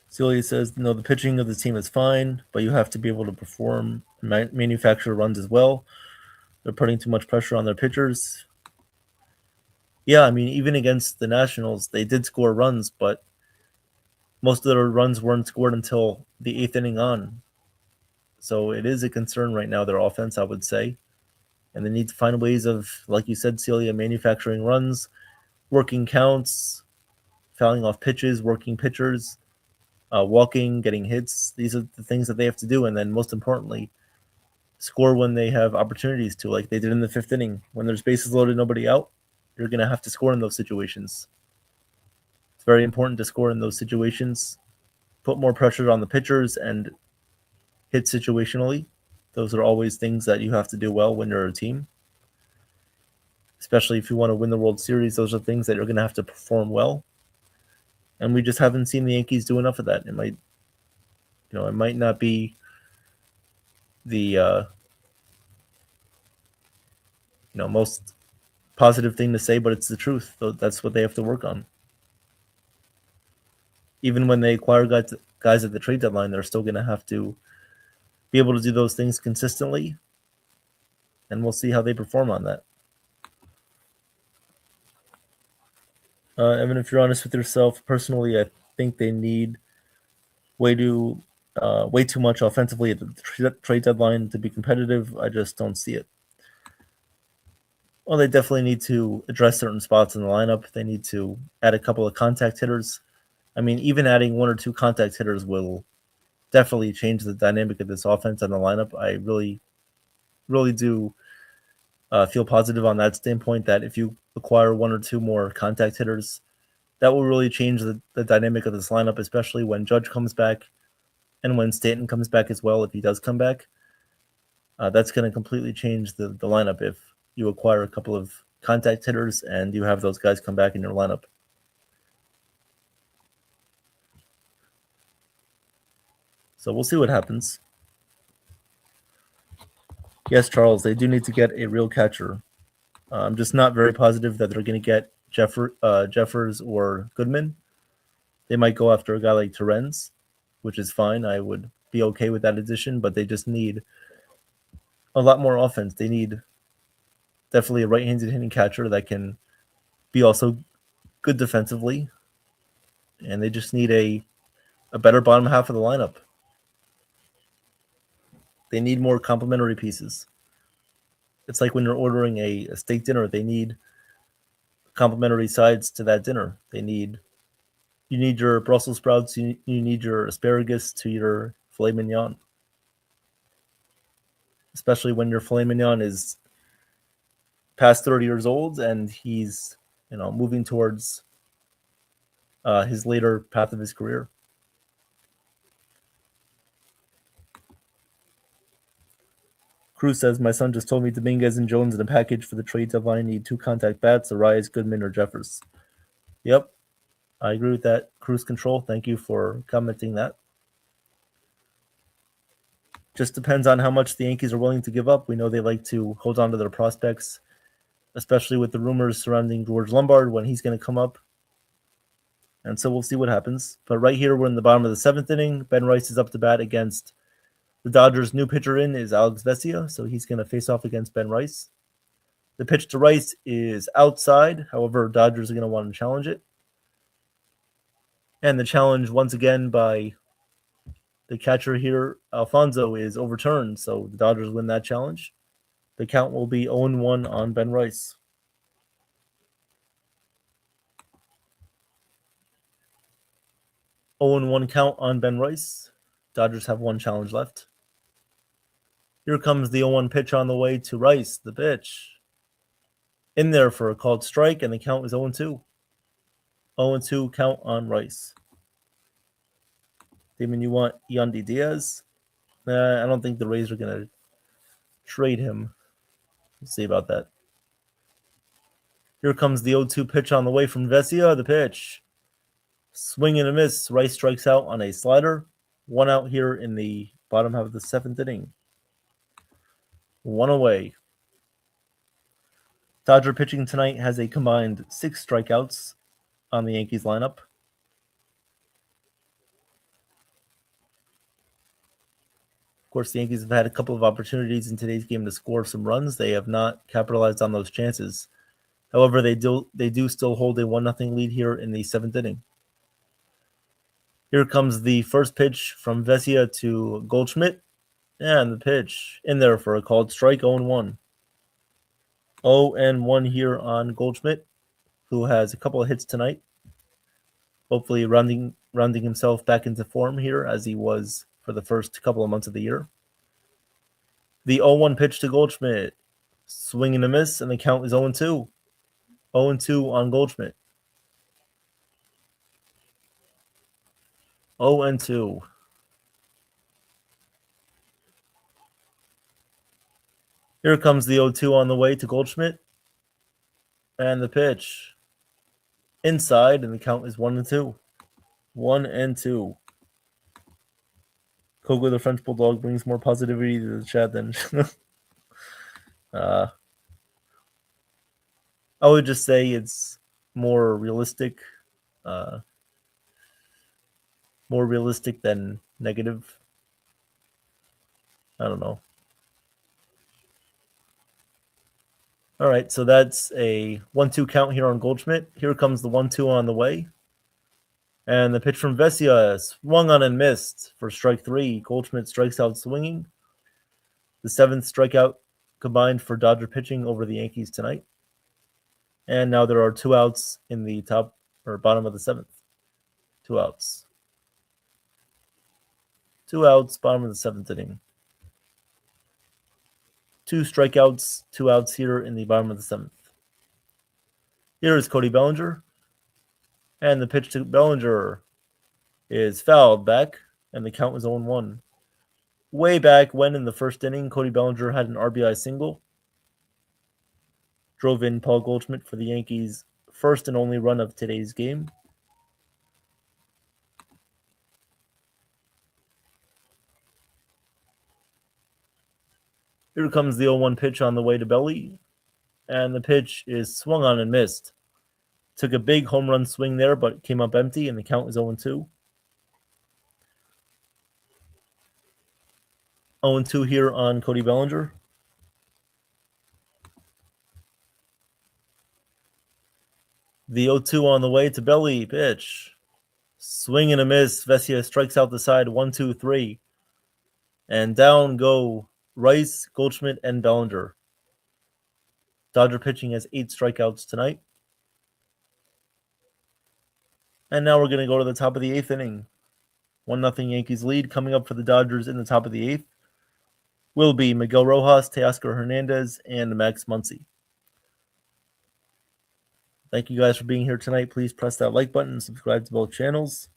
Celia says, no, the pitching of the team is fine, but you have to be able to perform, manufacture runs as well. They're putting too much pressure on their pitchers. Yeah, I mean, even against the Nationals, they did score runs, but most of their runs weren't scored until the 8th inning on. So it is a concern right now, their offense, I would say. And they need to find ways of, like you said, Celia, manufacturing runs, working counts, fouling off pitches, working pitchers, walking, getting hits. These are the things that they have to do. And then most importantly, score when they have opportunities to, like they did in the 5th inning. When there's bases loaded, nobody out, you're going to have to score in those situations. It's very important to score in those situations, put more pressure on the pitchers, and hit situationally. Those are always things that you have to do well when you're a team. Especially if you want to win the World Series, those are things that you're going to have to perform well. And we just haven't seen the Yankees do enough of that. It might not be the most positive thing to say, but it's the truth. That's what they have to work on. Even when they acquire guys at the trade deadline, they're still going to have to be able to do those things consistently. And we'll see how they perform on that. Evan, if you're honest with yourself, personally, I think they need way too much offensively at the trade deadline to be competitive. I just don't see it. Well, they definitely need to address certain spots in the lineup. They need to add a couple of contact hitters. I mean, even adding one or two contact hitters will definitely change the dynamic of this offense and the lineup. I really, really do feel positive on that standpoint that if you acquire one or two more contact hitters, that will really change the dynamic of this lineup, especially when Judge comes back and when Stanton comes back as well, if he does come back. That's going to completely change the lineup if you acquire a couple of contact hitters and you have those guys come back in your lineup. So we'll see what happens. Yes, Charles, they do need to get a real catcher. I'm just not very positive that they're going to get Jeffers or Goodman. They might go after a guy like Terens, which is fine. I would be okay with that addition, but they just need a lot more offense. They need definitely a right-handed hitting catcher that can be also good defensively, and they just need a better bottom half of the lineup. They need more complementary pieces. It's like when you're ordering a steak dinner, they need complementary sides to that dinner. You need your Brussels sprouts, you need your asparagus to your filet mignon. Especially when your filet mignon is past 30 years old and he's moving towards his later path of his career. Cruz says, my son just told me Dominguez and Jones in a package for the trade deadline need two contact bats, Arias, Goodman, or Jeffers. Yep, I agree with that. Cruise control, thank you for commenting that. Just depends on how much the Yankees are willing to give up. We know they like to hold on to their prospects, especially with the rumors surrounding George Lombard when he's going to come up. And so we'll see what happens. But right here, we're in the bottom of the seventh inning. Ben Rice is up to bat against the Dodgers' new pitcher in is Alex Vesia, so he's going to face off against Ben Rice. The pitch to Rice is outside. However, Dodgers are going to want to challenge it. And the challenge, once again, by the catcher here, Alfonso, is overturned. So the Dodgers win that challenge. The count will be 0-1 on Ben Rice. (0-1) count on Ben Rice. Dodgers have one challenge left. Here comes the 0-1 pitch on the way to Rice. The pitch in there for a called strike, and the count is 0-2. 0-2 count on Rice. Damon, you want Yandy Diaz? I don't think the Rays are going to trade him. We'll see about that. Here comes the 0-2 pitch on the way from Vesia. The pitch. Swing and a miss. Rice strikes out on a slider. One out here in the bottom half of the seventh inning. One away. Dodger pitching tonight has a combined 6 strikeouts on the Yankees lineup. Of course, the Yankees have had a couple of opportunities in today's game to score some runs. They have not capitalized on those chances. However, they do still hold a 1-0 lead here in the seventh inning. Here comes the first pitch from Vesia to Goldschmidt. And the pitch in there for a called strike, 0-1. 0-1 here on Goldschmidt, who has a couple of hits tonight. Hopefully rounding himself back into form here as he was for the first couple of months of the year. The 0-1 pitch to Goldschmidt. Swing and a miss, and the count is 0-2. 0-2 on Goldschmidt. 0-2. Here comes the 0-2 on the way to Goldschmidt. And the pitch. Inside, and the count is 1-2. 1-2. Kogo the French Bulldog brings more positivity to the chat than... I would just say it's more realistic. More realistic than negative. I don't know. All right, so that's a 1-2 count here on Goldschmidt. Here comes the 1-2 on the way. And the pitch from Vesia swung on and missed for strike 3. Goldschmidt strikes out swinging. The 7th strikeout combined for Dodger pitching over the Yankees tonight. And now there are 2 outs in the top or bottom of the 7th. 2 outs. 2 outs, bottom of the 7th inning. 2 strikeouts, 2 outs here in the bottom of the 7th. Here is Cody Bellinger. And the pitch to Bellinger is fouled back, and the count was 0-1. Way back when in the first inning, Cody Bellinger had an RBI single. Drove in Paul Goldschmidt for the Yankees' first and only run of today's game. Here comes the 0-1 pitch on the way to Belly, and the pitch is swung on and missed. Took a big home run swing there, but came up empty, and the count was 0-2. 0-2 here on Cody Bellinger. The 0-2 on the way to Belly pitch. Swing and a miss. Vesia strikes out the side 1-2-3. And down go Rice, Goldschmidt, and Bellinger. Dodger pitching has 8 strikeouts tonight. And now we're going to go to the top of the 8th inning. 1-0 Yankees lead. Coming up for the Dodgers in the top of the 8th will be Miguel Rojas, Teoscar Hernandez, and Max Muncy. Thank you guys for being here tonight. Please press that like button and subscribe to both channels.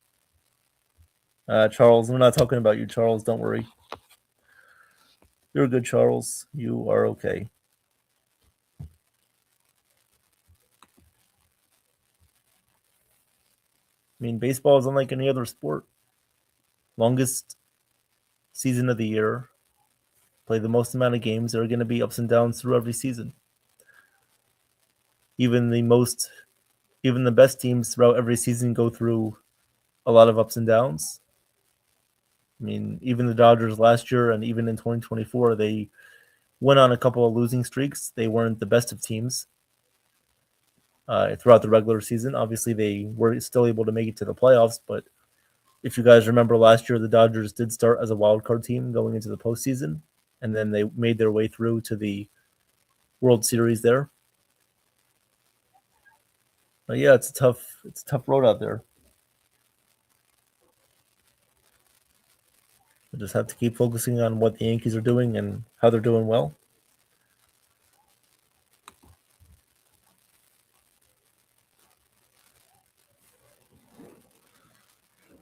Charles, we're not talking about you, Charles. Don't worry. You're good, Charles. You are okay. I mean, baseball is unlike any other sport. Longest season of the year. Play the most amount of games. There are going to be ups and downs through every season. Even the best teams throughout every season go through a lot of ups and downs. I mean, even the Dodgers last year and even in 2024, they went on a couple of losing streaks. They weren't the best of teams throughout the regular season. Obviously, they were still able to make it to the playoffs, but if you guys remember last year, the Dodgers did start as a wild card team going into the postseason, and then they made their way through to the World Series there. But yeah, it's a tough road out there. We just have to keep focusing on what the Yankees are doing and how they're doing well.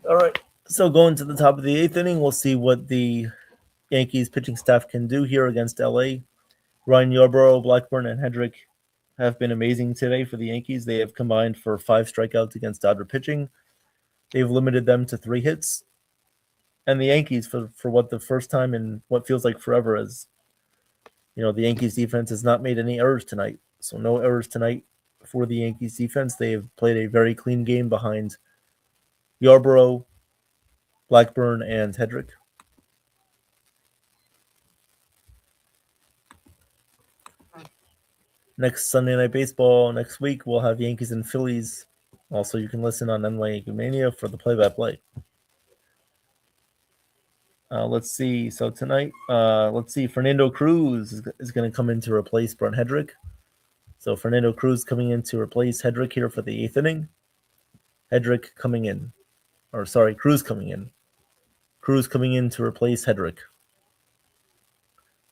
All right, so going to the top of the 8th inning, we'll see what the Yankees pitching staff can do here against LA. Ryan Yarbrough, Blackburn, and Hedrick have been amazing today for the Yankees. They have combined for 5 strikeouts against Dodger pitching. They've limited them to 3 hits. And the Yankees, for what the first time in what feels like forever, is, the Yankees defense has not made any errors tonight. So no errors tonight for the Yankees defense. They have played a very clean game behind Yarbrough, Blackburn, and Hedrick. Next Sunday Night Baseball, next week, we'll have Yankees and Phillies. Also, you can listen on NY YankeeMania for the play-by-play. Let's see. So tonight, Fernando Cruz is going to come in to replace Brent Hedrick. So Fernando Cruz coming in to replace Hedrick here for the 8th inning. Cruz coming in. Cruz coming in to replace Hedrick.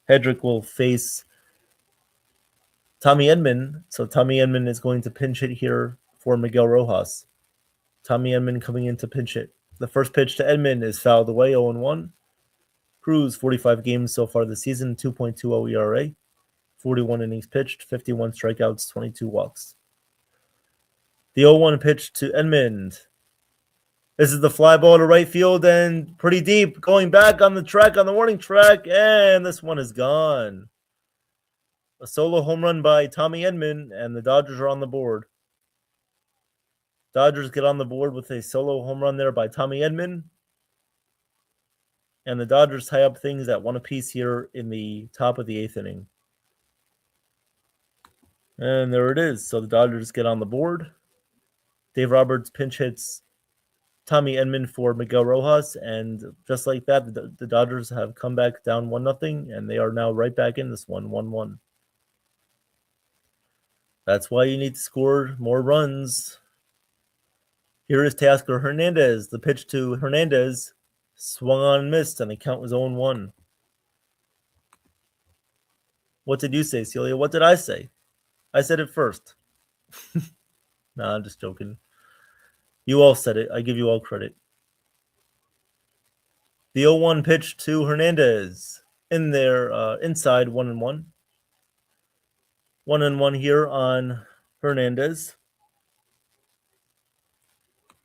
Hedrick will face Tommy Edman. So Tommy Edman is going to pinch hit here for Miguel Rojas. Tommy Edman coming in to pinch hit. The first pitch to Edman is fouled away, 0-1. Cruz, 45 games so far this season, 2.20 ERA, 41 innings pitched, 51 strikeouts, 22 walks. The 0-1 pitch to Edman. This is the fly ball to right field and pretty deep, going back on the warning track, and this one is gone. A solo home run by Tommy Edman, and the Dodgers are on the board. Dodgers get on the board with a solo home run there by Tommy Edman. And the Dodgers tie up things at 1 apiece here in the top of the 8th inning. And there it is. So the Dodgers get on the board. Dave Roberts pinch hits Tommy Edman for Miguel Rojas, and just like that, the Dodgers have come back down 1-0, and they are now right back in this one, 1-1. That's why you need to score more runs. Here is Teoscar Hernandez. The pitch to Hernandez swung on and missed, and the count was 0-1. What did you say, Celia? What did I say? I said it first. Nah, I'm just joking. You all said it. I give you all credit. The 0-1 pitch to Hernandez. In there, inside 1-1. 1-1 here on Hernandez.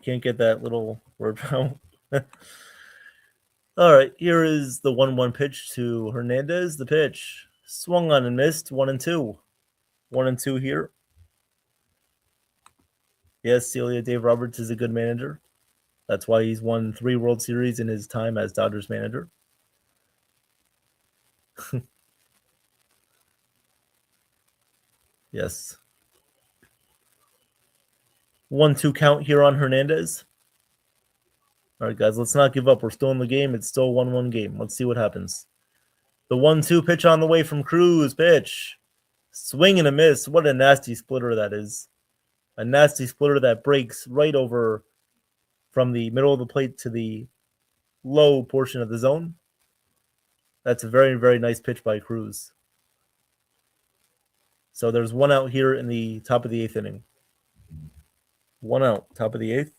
Can't get that little word out. All right, here is the 1-1 pitch to Hernandez. The pitch swung on and missed. 1-2. 1-2 here. Yes, Celia, Dave Roberts is a good manager. That's why he's won 3 World Series in his time as Dodgers manager. Yes. 1-2 count here on Hernandez. All right, guys, let's not give up. We're still in the game. It's still a 1-1 game. Let's see what happens. The 1-2 pitch on the way from Cruz. Pitch. Swing and a miss. What a nasty splitter that is. A nasty splitter that breaks right over from the middle of the plate to the low portion of the zone. That's a very, very nice pitch by Cruz. So there's 1 out here in the top of the 8th inning. 1 out, top of the 8th.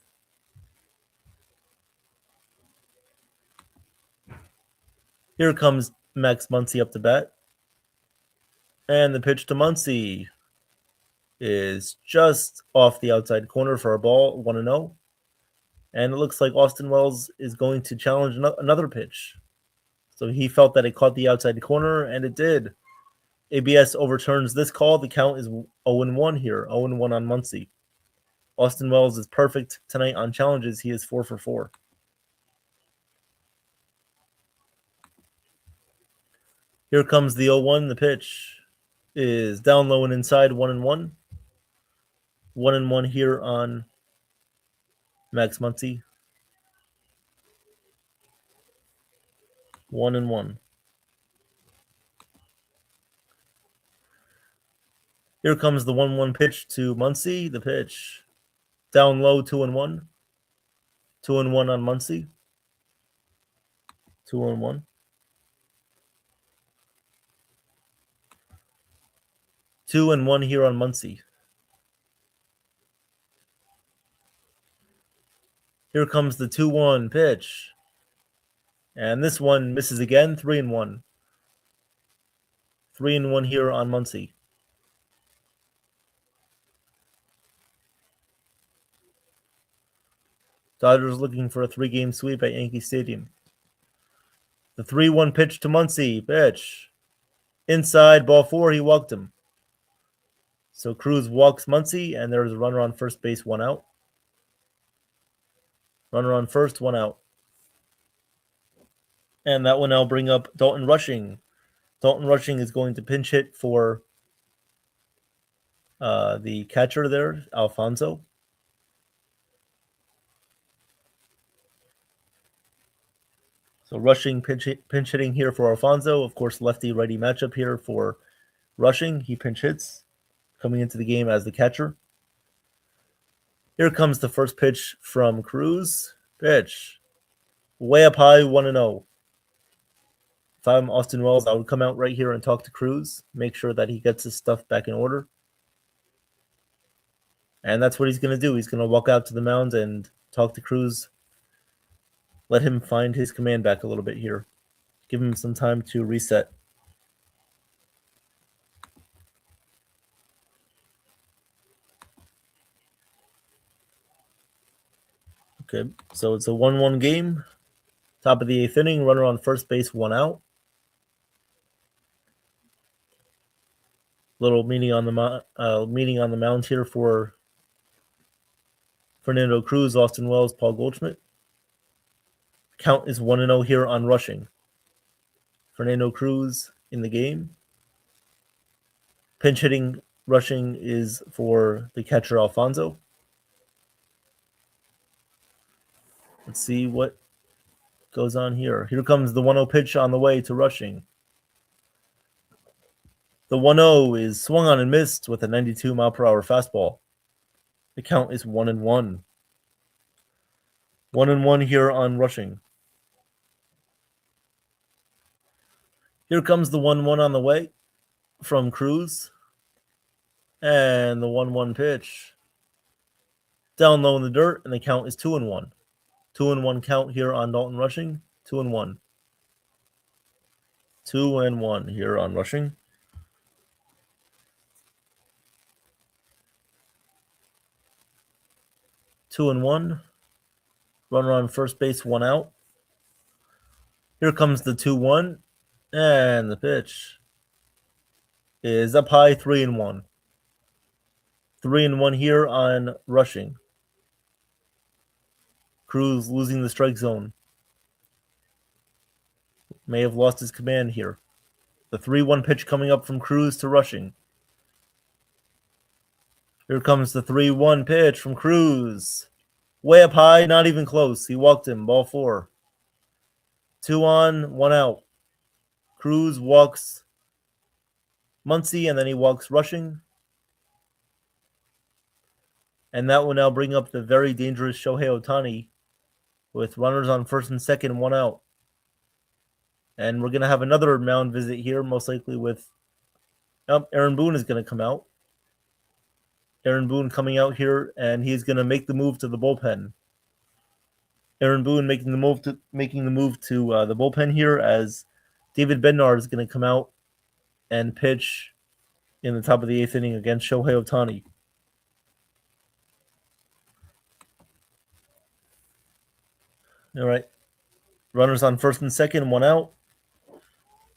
Here comes Max Muncy up to bat. And the pitch to Muncy is just off the outside corner for a ball, 1-0. And it looks like Austin Wells is going to challenge another pitch. So he felt that it caught the outside corner, and it did. ABS overturns this call. The count is 0-1 here, 0-1 on Muncy. Austin Wells is perfect tonight on challenges. He is 4 for 4. Here comes the 0-1. The pitch is down low and inside, 1-1. 1-1 here on Max Muncy. 1-1. Here comes the 1-1 pitch to Muncy. The pitch down low, 2-1. 2-1 on Muncy. 2-1. 2-1 here on Muncy. Here comes the 2-1 pitch. And this one misses again, 3-1. 3-1 here on Muncy. Dodgers looking for a 3-game sweep at Yankee Stadium. The 3-1 pitch to Muncy. Pitch. Inside, ball 4, he walked him. So Cruz walks Muncy, and there's a runner on first base, 1 out. Runner on first, 1 out. And that will now bring up Dalton Rushing. Dalton Rushing is going to pinch hit for the catcher there, Alfonso. So Rushing pinch hitting here for Alfonso. Of course, lefty-righty matchup here for Rushing. He pinch hits coming into the game as the catcher. Here comes the first pitch from Cruz. Pitch. Way up high, 1-0. If I'm Austin Wells, I would come out right here and talk to Cruz. Make sure that he gets his stuff back in order. And that's what he's going to do. He's going to walk out to the mound and talk to Cruz. Let him find his command back a little bit here. Give him some time to reset. Okay, so it's a 1-1 game. Top of the 8th inning, runner on first base, 1 out. Little meeting on the mound here for Fernando Cruz, Austin Wells, Paul Goldschmidt. Count is 1-0 here on Rushing. Fernando Cruz in the game. Pinch hitting Rushing is for the catcher Alfonso. Let's see what goes on here. Here comes the 1-0 pitch on the way to Rushing. The 1-0 is swung on and missed with a 92-mile-per-hour fastball. The count is 1-1. 1-1 here on Rushing. Here comes the 1-1 on the way from Cruz. And the 1-1 pitch. Down low in the dirt, and the count is 2-1. 2-1 count here on Dalton Rushing. 2-1. 2-1 here on Rushing. Two and one. Runner on first base, 1 out. Here comes the 2-1. And the pitch is up high, 3-1. 3-1 here on Rushing. Cruz losing the strike zone. May have lost his command here. The 3-1 pitch coming up from Cruz to Rushing. Here comes the 3-1 pitch from Cruz. Way up high, not even close. He walked him, ball 4. 2 on, 1 out. Cruz walks Muncy, and then he walks Rushing. And that will now bring up the very dangerous Shohei Ohtani with runners on first and second, 1 out. And we're going to have another mound visit here, most likely with Aaron Boone is going to come out. Aaron Boone coming out here, and he's going to make the move to the bullpen. Aaron Boone making the move to the bullpen here, as David Bednar is going to come out and pitch in the top of the 8th inning against Shohei Ohtani. All right. Runners on first and second, 1 out.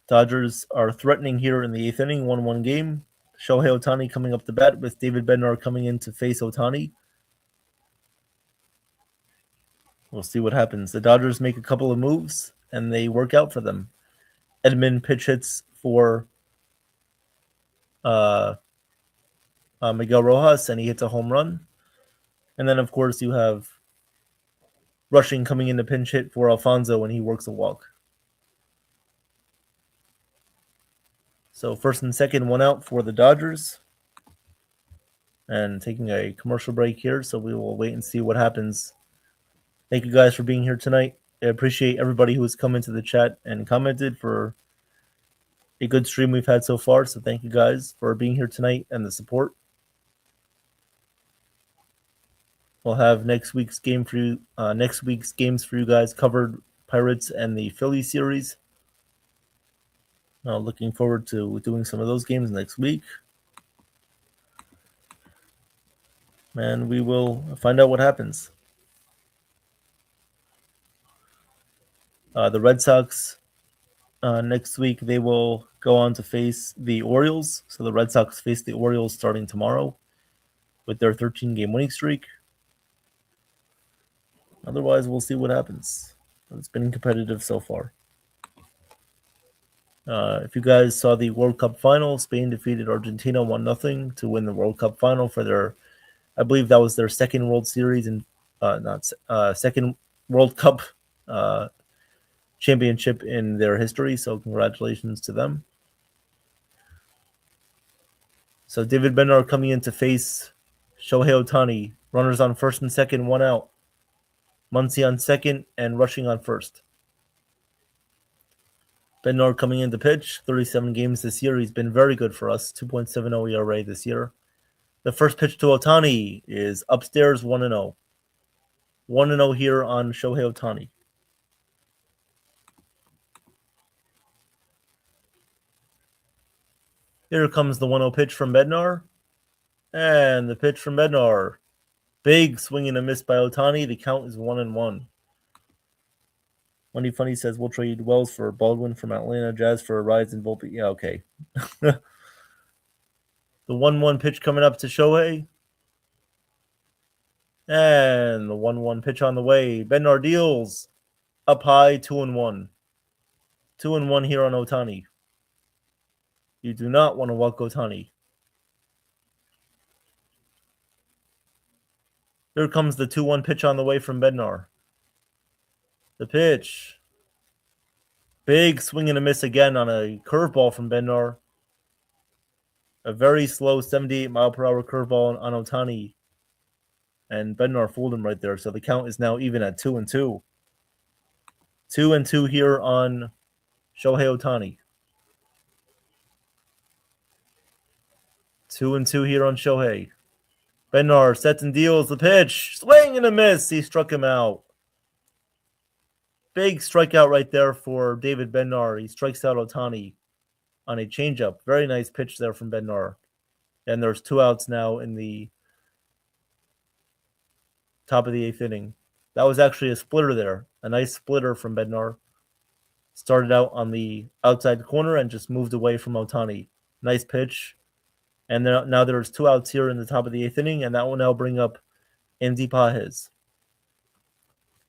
Dodgers are threatening here in the 8th inning, 1-1 game. Shohei Ohtani coming up to bat with David Bednar coming in to face Ohtani. We'll see what happens. The Dodgers make a couple of moves, and they work out for them. Edman pitch hits for Miguel Rojas, and he hits a home run. And then, of course, you have Rushing coming in to pinch hit for Alfonso, and he works a walk. So first and second, 1 out for the Dodgers. And taking a commercial break here, so we will wait and see what happens. Thank you guys for being here tonight. I appreciate everybody who has come into the chat and commented for a good stream we've had so far. So thank you guys for being here tonight and the support. We'll have next week's games for you guys covered: Pirates and the Philly series. Looking forward to doing some of those games next week. And we will find out what happens. The Red Sox, next week, they will go on to face the Orioles. So the Red Sox face the Orioles starting tomorrow with their 13-game winning streak. Otherwise, we'll see what happens. It's been competitive so far. If you guys saw the World Cup final, Spain defeated Argentina 1-0 to win the World Cup final for their, I believe that was their second World Series and second World Cup championship in their history. So congratulations to them. So David Bednar coming in to face Shohei Ohtani. Runners on first and second, 1 out. Muncy on second and Rushing on first. Bednar coming in to pitch. 37 games this year. He's been very good for us. 2.70 ERA this year. The first pitch to Ohtani is upstairs, 1-0. 1-0 here on Shohei Ohtani. Here comes the 1-0 pitch from Bednar. And the pitch from Bednar. Big swing and a miss by Ohtani. The count is 1-1. Money Funny says we'll trade Wells for Baldwin from Atlanta, Jazz for a Rise and Volpe. Yeah, okay. The 1-1 pitch coming up to Shohei. And the 1-1 pitch on the way. Bednar deals. Up high, 2-1. 2-1 here on Ohtani. You do not want to walk Ohtani. Here comes the 2-1 pitch on the way from Bednar. The pitch. Big swing and a miss again on a curveball from Bednar. A very slow 78-mile-per-hour curveball on Ohtani. And Bednar fooled him right there. So the count is now even at 2-2. 2-2 here on Shohei Ohtani. 2-2 here on Shohei. Bednar sets and deals the pitch. Swing and a miss. He struck him out. Big strikeout right there for David Bednar. He strikes out Ohtani on a changeup. Very nice pitch there from Bednar. And there's 2 outs now in the top of the 8th inning. That was actually a splitter there. A nice splitter from Bednar. Started out on the outside corner and just moved away from Ohtani. Nice pitch. And now there's 2 outs here in the top of the 8th inning, and that will now bring up Andy Pages.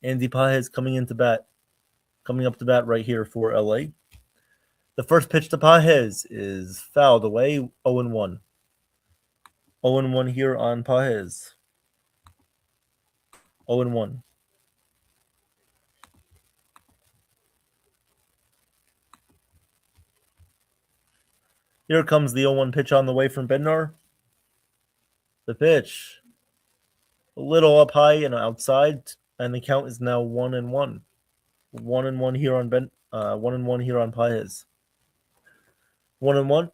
Andy Pages coming up to bat right here for LA. The first pitch to Pages is fouled away, 0-1. 0-1 here on Pages. 0-1. Here comes the 0-1 pitch on the way from Bednar. The pitch. A little up high and outside, and the count is now 1-1. 1-1 here on 1-1 here on Pages. 1-1.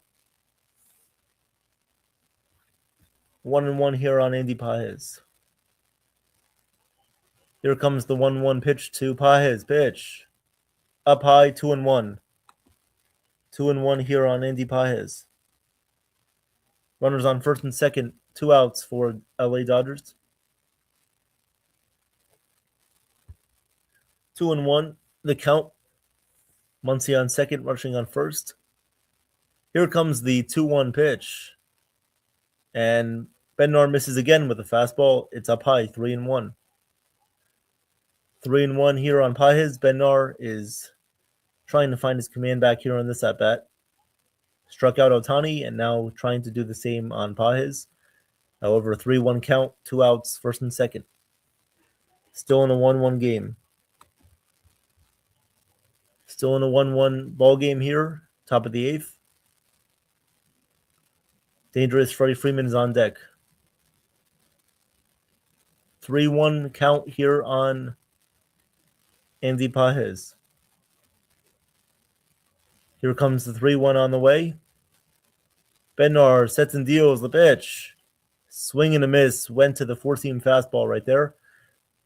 1-1 here on Andy Pages. Here comes the 1-1 pitch to Pages. Pitch. Up high, 2-1. 2-1 here on Andy Pages. Runners on first and second. 2 outs for LA Dodgers. 2-1. The count. Muncy on second, rushing on first. Here comes the 2-1 pitch. And Bednar misses again with a fastball. It's up high, 3-1. 3-1 here on Pages. Bednar is trying to find his command back here on this at-bat. Struck out Ohtani and now trying to do the same on Pages. However, 3-1 count, 2 outs, first and second. Still in a 1-1 game. Still in a 1-1 ball game here, top of the 8th. Dangerous Freddie Freeman is on deck. 3-1 count here on Andy Pages. Here comes the 3-1 on the way. Bednar sets and deals the pitch. Swing and a miss. Went to the 4-seam fastball right there.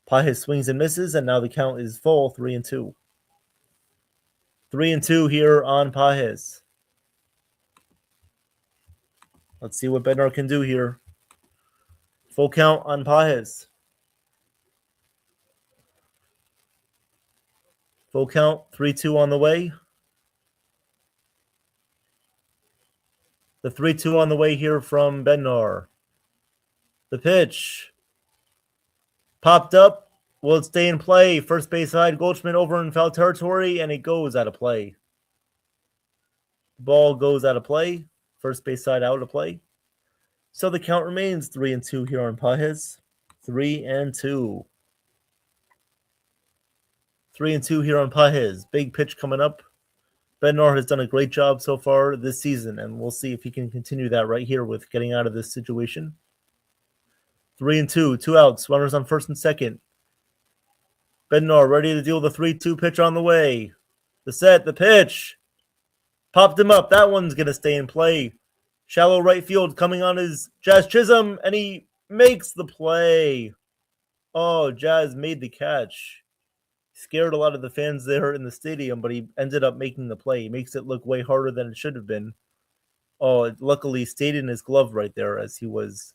Pages swings and misses, and now the count is full, 3-2. 3-2 here on Pages. Let's see what Bednar can do here. Full count on Pages. Full count, 3-2 on the way. The 3-2 on the way here from Bednar. The pitch. Popped up. Will it stay in play? First base side, Goldschmidt over in foul territory, and it goes out of play. Ball goes out of play. First base side out of play. So the count remains 3-2 here on Pages. 3-2. 3-2 here on Pages. Big pitch coming up. Bednar has done a great job so far this season, and we'll see if he can continue that right here with getting out of this situation. 3-2, 2 outs, runners on first and second. Bednar ready to deal the 3-2 pitch on the way. The set, the pitch. Popped him up. That one's going to stay in play. Shallow right field coming on his Jazz Chisholm, and he makes the play. Oh, Jazz made the catch. Scared a lot of the fans there in the stadium, but he ended up making the play. He makes it look way harder than it should have been. Oh, it luckily stayed in his glove right there as he was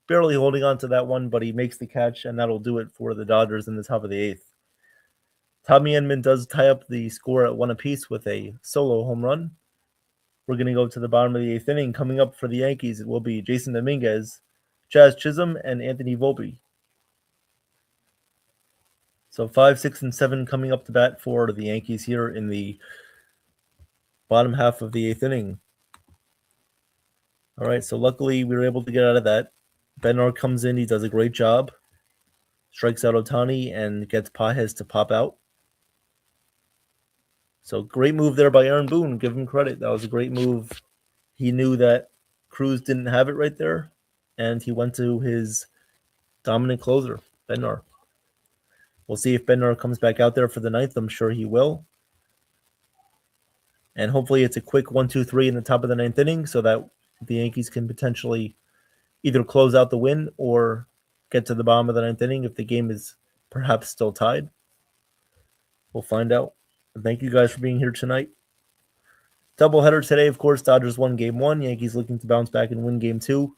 barely holding on to that one, but he makes the catch, and that'll do it for the Dodgers in the top of the 8th. Tommy Edman does tie up the score at 1 apiece with a solo home run. We're going to go to the bottom of the 8th inning. Coming up for the Yankees, it will be Jason Dominguez, Jazz Chisholm, and Anthony Volpe. So 5, 6, and 7 coming up to bat for the Yankees here in the bottom half of the 8th inning. All right, so luckily we were able to get out of that. Bednar comes in. He does a great job. Strikes out Ohtani and gets Pages to pop out. So great move there by Aaron Boone. Give him credit. That was a great move. He knew that Cruz didn't have it right there, and he went to his dominant closer, Bednar. We'll see if Bednar comes back out there for the ninth. I'm sure he will. And hopefully it's a quick 1-2-3 in the top of the ninth inning so that the Yankees can potentially either close out the win or get to the bottom of the ninth inning if the game is perhaps still tied. We'll find out. And thank you guys for being here tonight. Doubleheader today, of course. Dodgers won game 1. Yankees looking to bounce back and win game 2,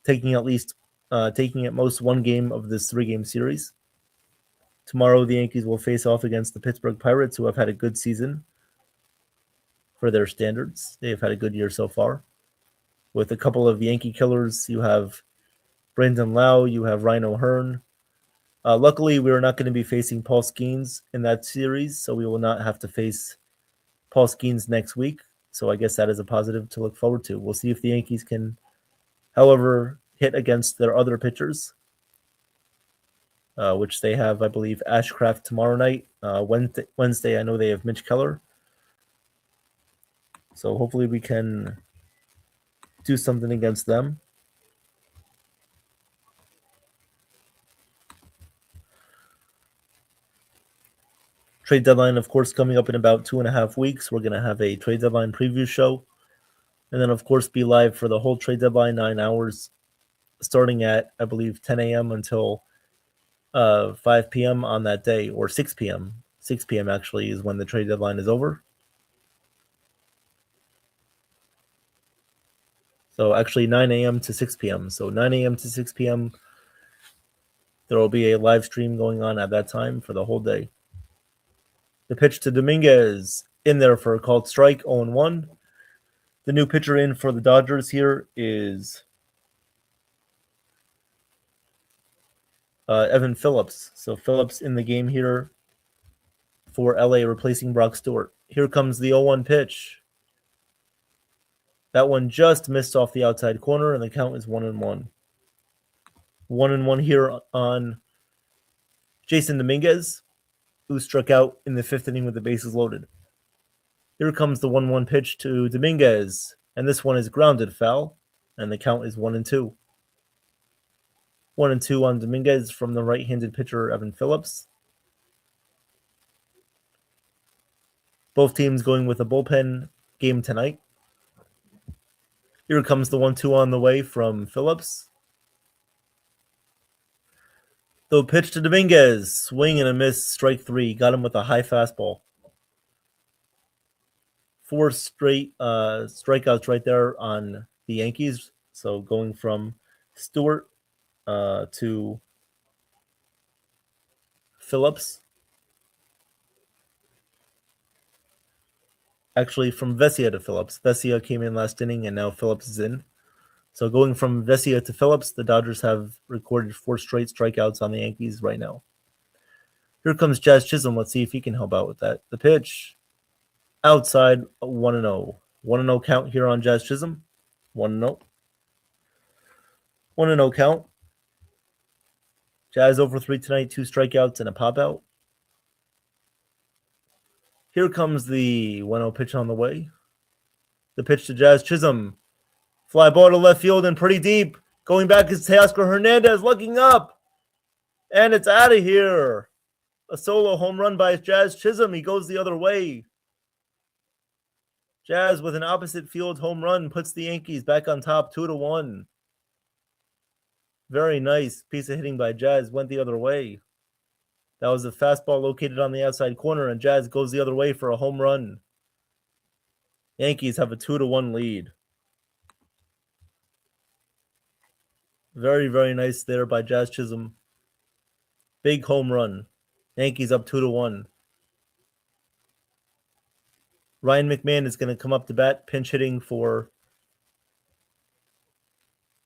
taking at most one game of this 3-game series. Tomorrow, the Yankees will face off against the Pittsburgh Pirates, who have had a good season for their standards. They have had a good year so far. With a couple of Yankee killers, you have Brandon Lau, you have Ryan O'Hearn. Luckily, we are not going to be facing Paul Skeens in that series, so we will not have to face Paul Skeens next week. So I guess that is a positive to look forward to. We'll see if the Yankees can, however, hit against their other pitchers, which they have, I believe, Ashcraft tomorrow night. Wednesday, I know they have Mitch Keller. So hopefully we can do something against them. Trade deadline, of course, coming up in about 2.5 weeks. We're going to have a trade deadline preview show. And then, of course, be live for the whole trade deadline, 9 hours, starting at, I believe, 10 a.m. until 5 p.m. on that day, or 6 p.m. 6 p.m. actually is when the trade deadline is over. So actually 9 a.m. to 6 p.m. So 9 a.m. to 6 p.m. There will be a live stream going on at that time for the whole day. The pitch to Dominguez in there for a called strike, 0-1. The new pitcher in for the Dodgers here is Evan Phillips. So Phillips in the game here for LA, replacing Brock Stewart. Here comes the 0-1 pitch. That one just missed off the outside corner, and the count is 1-1. 1-1 here on Jason Dominguez, who struck out in the 5th inning with the bases loaded. Here comes the 1-1 pitch to Dominguez, and this one is grounded foul, and the count is 1-2. 1-2 on Dominguez from the right-handed pitcher Evan Phillips. Both teams going with a bullpen game tonight. Here comes the 1-2 on the way from Phillips. The pitch to Dominguez, swing and a miss, strike 3. Got him with a high fastball. 4 straight strikeouts right there on the Yankees. So going from Stewart to Phillips. Actually, from Vesia to Phillips. Vesia came in last inning, and now Phillips is in. So going from Vesia to Phillips, the Dodgers have recorded 4 straight strikeouts on the Yankees right now. Here comes Jazz Chisholm. Let's see if he can help out with that. The pitch, outside, 1-0. 1-0 count here on Jazz Chisholm. 1-0. 1-0 count. Jazz over 3 tonight, 2 strikeouts and a pop-out. Here comes the 1-0 pitch on the way. The pitch to Jazz Chisholm. Fly ball to left field and pretty deep. Going back is Teoscar Hernandez looking up. And it's out of here. A solo home run by Jazz Chisholm. He goes the other way. Jazz with an opposite field home run puts the Yankees back on top 2-1. Very nice piece of hitting by Jazz. Went the other way. That was a fastball located on the outside corner, and Jazz goes the other way for a home run. Yankees have a 2-1 lead. Very, very nice there by Jazz Chisholm. Big home run. Yankees up 2-1. Ryan McMahon is going to come up to bat, pinch hitting for,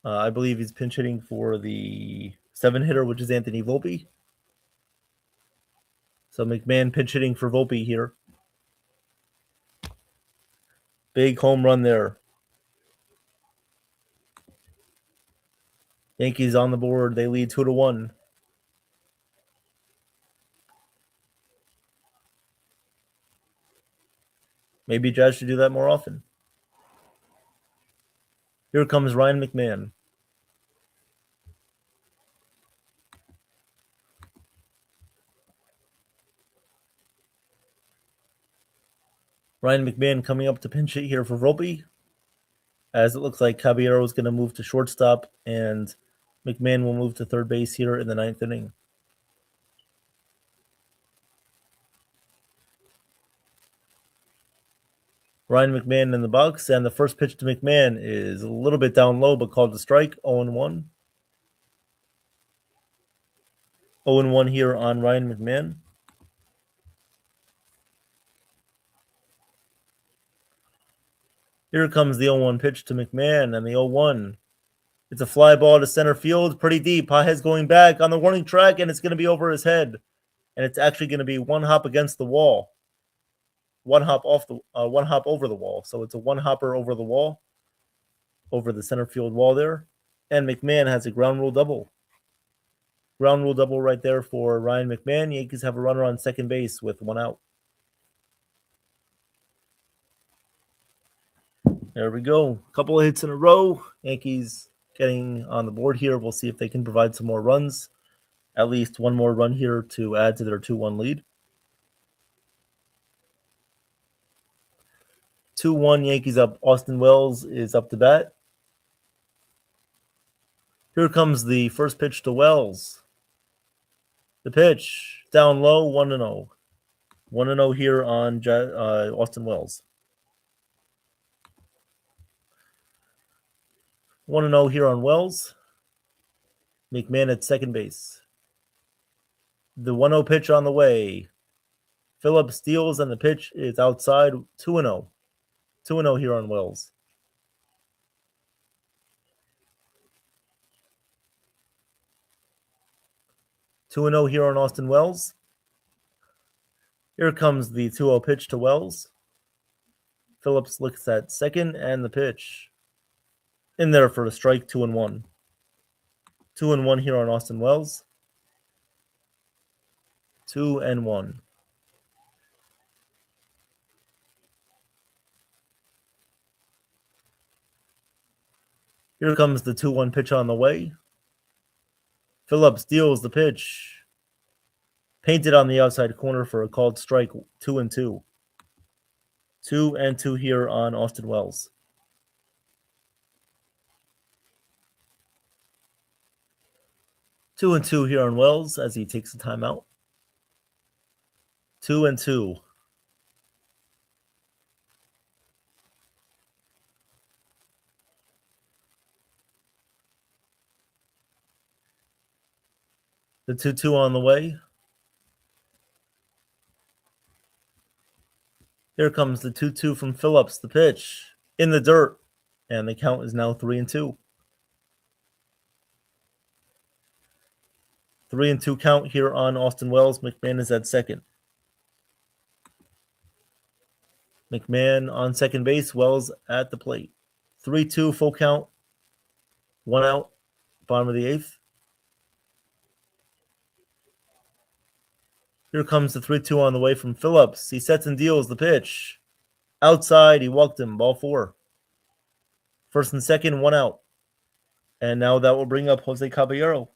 I believe he's pinch hitting for the 7-hitter, which is Anthony Volpe. So McMahon pinch hitting for Volpe here. Big home run there. Yankees on the board. They lead 2-1. Maybe Jazz should do that more often. Here comes Ryan McMahon. Ryan McMahon coming up to pinch hit here for Volpe, as it looks like Caballero is going to move to shortstop, and McMahon will move to third base here in the 9th inning. Ryan McMahon in the box, and the first pitch to McMahon is a little bit down low, but called a strike, 0-1. 0-1 here on Ryan McMahon. Here comes the 0-1 pitch to McMahon, and the 0-1. It's a fly ball to center field, pretty deep. Pajes going back on the warning track, and it's going to be over his head. And it's actually going to be one hop against the wall. One hop over the wall. So it's a one hopper over the wall, over the center field wall there. And McMahon has a ground rule double. Ground rule double right there for Ryan McMahon. Yankees have a runner on second base with one out. There we go. A couple of hits in a row. Yankees getting on the board here. We'll see if they can provide some more runs. At least one more run here to add to their 2-1 lead. 2-1 Yankees up. Austin Wells is up to bat. Here comes the first pitch to Wells. The pitch down low, 1-0. 1-0 here on Austin Wells. 1-0 here on Wells. McMahon at second base. The 1-0 pitch on the way. Phillips steals, and the pitch is outside. 2-0. 2-0 here on Wells. Two 2-0 here on Austin Wells. Here comes the 2-0 pitch to Wells. Phillips looks at second, and the pitch in there for a strike. 2-1. 2-1 here on Austin Wells. 2-1. Here comes the 2-1 pitch on the way. Phillips deals the pitch. Painted on the outside corner for a called strike. 2-2. 2-2 here on Austin Wells. Two and two here on Wells as he takes a timeout. 2-2. The 2-2 on the way. Here comes the 2-2 from Phillips. The pitch in the dirt. And the count is now 3-2. 3-2 count here on Austin Wells. McMahon is at second. McMahon on second base. Wells at the plate. 3-2 full count. One out. Bottom of the eighth. Here comes the 3-2 on the way from Phillips. He sets and deals the pitch. Outside, he walked him. Ball four. First and second, one out. And now that will bring up Jose Caballero.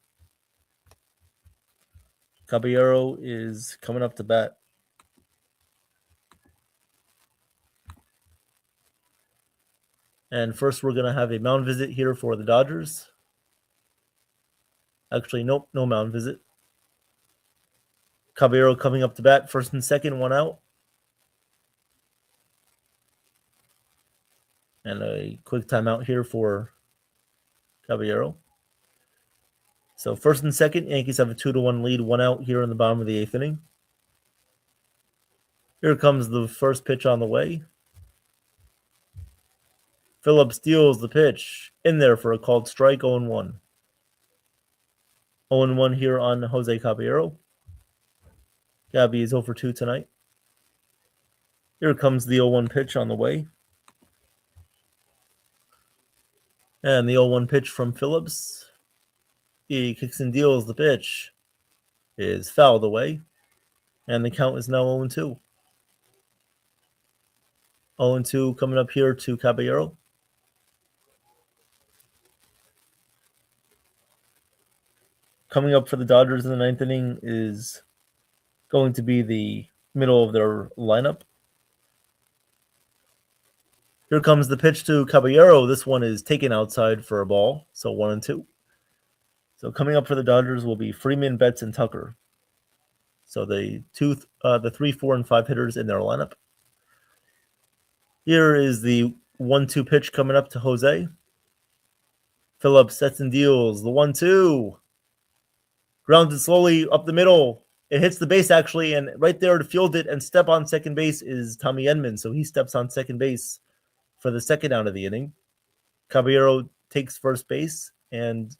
Caballero is coming up to bat. And first, we're going to have a mound visit here for the Dodgers. Actually, nope, no mound visit. Caballero coming up to bat. First and second, one out. And a quick timeout here for Caballero. So first and second, Yankees have a 2-1 lead, one out here in the bottom of the eighth inning. Here comes the first pitch on the way. Phillips steals the pitch in there for a called strike. 0-1. 0-1 here on Jose Caballero. Gabby is 0-2 tonight. Here comes the 0-1 pitch on the way. And the 0-1 pitch from Phillips. He kicks and deals. The pitch is fouled away, and the count is now 0-2. 0-2 coming up here to Caballero. Coming up for the Dodgers in the ninth inning is going to be the middle of their lineup. Here comes the pitch to Caballero. This one is taken outside for a ball, so 1-2. So coming up for the Dodgers will be Freeman, Betts, and Tucker. So the 3, 4, and 5 hitters in their lineup. Here is the 1-2 pitch coming up to Jose. Phillips sets and deals. The 1-2. Grounded slowly up the middle. It hits the base, actually, and right there to field it and step on second base is Tommy Edman. So he steps on second base for the second out of the inning. Caballero takes first base, and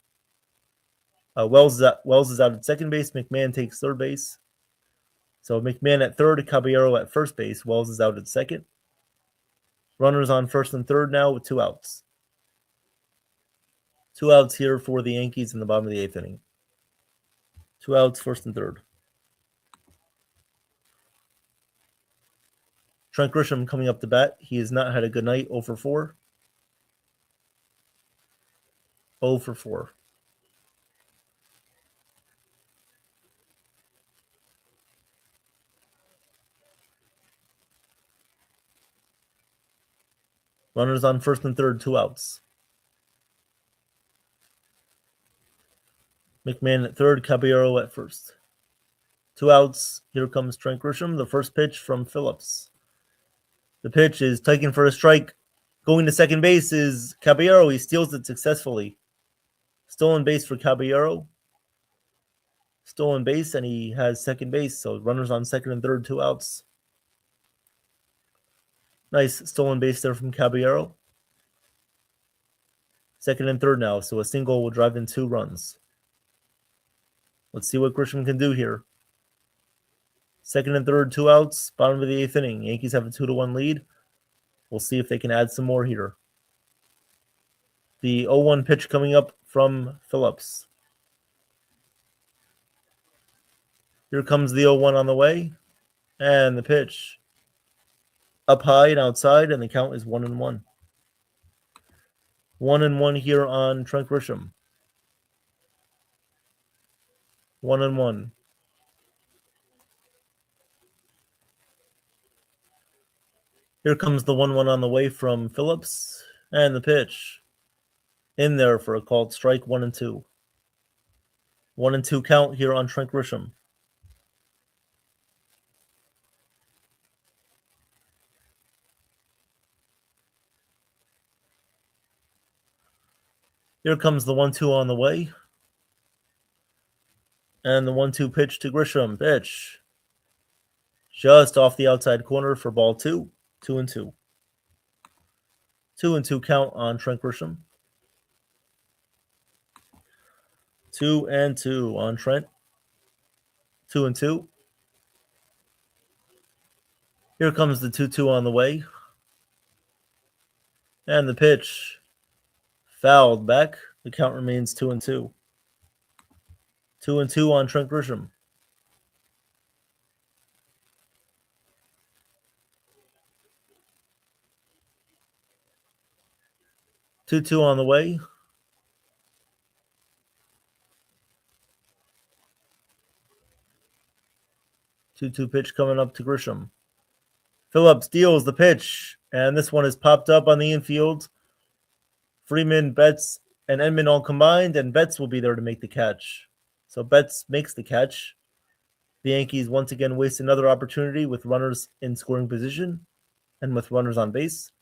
Wells is out at second base. McMahon takes third base. So McMahon at third, Caballero at first base. Wells is out at second. Runners on first and third now with 2 outs. 2 outs here for the Yankees in the bottom of the 8th inning. 2 outs, first and third. Trent Grisham coming up to bat. He has not had a good night. 0 for 4. 0 for 4. Runners on first and third, 2 outs. McMahon at third, Caballero at first. 2 outs. Here comes Trent Grisham. The first pitch from Phillips. The pitch is taken for a strike. Going to second base is Caballero. He steals it successfully. Stolen base for Caballero. Stolen base, and he has second base. So runners on second and third, 2 outs. Nice stolen base there from Caballero. Second and third now, so a single will drive in 2 runs. Let's see what Grisham can do here. Second and third, 2 outs, bottom of the 8th inning. Yankees have a 2-1 lead. We'll see if they can add some more here. The 0-1 pitch coming up from Phillips. Here comes the 0-1 on the way. And the pitch. Up high and outside, and the count is 1-1. 1-1 here on Trent Grisham. 1-1. Here comes the 1-1 on the way from Phillips. And the pitch. In there for a called strike, 1-2. 1-2 count here on Trent Grisham. Here comes the 1-2 on the way. And the 1-2 pitch to Grisham. Pitch. Just off the outside corner for ball 2. 2-2. 2-2 count on Trent Grisham. 2-2 on Trent. 2-2. Here comes the 2-2 on the way. And the pitch. Fouled back. The count remains 2-2. 2-2 on Trent Grisham. Two on the way. 2-2 pitch coming up to Grisham. Phillips deals the pitch, and this one is popped up on the infield. Freeman, Betts, and Edman all combined, and Betts will be there to make the catch. So Betts makes the catch. The Yankees once again waste another opportunity with runners in scoring position and with runners on base.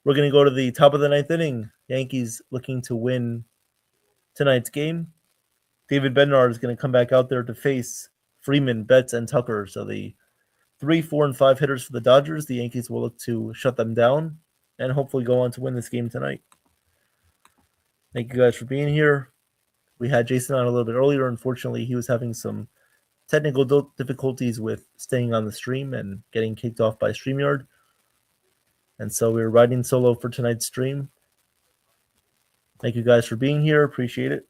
We're going to go to the top of the 9th inning. Yankees looking to win tonight's game. David Bednar is going to come back out there to face Freeman, Betts, and Tucker. So the 3, 4, and 5 hitters for the Dodgers. The Yankees will look to shut them down and hopefully go on to win this game tonight. Thank you guys for being here. We had Jason on a little bit earlier. Unfortunately, he was having some technical difficulties with staying on the stream and getting kicked off by StreamYard. And so we're riding solo for tonight's stream. Thank you guys for being here. Appreciate it.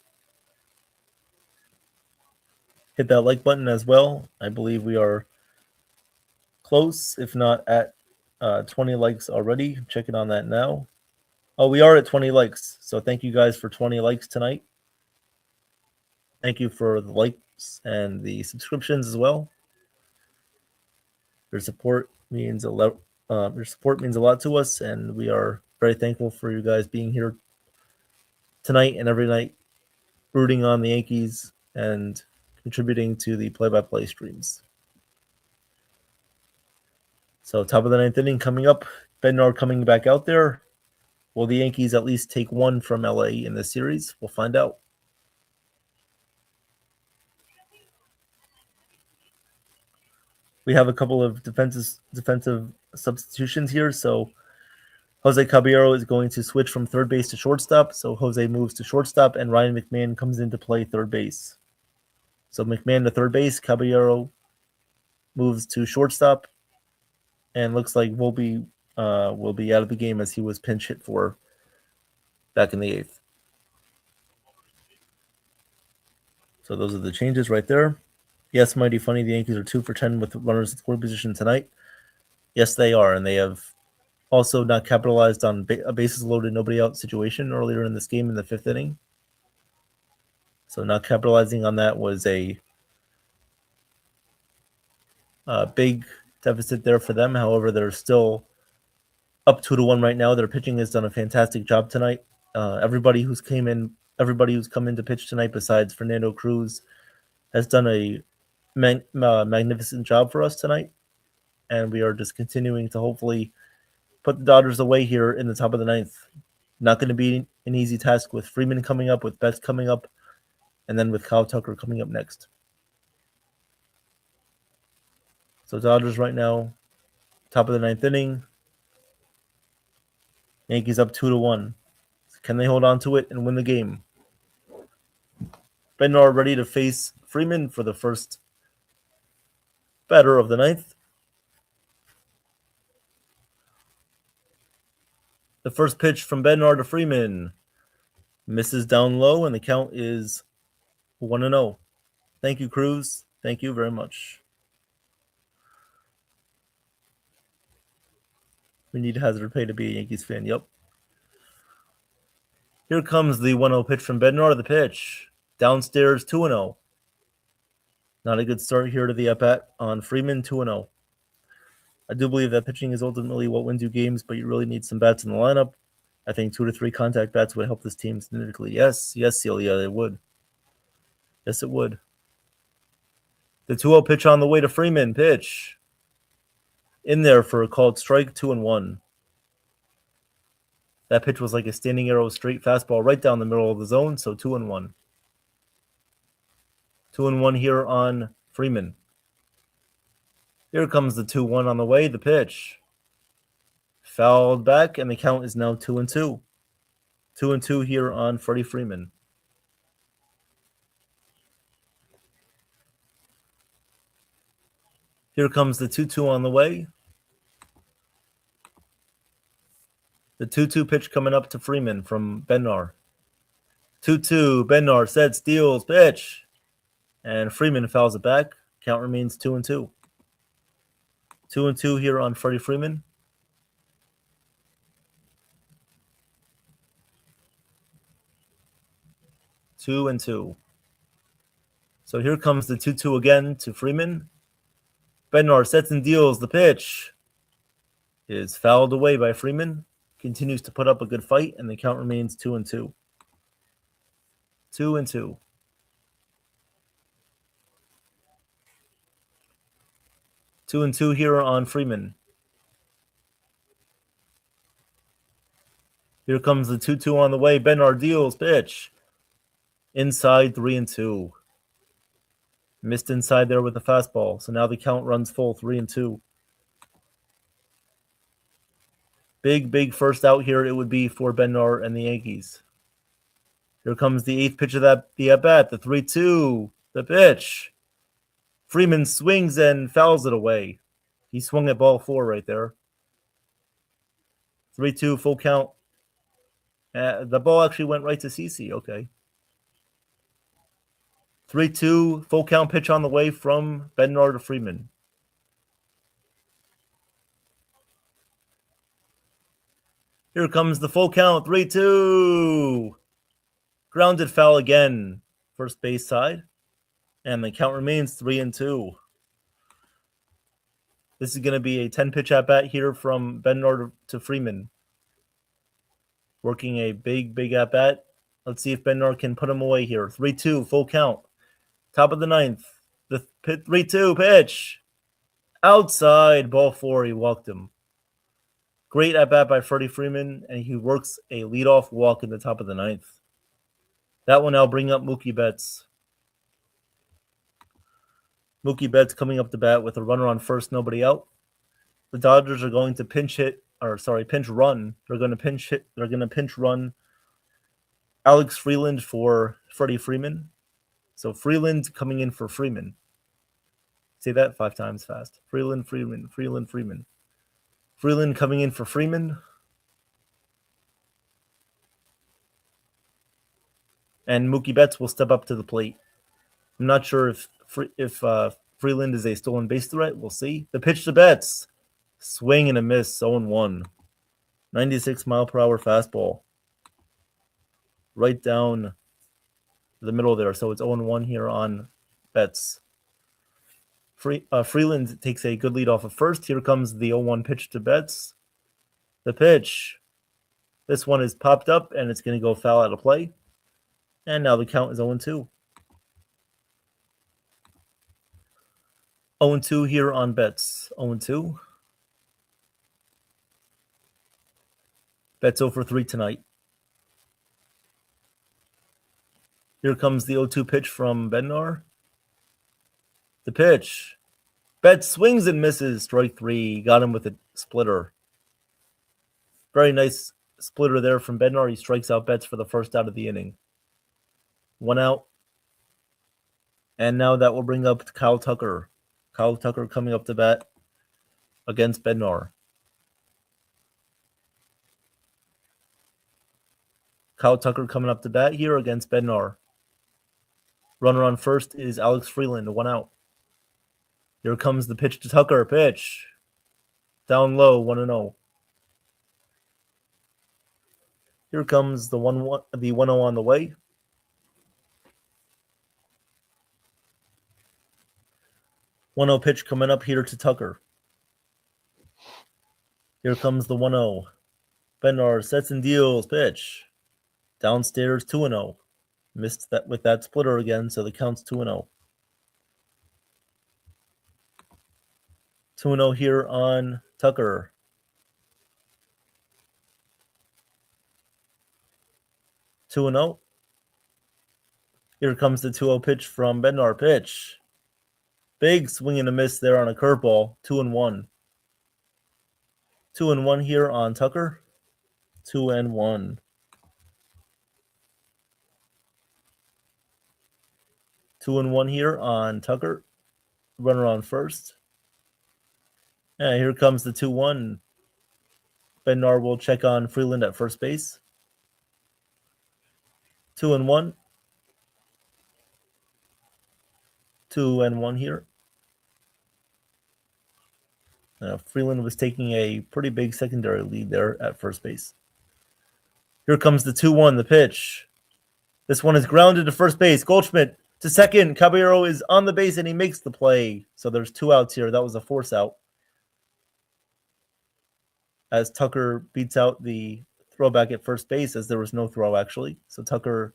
hit that like button as well. I believe we are close, if not at 20 likes already. Checking on that now. Oh, we are at 20 likes. So thank you guys for 20 likes tonight. Thank you for the likes and the subscriptions as well. Your support means a lot. Your support means a lot to us, and we are very thankful for you guys being here tonight and every night, rooting on the Yankees and contributing to the play-by-play streams. So, top of the ninth inning coming up. Bednar coming back out there. Will the Yankees at least take one from LA in this series? We'll find out. We have a couple of defensive substitutions here. So Jose Caballero is going to switch from third base to shortstop. So Jose moves to shortstop, and Ryan McMahon comes in to play third base. So McMahon to third base, Caballero moves to shortstop, and looks like will be out of the game as he was pinch hit for back in the eighth. So those are the changes right there. Yes, mighty funny. The Yankees are 2 for 10 with runners in scoring position tonight. Yes, they are, and they have also not capitalized on a bases loaded, nobody out situation earlier in this game in the fifth inning. So not capitalizing on that was a big deficit there for them. However, they're still up 2-1 right now. Their pitching has done a fantastic job tonight. Everybody who's come in to pitch tonight, besides Fernando Cruz, has done a magnificent job for us tonight. And we are just continuing to hopefully put the Dodgers away here in the top of the ninth. Not going to be an easy task with Freeman coming up, with Betts coming up, and then with Kyle Tucker coming up next. So Dodgers right now, top of the ninth inning. Yankees up 2-1. Can they hold on to it and win the game? Bednar ready to face Freeman for the first batter of the ninth. The first pitch from Bednar to Freeman misses down low, and the count is 1-0. Thank you, Cruz. Thank you very much. We need hazard pay to be a Yankees fan. Yep. Here comes the 1-0 pitch from Bednar. The pitch downstairs, 2-0. Not a good start here to the at-bat on Freeman, 2-0. I do believe that pitching is ultimately what wins you games, but you really need some bats in the lineup. I think 2 to 3 contact bats would help this team significantly. Yes, Celia, it would. Yes, it would. The 2-0 pitch on the way to Freeman. Pitch in there for a called strike, 2-1. That pitch was like a standing arrow straight fastball right down the middle of the zone, so 2-1. 2-1 here on Freeman. Here comes the 2-1 on the way. The pitch fouled back, and the count is now 2-2. 2-2 here on Freddie Freeman. Here comes the 2-2 on the way. The 2-2 pitch coming up to Freeman from Bednar. 2-2, Bednar set, steals, pitch. And Freeman fouls it back. Count remains 2-2. 2-2 here on Freddie Freeman. Two and two. So here comes the 2-2 again to Freeman. Bednar sets and deals. The pitch is fouled away by Freeman. Continues to put up a good fight, and the count remains 2-2. 2-2. 2-2 here on Freeman. Here comes the 2-2 on the way. Bednar deals. Pitch. Inside, 3-2. Missed inside there with the fastball. So now the count runs full, 3-2. Big first out here it would be for Bednar and the Yankees. Here comes the eighth pitch of the at-bat, the 3-2, the pitch. Freeman swings and fouls it away. He swung at ball 4 right there. 3-2, full count. The ball actually went right to CC. Okay. 3-2, full count pitch on the way from Bednar to Freeman. Here comes the full count, 3-2. Grounded foul again, first base side. And the count remains 3-2. This is going to be a 10-pitch at-bat here from Bednar to Freeman. Working a big at-bat. Let's see if Bednar can put him away here. 3-2, full count. Top of the ninth. The 3-2 pitch. Outside, ball 4. He walked him. Great at-bat by Freddie Freeman, and he works a leadoff walk in the top of the ninth. That will now bring up Mookie Betts. Mookie Betts coming up the bat with a runner on first, nobody out. The Dodgers are going to pinch run. They're going to pinch run Alex Freeland for Freddie Freeman. So Freeland coming in for Freeman. Say that 5 times fast. Freeland, Freeman, Freeland, Freeman. Freeland coming in for Freeman. And Mookie Betts will step up to the plate. I'm not sure if Freeland is a stolen base threat. We'll see. The pitch to Betts. Swing and a miss, 0-1. 96-mile-per-hour fastball. Right down the middle there. So it's 0-1 here on Betts. Freeland takes a good lead off of first. Here comes the 0-1 pitch to Betts. The pitch. This one is popped up, and it's going to go foul out of play. And now the count is 0-2. 0-2 here on Betts. 0-2. Betts 0 for 3 tonight. Here comes the 0-2 pitch from Bednar. The pitch. Betts swings and misses. Strike 3. Got him with a splitter. Very nice splitter there from Bednar. He strikes out Betts for the first out of the inning. 1 out. And now that will bring up Kyle Tucker. Kyle Tucker coming up to bat against Bednar. Kyle Tucker coming up to bat here against Bednar. Runner on first is Alex Freeland, 1 out. Here comes the pitch to Tucker. Pitch. Down low, 1-0. Here comes the 1-0 on the way. 1-0 pitch coming up here to Tucker. Here comes the 1-0. Bednar sets and deals. Pitch. Downstairs, 2-0. Missed that with that splitter again, so the count's 2-0. 2-0 here on Tucker. Two and 0. Here comes the 2-0 pitch from Bednar. Pitch. Big swing and a miss there on a curveball. 2-1. 2-1 here on Tucker. 2-1. 2-1 here on Tucker. Runner on first. And here comes the 2-1. Bednar will check on Freeland at first base. 2-1. 2-1 here. Freeland was taking a pretty big secondary lead there at first base. Here comes the 2-1, the pitch. This one is grounded to first base. Goldschmidt to second. Caballero is on the base, and he makes the play. So there's 2 outs here. That was a force out. As Tucker beats out the throwback at first base, as there was no throw, actually. So Tucker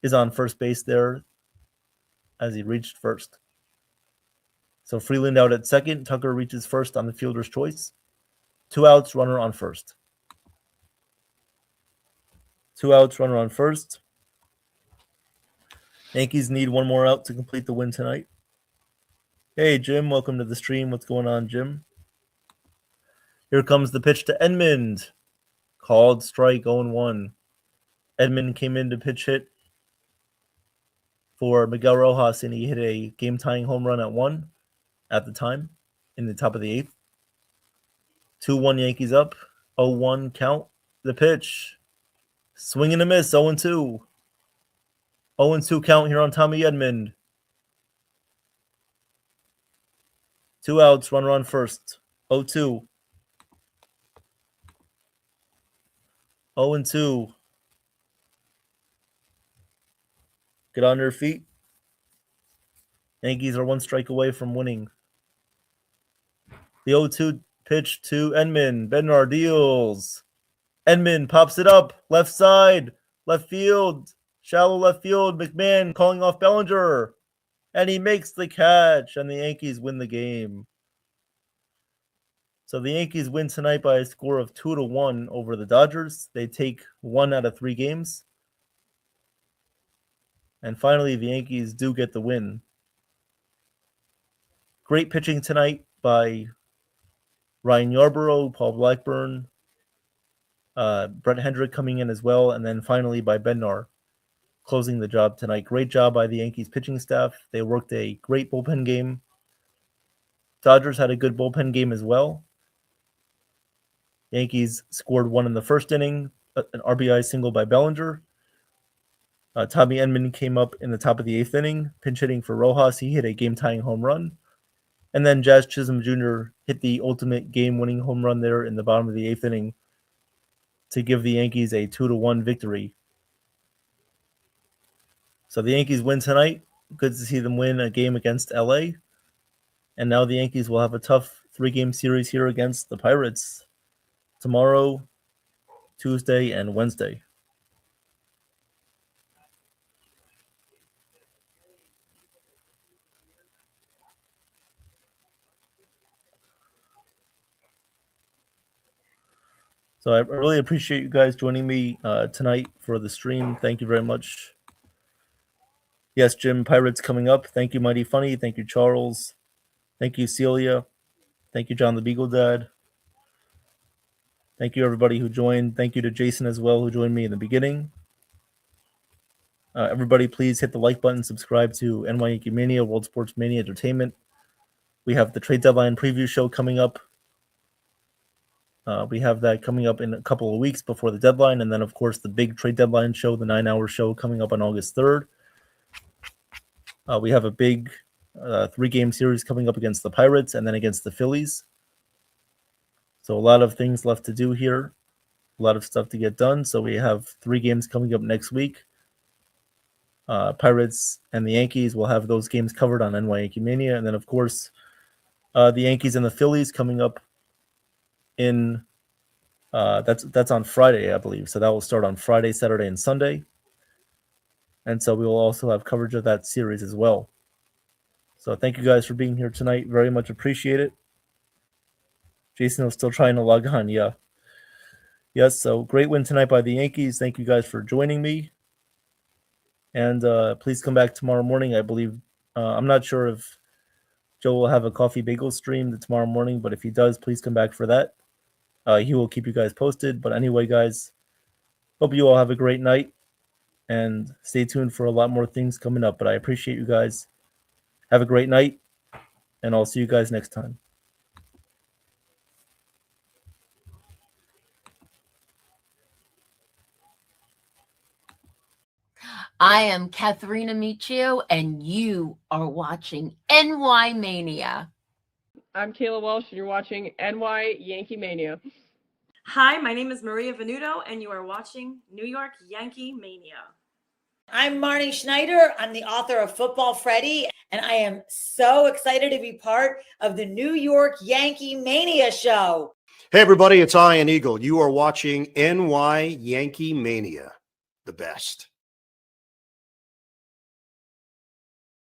is on first base there as he reached first. So Freeland out at second. Tucker reaches first on the fielder's choice. 2 outs, runner on first. 2 outs, runner on first. Yankees need 1 more out to complete the win tonight. Hey, Jim, welcome to the stream. What's going on, Jim? Here comes the pitch to Edmund. Called strike, 0-1. Edmund came in to pitch hit for Miguel Rojas, and he hit a game-tying home run at 1 at the time in the top of the 8th. 2-1 Yankees up. 0-1 count. The pitch. Swing and a miss, 0-2. 0-2 count here on Tommy Edmond. 2 outs, runner on first. 0-2. 0-2. Get on your feet. Yankees are 1 strike away from winning. The 0-2 pitch to Edman. Bednar deals. Edman pops it up. Left side. Left field. Shallow left field. McMahon calling off Bellinger. And he makes the catch. And the Yankees win the game. So the Yankees win tonight by a score of 2-1 over the Dodgers. They take 1 out of 3 games. And finally, the Yankees do get the win. Great pitching tonight by Ryan Yarbrough, Paul Blackburn, Brett Hendrick coming in as well, and then finally by Bednar closing the job tonight. Great job by the Yankees pitching staff. They worked a great bullpen game. Dodgers had a good bullpen game as well. Yankees scored 1 in the first inning, an RBI single by Bellinger. Tommy Edman came up in the top of the 8th inning, pinch hitting for Rojas. He hit a game-tying home run. And then Jazz Chisholm Jr. hit the ultimate game-winning home run there in the bottom of the 8th inning to give the Yankees a 2-1 victory. So the Yankees win tonight. Good to see them win a game against LA. And now the Yankees will have a tough 3-game series here against the Pirates tomorrow, Tuesday, and Wednesday. So I really appreciate you guys joining me tonight for the stream. Thank you very much. Yes, Jim, Pirates coming up. Thank you, Mighty Funny. Thank you, Charles. Thank you, Celia. Thank you, John the Beagle Dad. Thank you, everybody who joined. Thank you to Jason as well, who joined me in the beginning. Everybody, please hit the like button. Subscribe to NY YankeeMania, World Sports Mania Entertainment. We have the trade deadline preview show coming up. We have that coming up in a couple of weeks before the deadline. And then, of course, the big trade deadline show, the 9-hour show coming up on August 3rd. We have a big 3-game series coming up against the Pirates and then against the Phillies. So a lot of things left to do here. A lot of stuff to get done. So we have 3 games coming up next week. Pirates and the Yankees will have those games covered on NY YankeeMania. And then, of course, the Yankees and the Phillies coming up in that's on Friday, I believe. So that will start on Friday, Saturday, and Sunday. And so we will also have coverage of that series as well. So thank you guys for being here tonight. Very much appreciate it. Jason was still trying to log on. Yeah. Yes, so great win tonight by the Yankees. Thank you guys for joining me. And please come back tomorrow morning. I believe, I'm not sure if Joe will have a coffee bagel stream tomorrow morning, but if he does, please come back for that. He will keep you guys posted. But anyway, guys, hope you all have a great night and stay tuned for a lot more things coming up. But I appreciate you guys. Have a great night, and I'll see you guys next time. I am Katharina Michio, and you are watching NY Mania. I'm Kayla Welsh, and you're watching NY Yankee Mania. Hi, my name is Maria Venuto, and you are watching New York Yankee Mania. I'm Marnie Schneider. I'm the author of Football Freddy, and I am so excited to be part of the New York Yankee Mania show. Hey, everybody, it's Ian Eagle. You are watching NY Yankee Mania, the best.